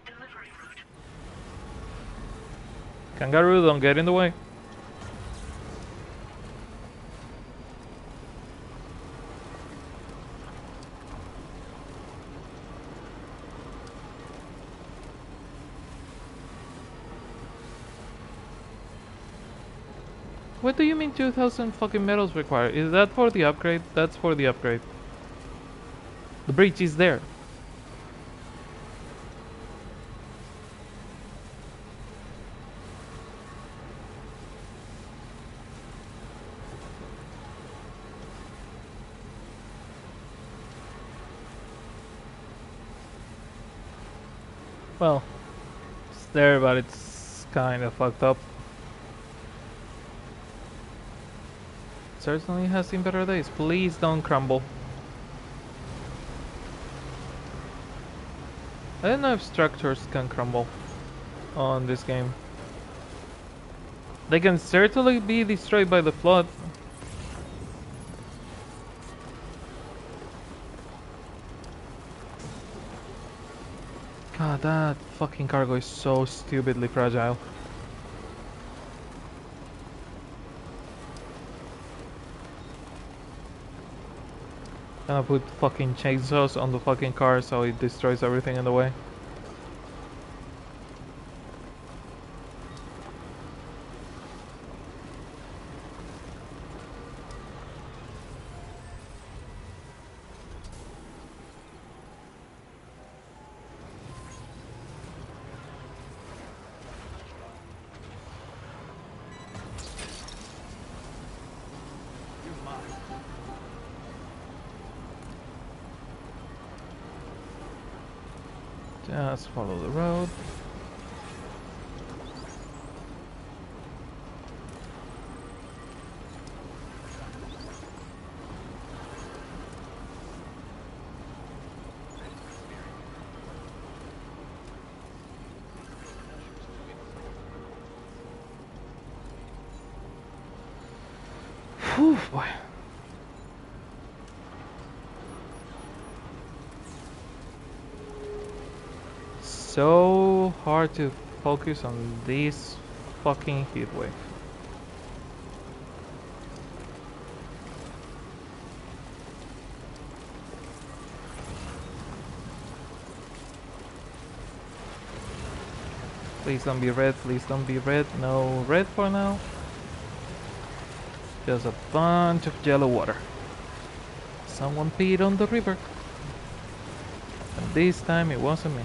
Delivery route. Kangaroo, don't get in the way. What do you mean 2,000 fucking medals required? Is that for the upgrade? That's for the upgrade. The breach is there. Well, it's there, but it's kind of fucked up. Certainly has seen better days. Please don't crumble. I don't know if structures can crumble on this game. They can certainly be destroyed by the flood. God, that fucking cargo is so stupidly fragile. Gonna put fucking chainsaws on the fucking car so it destroys everything in the way. Just follow the road. Whew, boy. So hard to focus on this fucking heat wave. Please don't be red, please don't be red. No red for now. Just a bunch of yellow water. Someone peed on the river. And this time it wasn't me.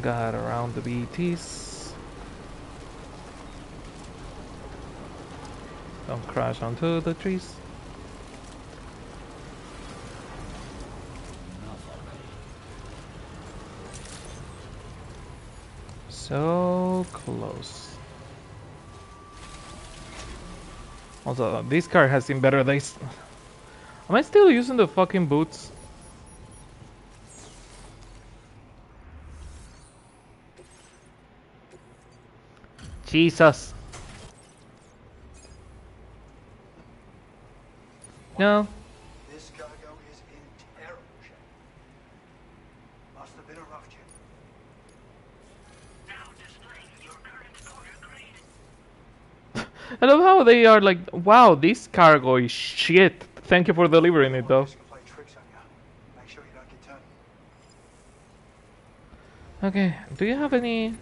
Got around the BTs. Don't crash onto the trees. So close. Also, this car has seen better days. Am I still using the fucking boots? Jesus. No. This cargo is in terrible shape. Must have been a rough trip. Now displaying your current quarter grade. I love how they are like, wow, this cargo is shit. Thank you for delivering it, though. Play tricks on you. Make sure you don't get turned. Okay, do you have any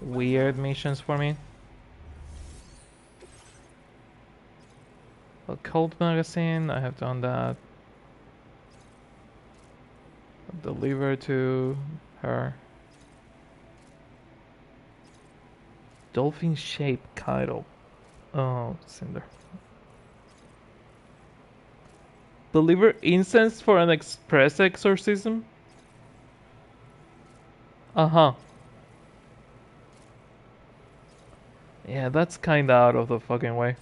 weird missions for me? A cold magazine, I have done that. Deliver to her. Dolphin shaped Kaido. Oh, Cinder. Deliver incense for an express exorcism? Uh-huh. Yeah, that's kinda out of the fucking way.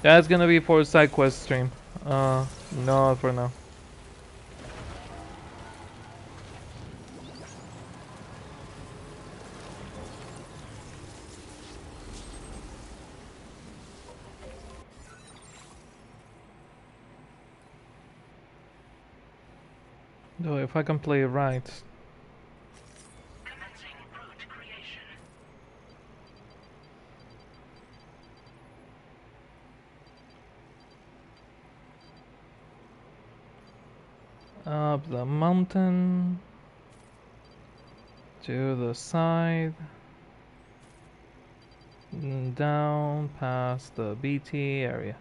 That's gonna be for side quest stream. No for now. Though if I can play it right. Commencing root creation. Up the mountain. To the side. Down past the BT area.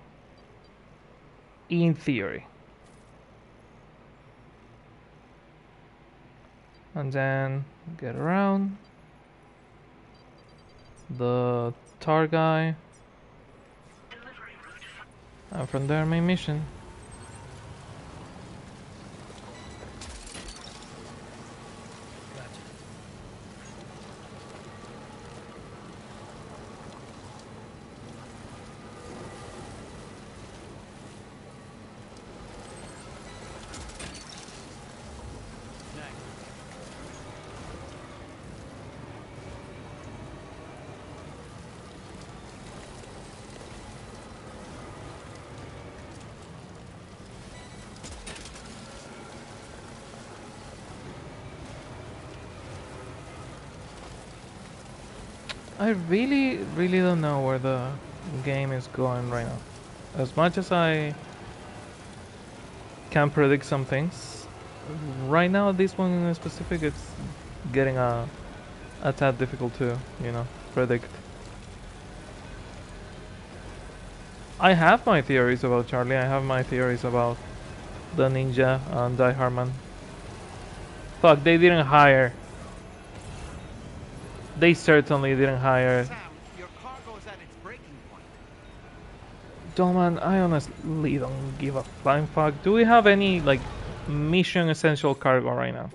In theory. And then get around. The tar guy. And from there, main mission. I really don't know where the game is going right now. As much as I can predict some things, right now this one in specific, it's getting a tad difficult to, predict. I have my theories about Charlie. I have my theories about the ninja and Die Hardman. Fuck, they didn't hire. They certainly didn't hire. Sam, your cargo's at its breaking point. Dolman, I honestly don't give a flying fuck. Do we have any, like, mission essential cargo right now?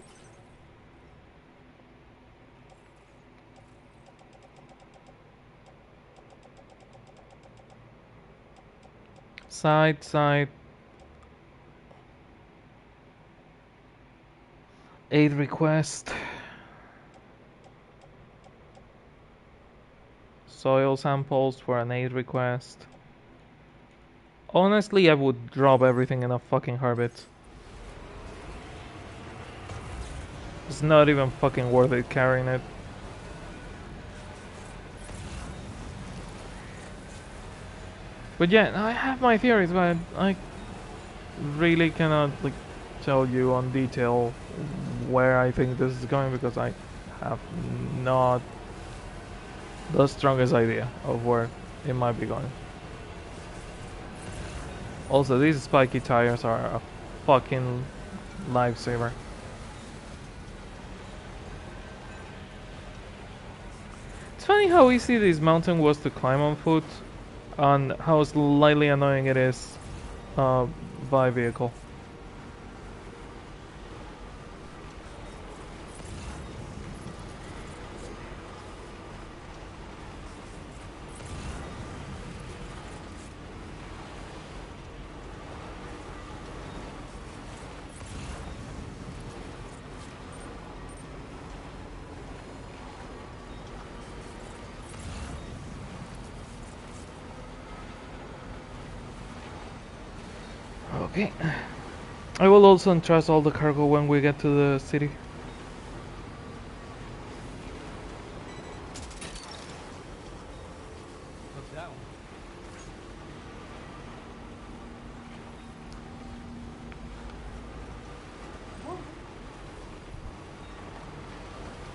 Side. Aid request. Soil samples for an aid request. Honestly, I would drop everything in a fucking heartbeat. It's not even fucking worth it carrying it. But yeah, I have my theories, but I really cannot like tell you on detail where I think this is going because I have not the strongest idea of where it might be going. Also, these spiky tires are a fucking lifesaver. It's funny how easy this mountain was to climb on foot and how slightly annoying it is by vehicle. Okay. I will also entrust all the cargo when we get to the city. What's that one?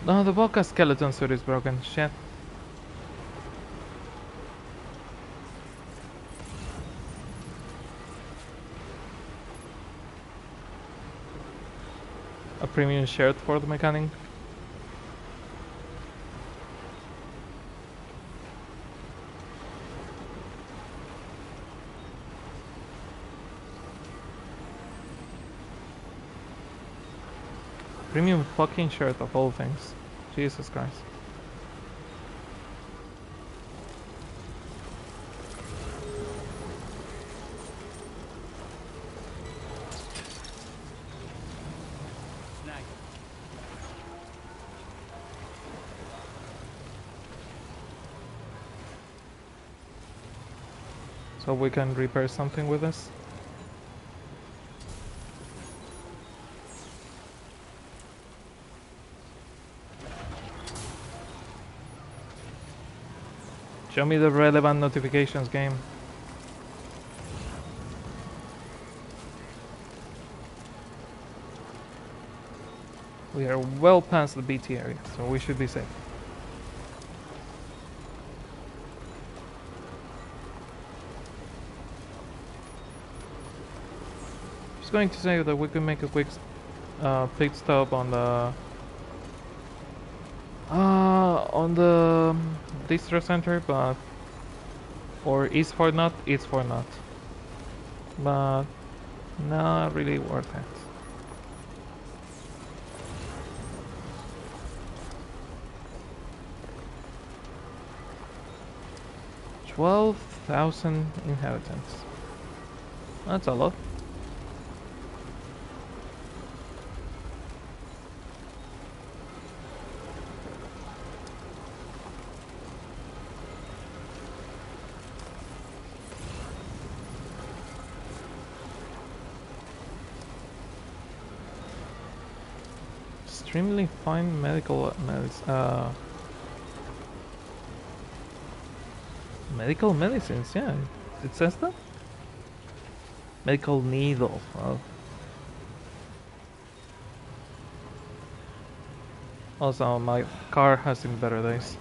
No, the Vodka skeleton suit is broken. Shit. A premium shirt for the mechanic. Premium fucking shirt of all things. Jesus Christ. Snag it. So we can repair something with this. Show me the relevant notifications, game. We are well past the BT area, so we should be safe. Just going to say that we can make a quick pit stop on the distro center, but or East for not, East for not, but not really worth it. $12,000 inhabitants. That's a lot. Extremely fine medical medical medicines, yeah. It says that? Medical needle. Oh. Also, my car has seen better days.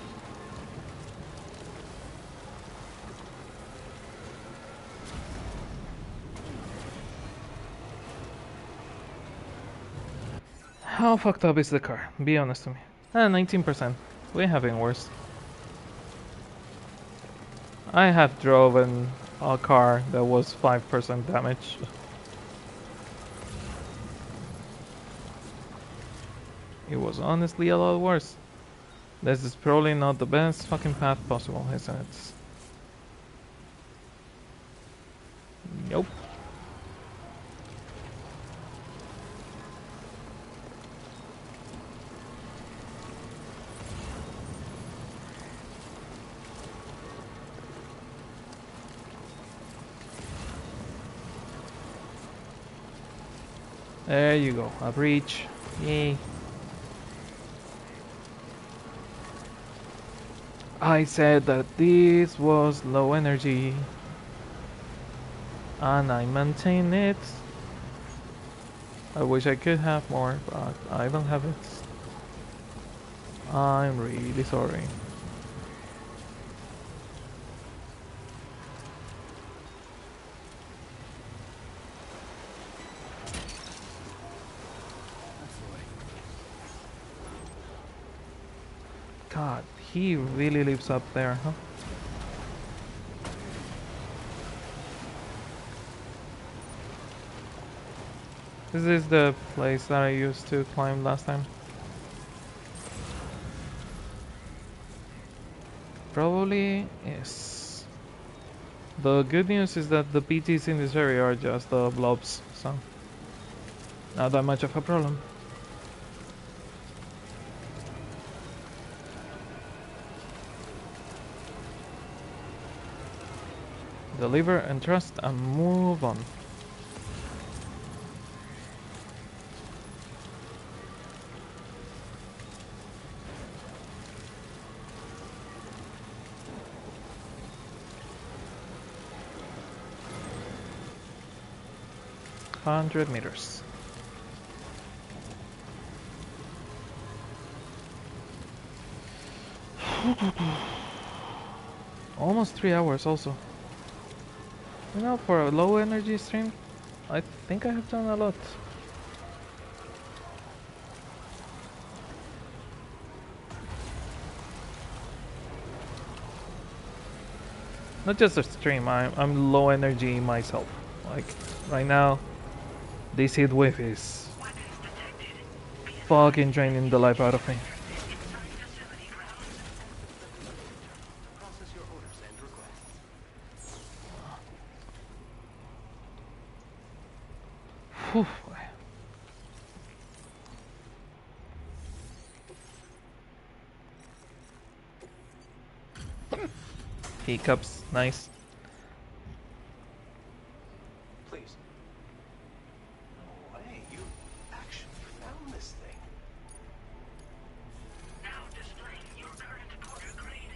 How fucked up is the car? Be honest to me. 19%. We're having worse. I have driven a car that was 5% damage. It was honestly a lot worse. This is probably not the best fucking path possible, isn't it? Nope. There you go, a breach. Yay. I said that this was low energy. And I maintain it. I wish I could have more, but I don't have it. I'm really sorry. God, he really lives up there, huh? This is the place that I used to climb last time. Probably yes. The good news is that the PTs in this area are just the blobs, so not that much of a problem. Deliver and trust and move on. 100 meters. Almost 3 hours also. You know, for a low energy stream, I think I have done a lot. Not just a stream, I'm low energy myself. Like, right now, this heat wave is fucking draining the life out of me. Process your orders and requests. Whew. Hiccups, nice. Please. Oh, hey, you actually found this thing. Now displaying your current porter grade.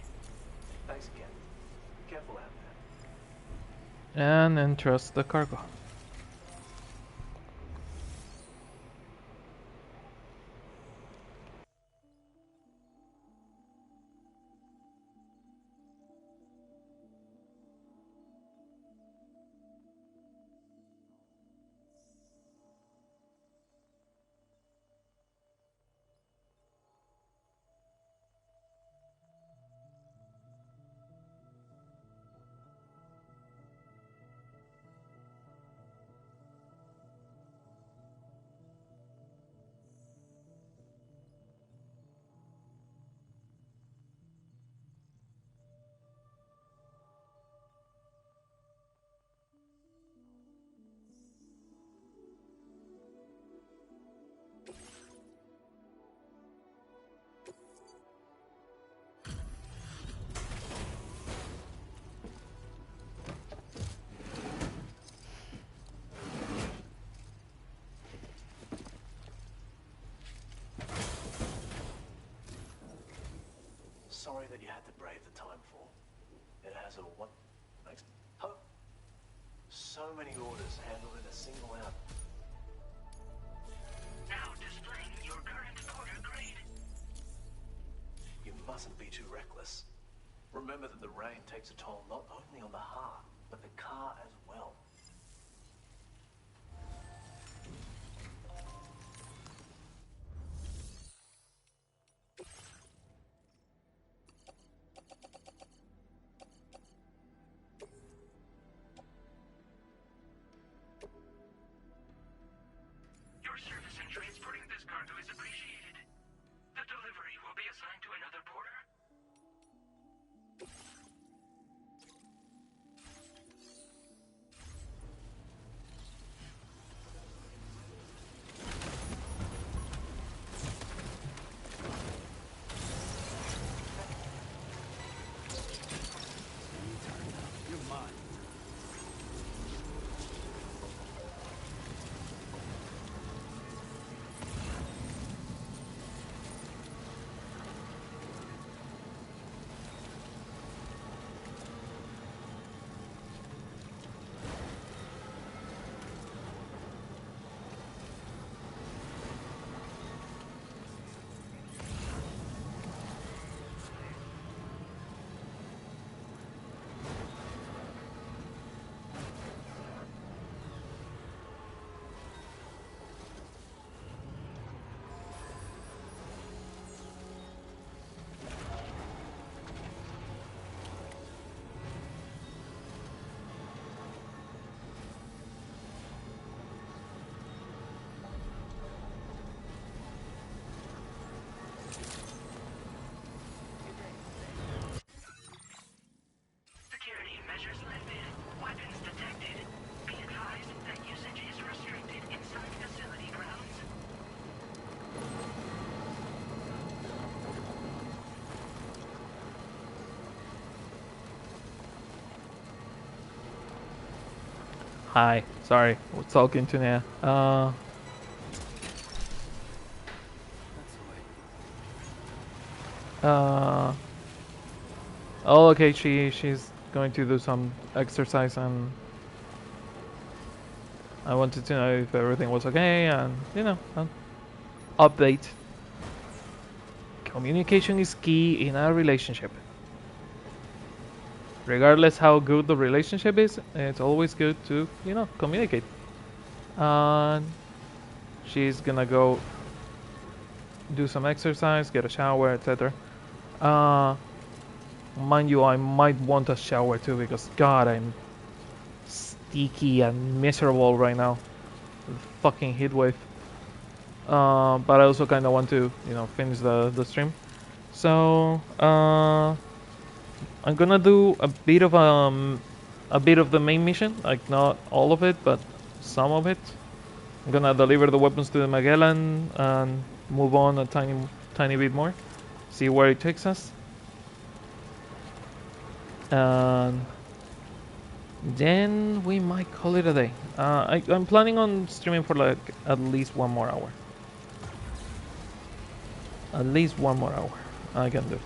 Thanks again. Careful out there. And entrust the cargo. Sorry that you had to brave the time fall. It has a what? Huh? So many orders handled in a single hour. Now displaying your current porter grade. You mustn't be too reckless. Remember that the rain takes a toll not only on the heart, but the car as well. Your service in transporting this cargo is appreciated. The delivery will be assigned to another porter. You're mine. Security measures lifted. Weapons detected. Be advised that usage is restricted inside facility grounds. Hi, sorry, we're talking to Nia. Uh, oh, okay, she's going to do some exercise and I wanted to know if everything was okay and, you know, update. Communication is key in a relationship. Regardless how good the relationship is, it's always good to, you know, communicate. And she's gonna go do some exercise, get a shower, etc. Mind you, I might want a shower too because God, I'm sticky and miserable right now. Fucking heat wave. But I also kind of want to, you know, finish the stream. So I'm gonna do a bit of the main mission, like not all of it, but some of it. I'm gonna deliver the weapons to the Magellan and move on a tiny bit more, see where it takes us, and then we might call it a day. I'm planning on streaming for like at least 1 more hour. At least 1 more hour I can do.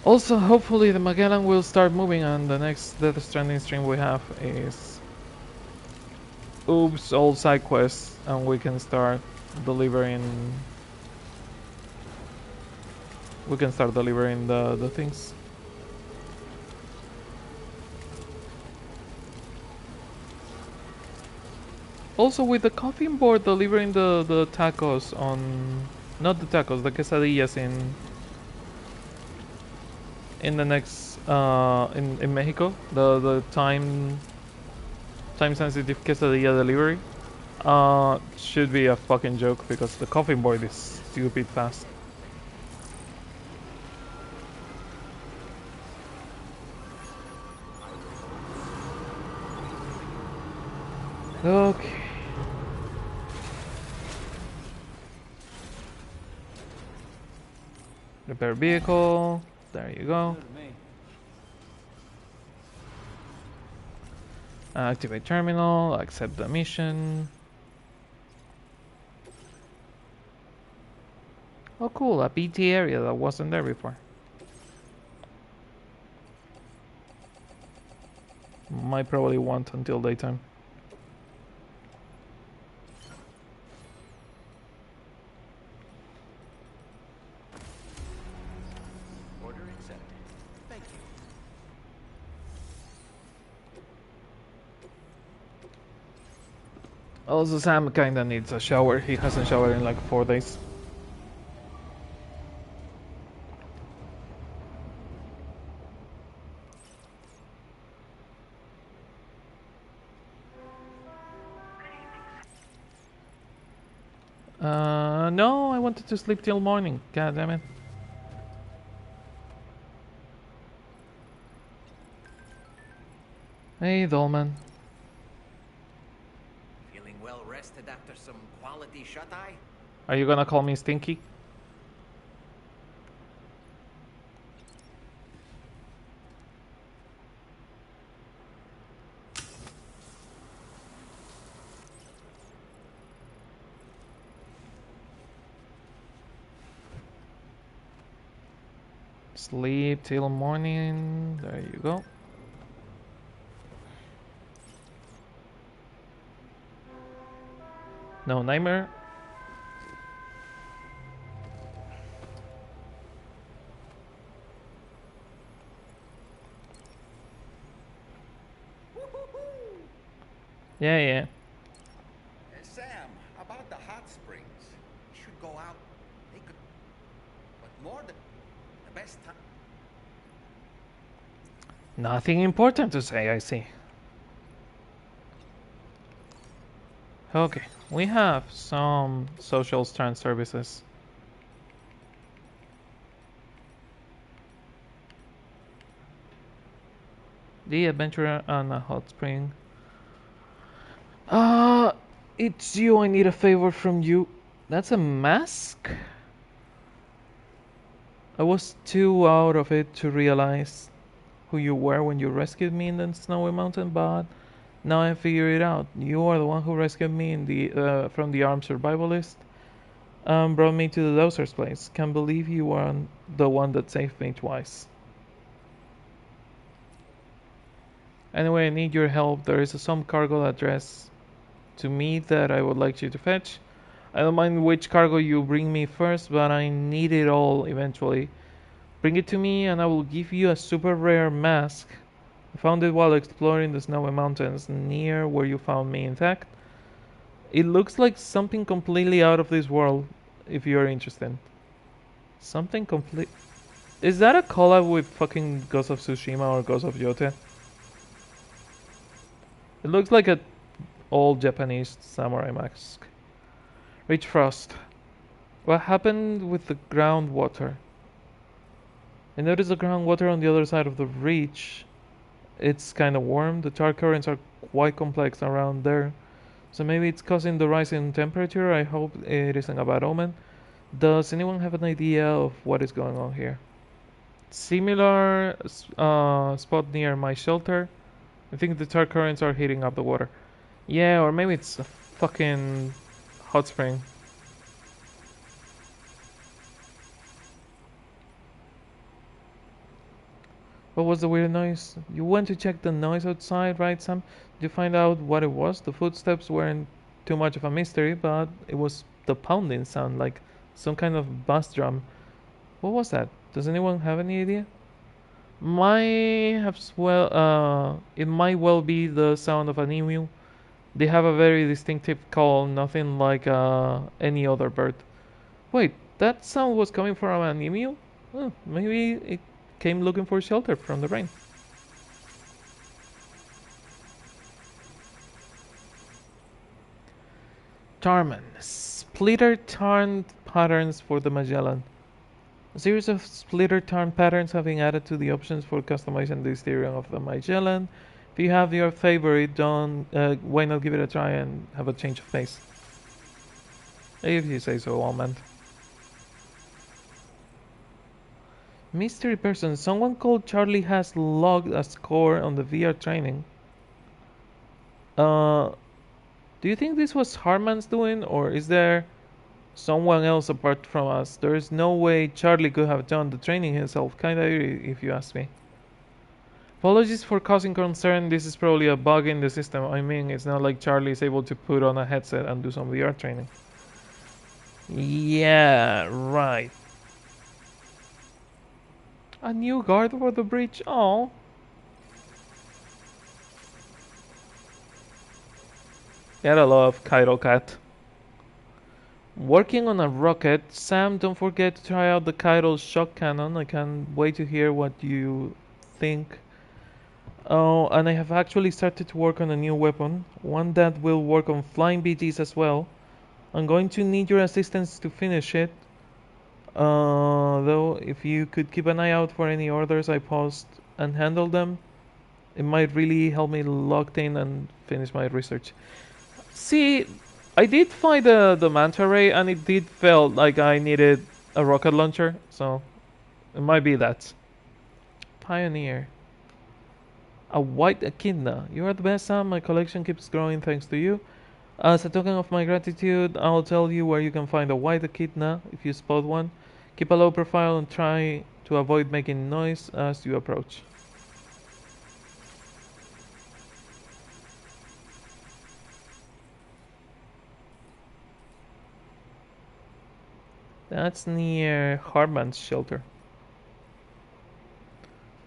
Also, hopefully the Magellan will start moving and the next Death Stranding stream we have is oops, all side quests, and we can start delivering the things. Also, with the coffin board delivering the tacos on, not the tacos, the quesadillas in the next in Mexico, the time sensitive quesadilla delivery should be a fucking joke because the coffin board is stupid fast. Okay. Repair vehicle. There you go. Activate terminal. Accept the mission. Oh cool, a PT area that wasn't there before. Might probably want until daytime. Order accepted. Thank you. Also, Sam kinda needs a shower. He hasn't showered in like 4 days. No, I wanted to sleep till morning. God damn it. Hey, Dolman. Feeling well rested after some quality shut-eye? Are you gonna call me Stinky? Sleep till morning. There you go. No nightmare. Yeah, yeah. Sam, about the hot springs. You should go out. They could... But more the best time... Nothing important to say, I see. Okay, we have some social strand services. The adventurer and a hot spring. It's you. I need a favor from you. That's a mask? I was too out of it to realize who you were when you rescued me in the snowy mountain, but now I figure it out. You are the one who rescued me in the from the armed survivalist and brought me to the Dozer's place. Can't believe you are the one that saved me twice. Anyway, I need your help. There is some cargo addressed to me that I would like you to fetch. I don't mind which cargo you bring me first, but I need it all eventually. Bring it to me and I will give you a super rare mask. I found it while exploring the snowy mountains near where you found me. In fact, it looks like something completely out of this world, if you're interested. Something complete... Is that a collab with fucking Ghost of Tsushima or Ghost of Yote? It looks like a old Japanese samurai mask. Rich Frost. What happened with the groundwater? I noticed the groundwater on the other side of the reach. It's kind of warm. The tar currents are quite complex around there. So maybe it's causing the rise in temperature. I hope it isn't a bad omen. Does anyone have an idea of what is going on here? Similar spot near my shelter. I think the tar currents are heating up the water. Yeah, or maybe it's a fucking hot spring. What was the weird noise? You went to check the noise outside, right, Sam? Did you find out what it was? The footsteps weren't too much of a mystery, but it was the pounding sound, like some kind of bass drum. What was that? Does anyone have any idea? It might well be the sound of an emu. They have a very distinctive call, nothing like any other bird. Wait, that sound was coming from an emu? Maybe it came looking for shelter from the rain. Tarman. Splitter tarn patterns for the Magellan. A series of splitter tarn patterns have been added to the options for customizing the exterior of the Magellan. If you have your favorite, why not give it a try and have a change of pace? If you say so, old man. Mystery person. Someone called Charlie has logged a score on the VR training. Do you think this was Harman's doing, or is there someone else apart from us? There is no way Charlie could have done the training himself. Kinda eerie, if you ask me. Apologies for causing concern. This is probably a bug in the system. I mean, it's not like Charlie is able to put on a headset and do some VR training. Yeah, right. A new guard for the bridge. Oh. Gotta love Kaido Cat. Working on a rocket. Sam, don't forget to try out the Kaido shock cannon. I can't wait to hear what you think. Oh, and I have actually started to work on a new weapon. One that will work on flying BGs as well. I'm going to need your assistance to finish it. Though, if you could keep an eye out for any orders I post and handle them, it might really help me lock in and finish my research. See, I did find the manta ray, and it did feel like I needed a rocket launcher, so it might be that. Pioneer. A white echidna. You are the best, Sam. My collection keeps growing thanks to you. As a token of my gratitude, I'll tell you where you can find a white echidna if you spot one. Keep a low profile and try to avoid making noise as you approach. That's near Harman's shelter.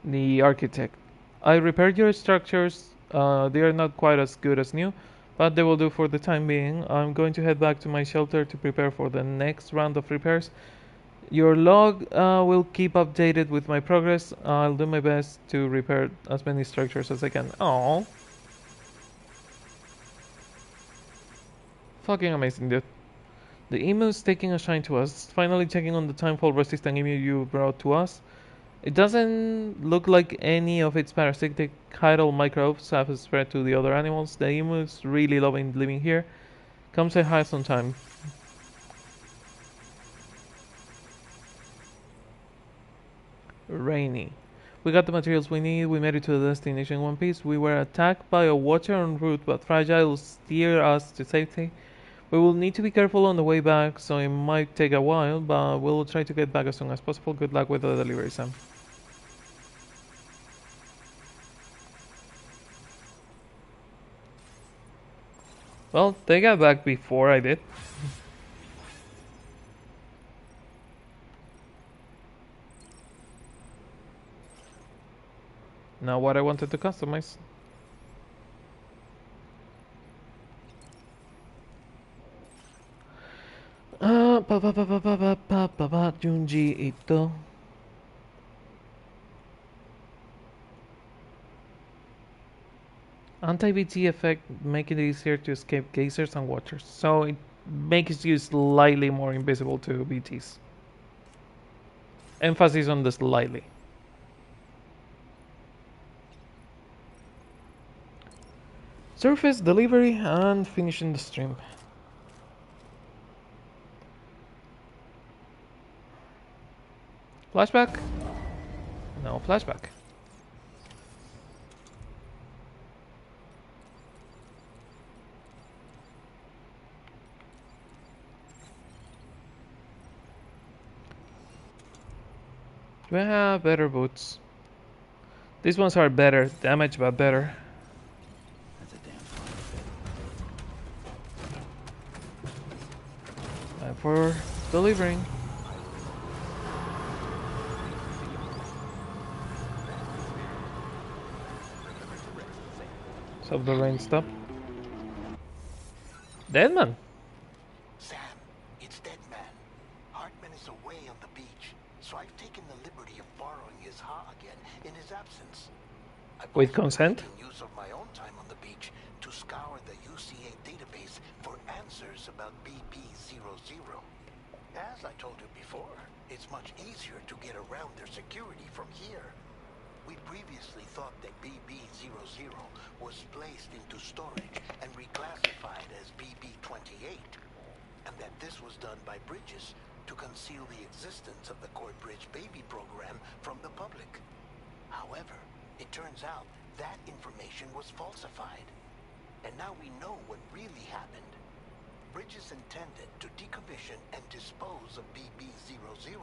The architect. I repaired your structures. They are not quite as good as new, but they will do for the time being. I'm going to head back to my shelter to prepare for the next round of repairs. Your log will keep updated with my progress. I'll do my best to repair as many structures as I can. Oh, fucking amazing, dude. The emu's taking a shine to us. Finally checking on the timefall resistant emu you brought to us. It doesn't look like any of its parasitic chiral microbes have spread to the other animals. The emu's really loving living here. Come say hi sometime. Rainy. We got the materials we need. We made it to the destination in one piece. We were attacked by a watcher en route, but Fragile steered us to safety. We will need to be careful on the way back, so it might take a while, but we'll try to get back as soon as possible. Good luck with the delivery, Sam. Well, they got back before I did. Now what I wanted to customize. Junji Ito. Anti-BT effect, making it easier to escape gazers and watchers. So it makes you slightly more invisible to BTs. Emphasis on the slightly. Surface, delivery, and finishing the stream. Flashback? No flashback. Do I have better boots? These ones are better, damage but better. That's a damn fine. Time for delivering. So the rain stop. Deadman. Sam, it's Deadman. Hartman is away on the beach, so I've taken the liberty of borrowing his Ha again in his absence. With consent? Making use of my own time on the beach to scour the UCA database for answers about BB00. As I told you before, it's much easier to get around their security from here. We previously thought that BB00 was placed into storage and reclassified as BB28, and that this was done by Bridges to conceal the existence of the Core Bridge baby program from the public. However, it turns out that information was falsified, and now we know what really happened. Bridges intended to decommission and dispose of BB00,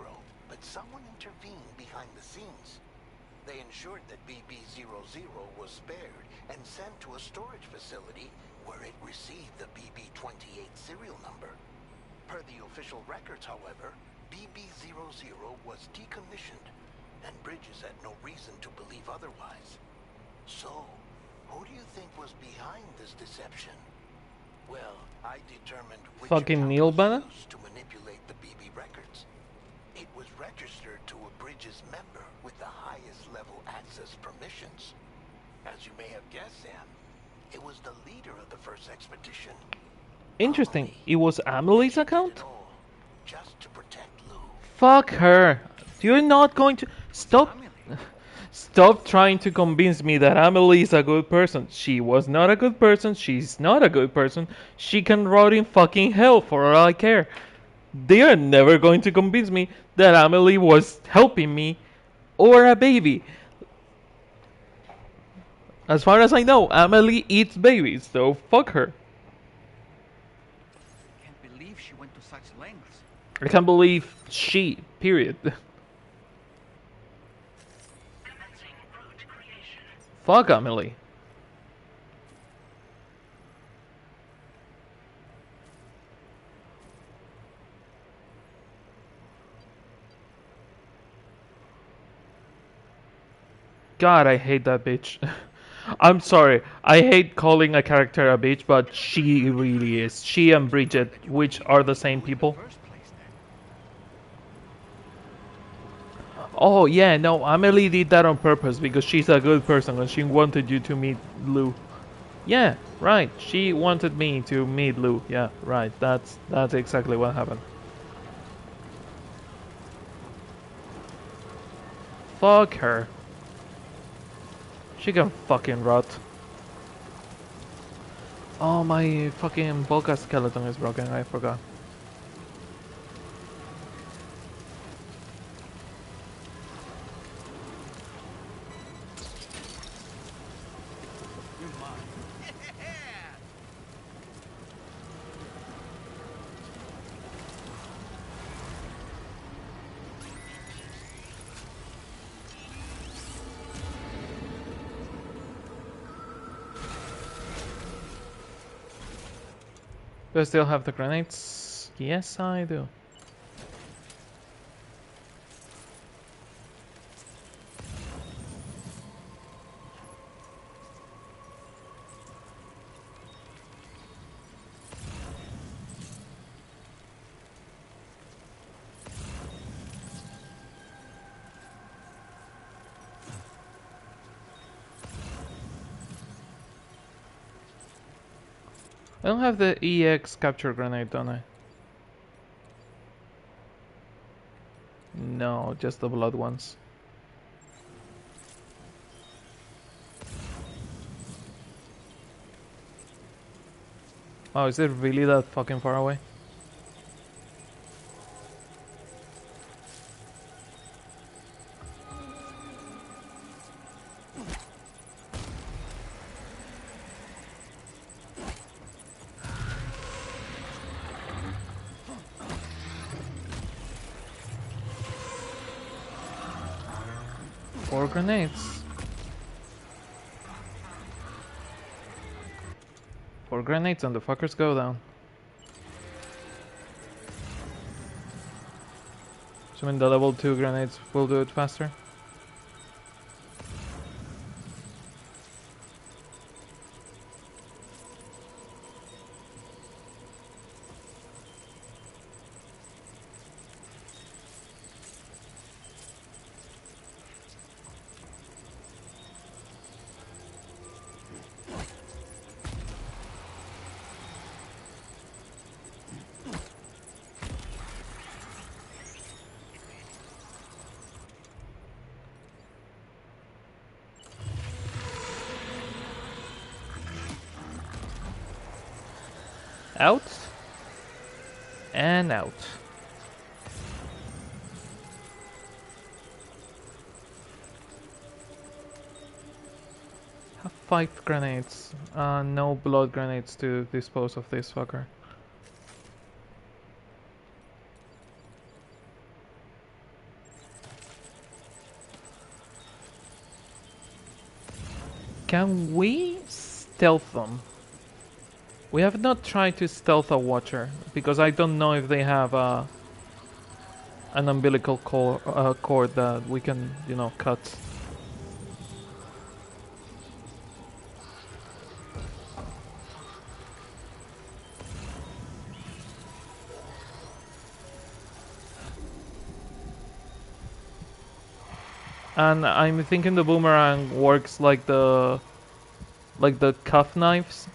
but someone intervened behind the scenes. They ensured that BB00 was spared and sent to a storage facility where it received the BB28 serial number. Per the official records, however, BB00 was decommissioned, and Bridges had no reason to believe otherwise. So, who do you think was behind this deception? Well, I determined which Fucking account Neil was Banner? used to manipulate the BB records. It was registered to a Bridges member with the highest level access permissions. As you may have guessed, Sam, it was the leader of the first expedition. Interesting. It was Amelie's account? Just to protect Lou. Fuck her. You're not going to... Stop. Stop trying to convince me that Amelie is a good person. She was not a good person. She's not a good person. She can rot in fucking hell for all I care. They are never going to convince me that Amelie was helping me or a baby. As far as I know, Amelie eats babies, so fuck her. Can't believe she went to such lengths. I can't believe she, period. Fuck Amelie. God, I hate that bitch. I'm sorry. I hate calling a character a bitch, but she really is. She and Bridget, which are the same people. Oh, yeah, no, Amelie did that on purpose because she's a good person and she wanted you to meet Lou. Yeah, right. She wanted me to meet Lou. Yeah, right. That's exactly what happened. Fuck her. She can fucking rot. Oh, my fucking Volca skeleton is broken. I forgot. Do I still have the grenades? Yes, I do. I don't have the EX capture grenade, don't I? No, just the blood ones. Oh, is it really that fucking far away? Four grenades. Four grenades and the fuckers go down. Assuming the level 2 grenades will do it faster. Out and out. Have 5 grenades. No blood grenades to dispose of this fucker. Can we stealth them? We have not tried to stealth a watcher, because I don't know if they have an umbilical cord that we can, you know, cut. And I'm thinking the boomerang works like the cuff knives.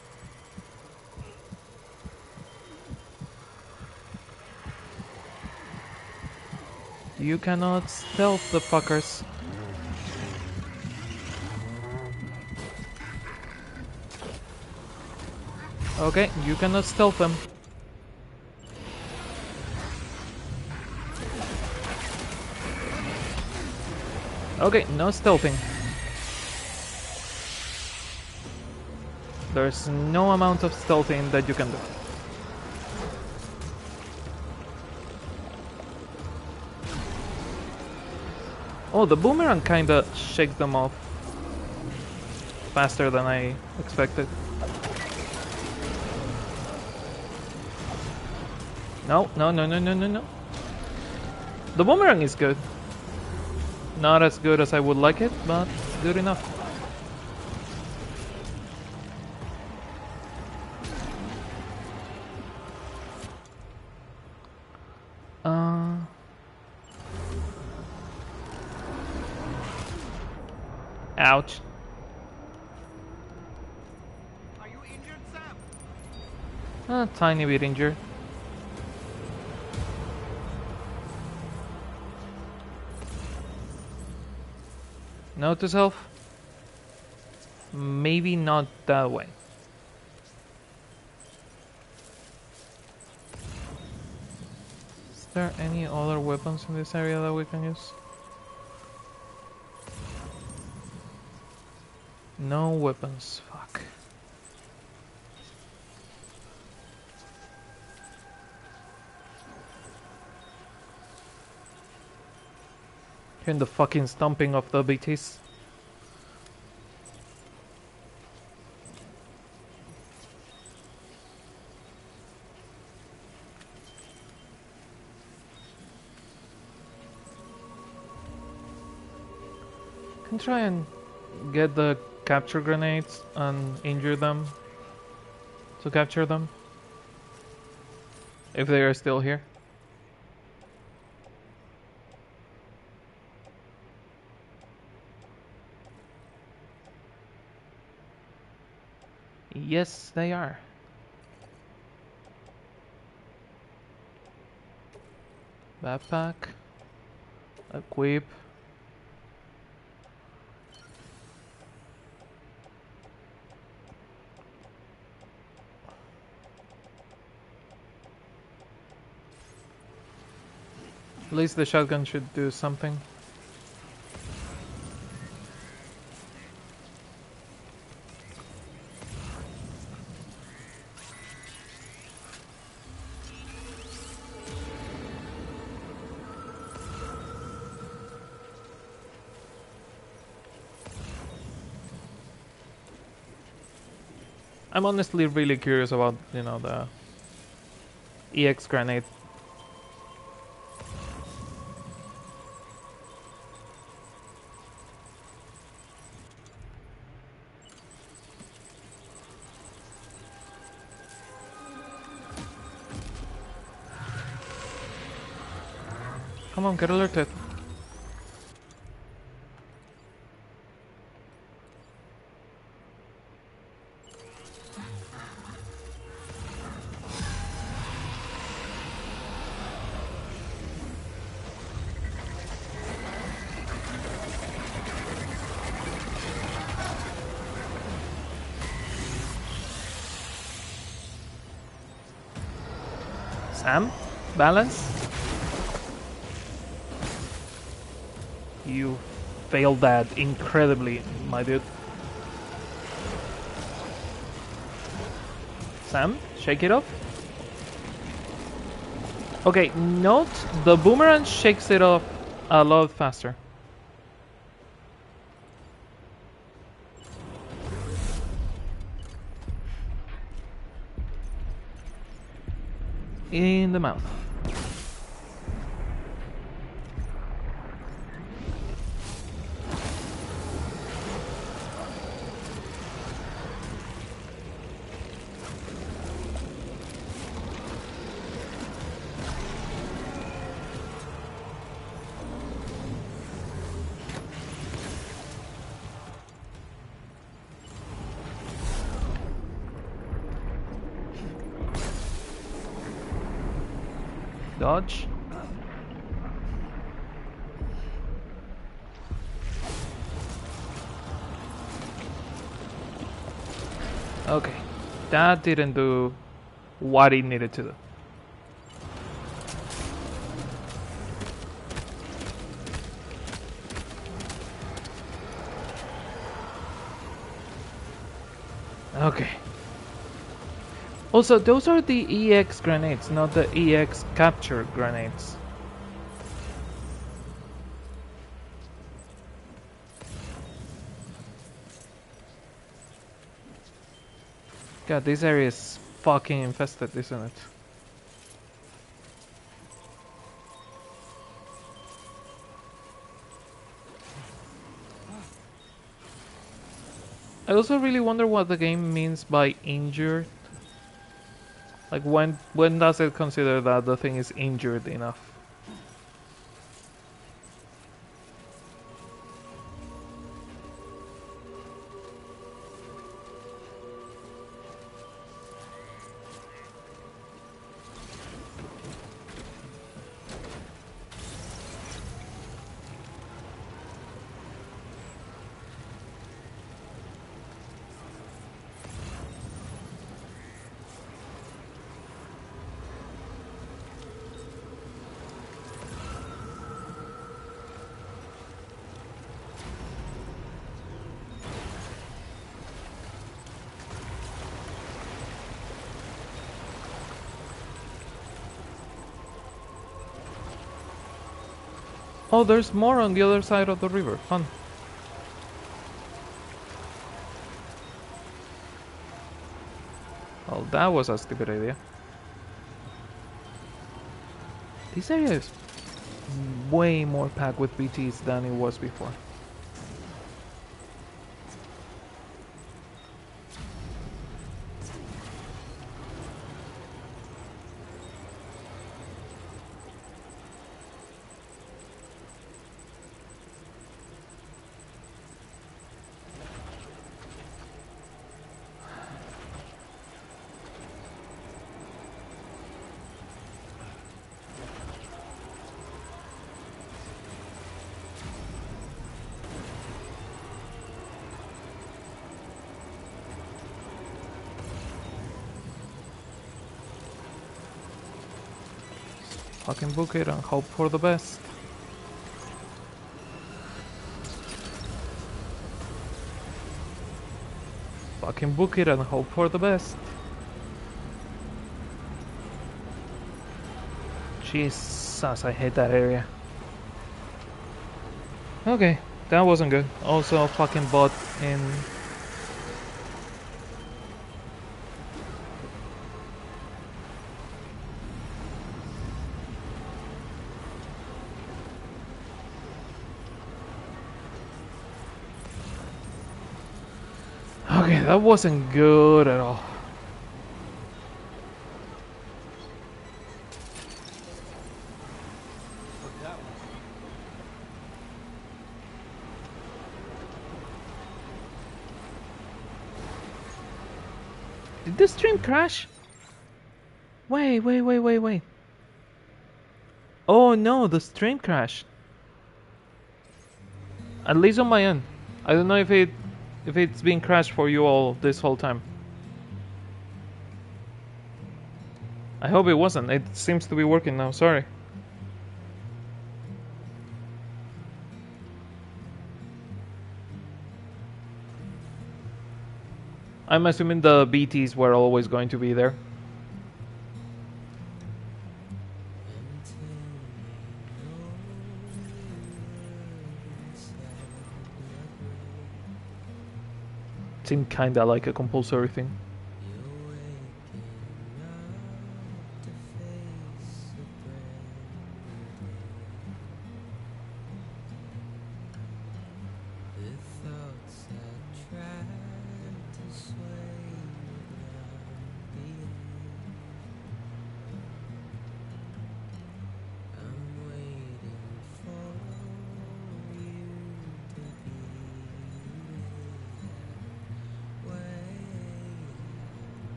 You cannot stealth the fuckers. Okay, you cannot stealth them. Okay, no stealthing. There's no amount of stealthing that you can do. Oh, the boomerang kinda shakes them off faster than I expected. No, no, no, no, no, no, no. The boomerang is good. Not as good as I would like it, but it's good enough. Ouch. Are you injured, Sam? A tiny bit injured. Note to self. Maybe not that way. Is there any other weapons in this area that we can use? No weapons. Fuck. Hearing the fucking stomping of the BTs. can try and get the capture grenades and injure them to capture them if they are still here. Yes, they are. Backpack. Equip. At least the shotgun should do something. I'm honestly really curious about, you know, the EX grenade. Come on, get alerted. Sam? Balance? You failed that incredibly, my dude. Sam, shake it off. Okay, note the boomerang shakes it off a lot faster. In the mouth. Dodge. Okay, that didn't do what it needed to do. Okay. Also, those are the EX grenades, not the EX capture grenades. God, this area is fucking infested, isn't it? I also really wonder what the game means by injured. Like when does it consider that the thing is injured enough? Oh, there's more on the other side of the river. Fun. Well, that was a stupid idea. This area is way more packed with BTs than it was before. Fucking book it and hope for the best. Fucking book it and hope for the best. Jesus, I hate that area. Okay, that wasn't good. Also, fucking bot in. Okay, that wasn't good at all. Did the stream crash? Wait. Oh no, the stream crashed. At least on my end. I don't know if it's been crashed for you all this whole time. I hope it wasn't. It seems to be working now. Sorry. I'm assuming the BTs were always going to be there. Seemed kinda like a compulsory thing.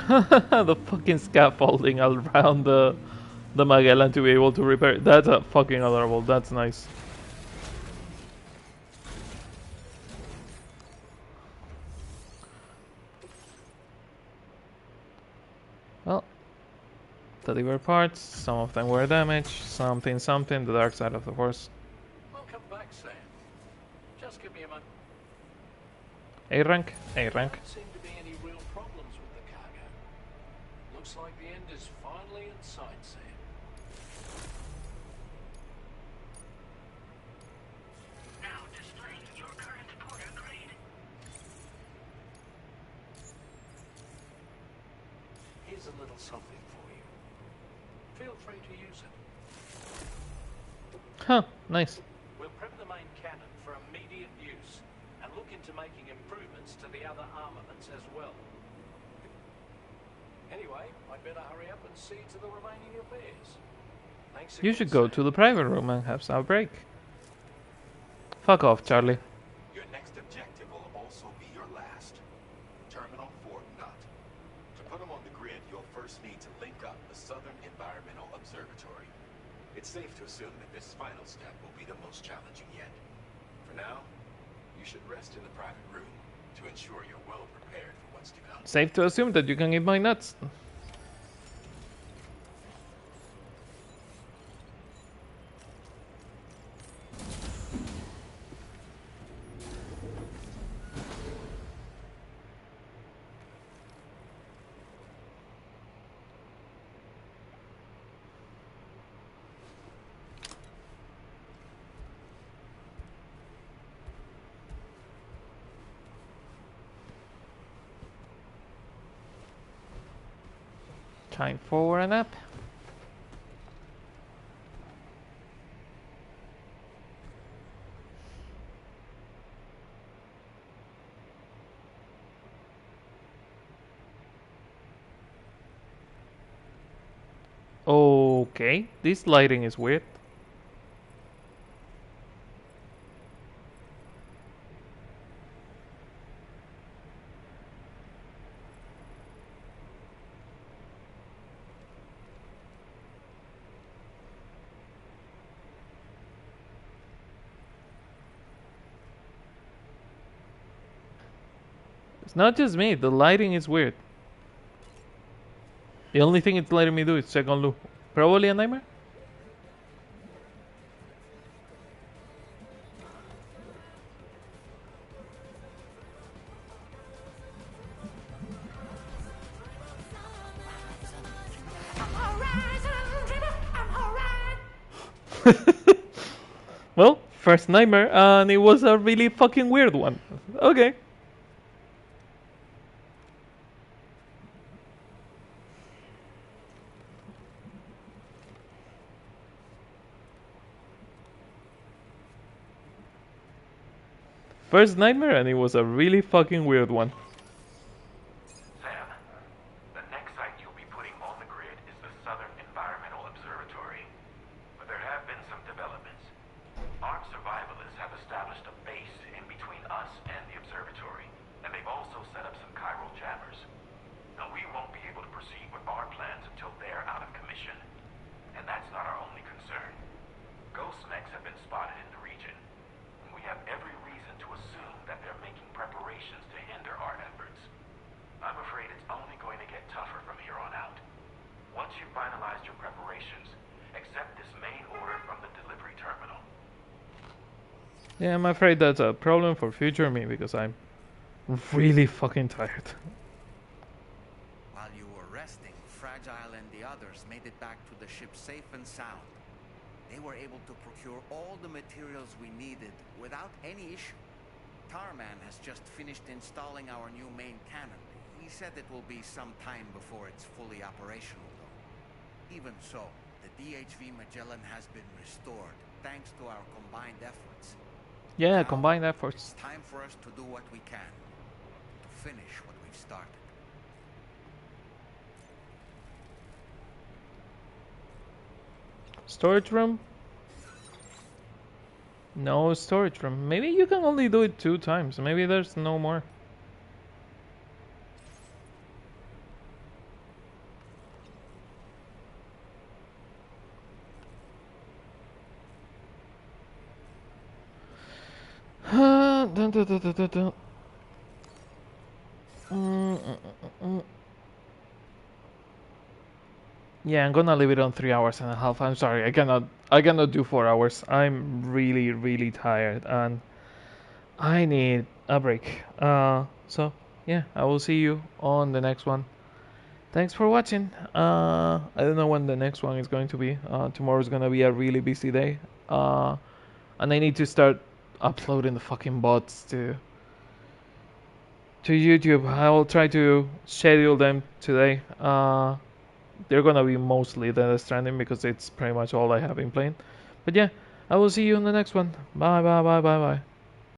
The fucking scaffolding around the Magellan to be able to repair it. That's a fucking adorable. That's nice. Well, the liver parts, some of them were damaged, something, the dark side of the horse. Welcome back, Sam. Just give me a moment. A rank. There don't seem to be any real problems with the cargo. Looks like the end is finally in sight, Sam. Now displaying your current porter grade. Here's a little something for you. Feel free to use it. Huh, nice. We'll prep the main cannon for immediate use and look into making improvements to the other armaments as well. Anyway, I'd better hurry up and see to the remaining repairs. Thanks again, You should go to the private room and have some break. Fuck off, Charlie. Your next objective will also be your last. Terminal Fort Knot. To put them on the grid, you'll first need to link up the Southern Environmental Observatory. It's safe to assume that this final step will be the most challenging yet. For now, you should rest in the private room to ensure you're well prepared for what's to come. Safe to assume that you can eat my nuts. Time for a nap. Okay, this lighting is weird. It's not just me, the lighting is weird. The only thing it's letting me do is check on Lou. Probably a nightmare? Well, first nightmare, and it was a really fucking weird one. Okay. First nightmare, and it was a really fucking weird one. Sam, the next site you'll be putting on the grid is the Southern Environmental Observatory. But there have been some developments. Ark survivalists have established a base in between us and the observatory, and they've also set up some chiral jammers. Now, we won't be able to proceed with our plans until they're out of commission. And that's not our only concern. Ghost mechs have been spotted in the region, and we have every reason to assume that they're making preparations to hinder our efforts. I'm afraid it's only going to get tougher from here on out. Once you've finalized your preparations, accept this main order from the delivery terminal. Yeah, I'm afraid that's a problem for future me because I'm really fucking tired. While you were resting, Fragile and the others made it back to the ship safe and sound. They were able to procure all the materials we needed without any issue. Tarman has just finished installing our new main cannon. He said it will be some time before it's fully operational, though. Even so, the DHV Magellan has been restored, thanks to our combined efforts. Yeah, Now, combined efforts. it's time for us to do what we can, to finish what we've started. Storage room? No storage room. Maybe you can only do it 2 times. Maybe there's no more. Dun, dun, dun, dun, dun, dun. Yeah, I'm gonna leave it on 3 hours and a half. I'm sorry, I cannot do 4 hours. I'm really, really tired and I need a break. So yeah, I will see you on the next one. Thanks for watching. I don't know when the next one is going to be. Tomorrow's gonna be a really busy day. And I need to start uploading the fucking bots to YouTube. I will try to schedule them today. They're gonna be mostly the Stranding because it's pretty much all I have been playing. But yeah, I will see you in the next one. Bye bye bye bye bye.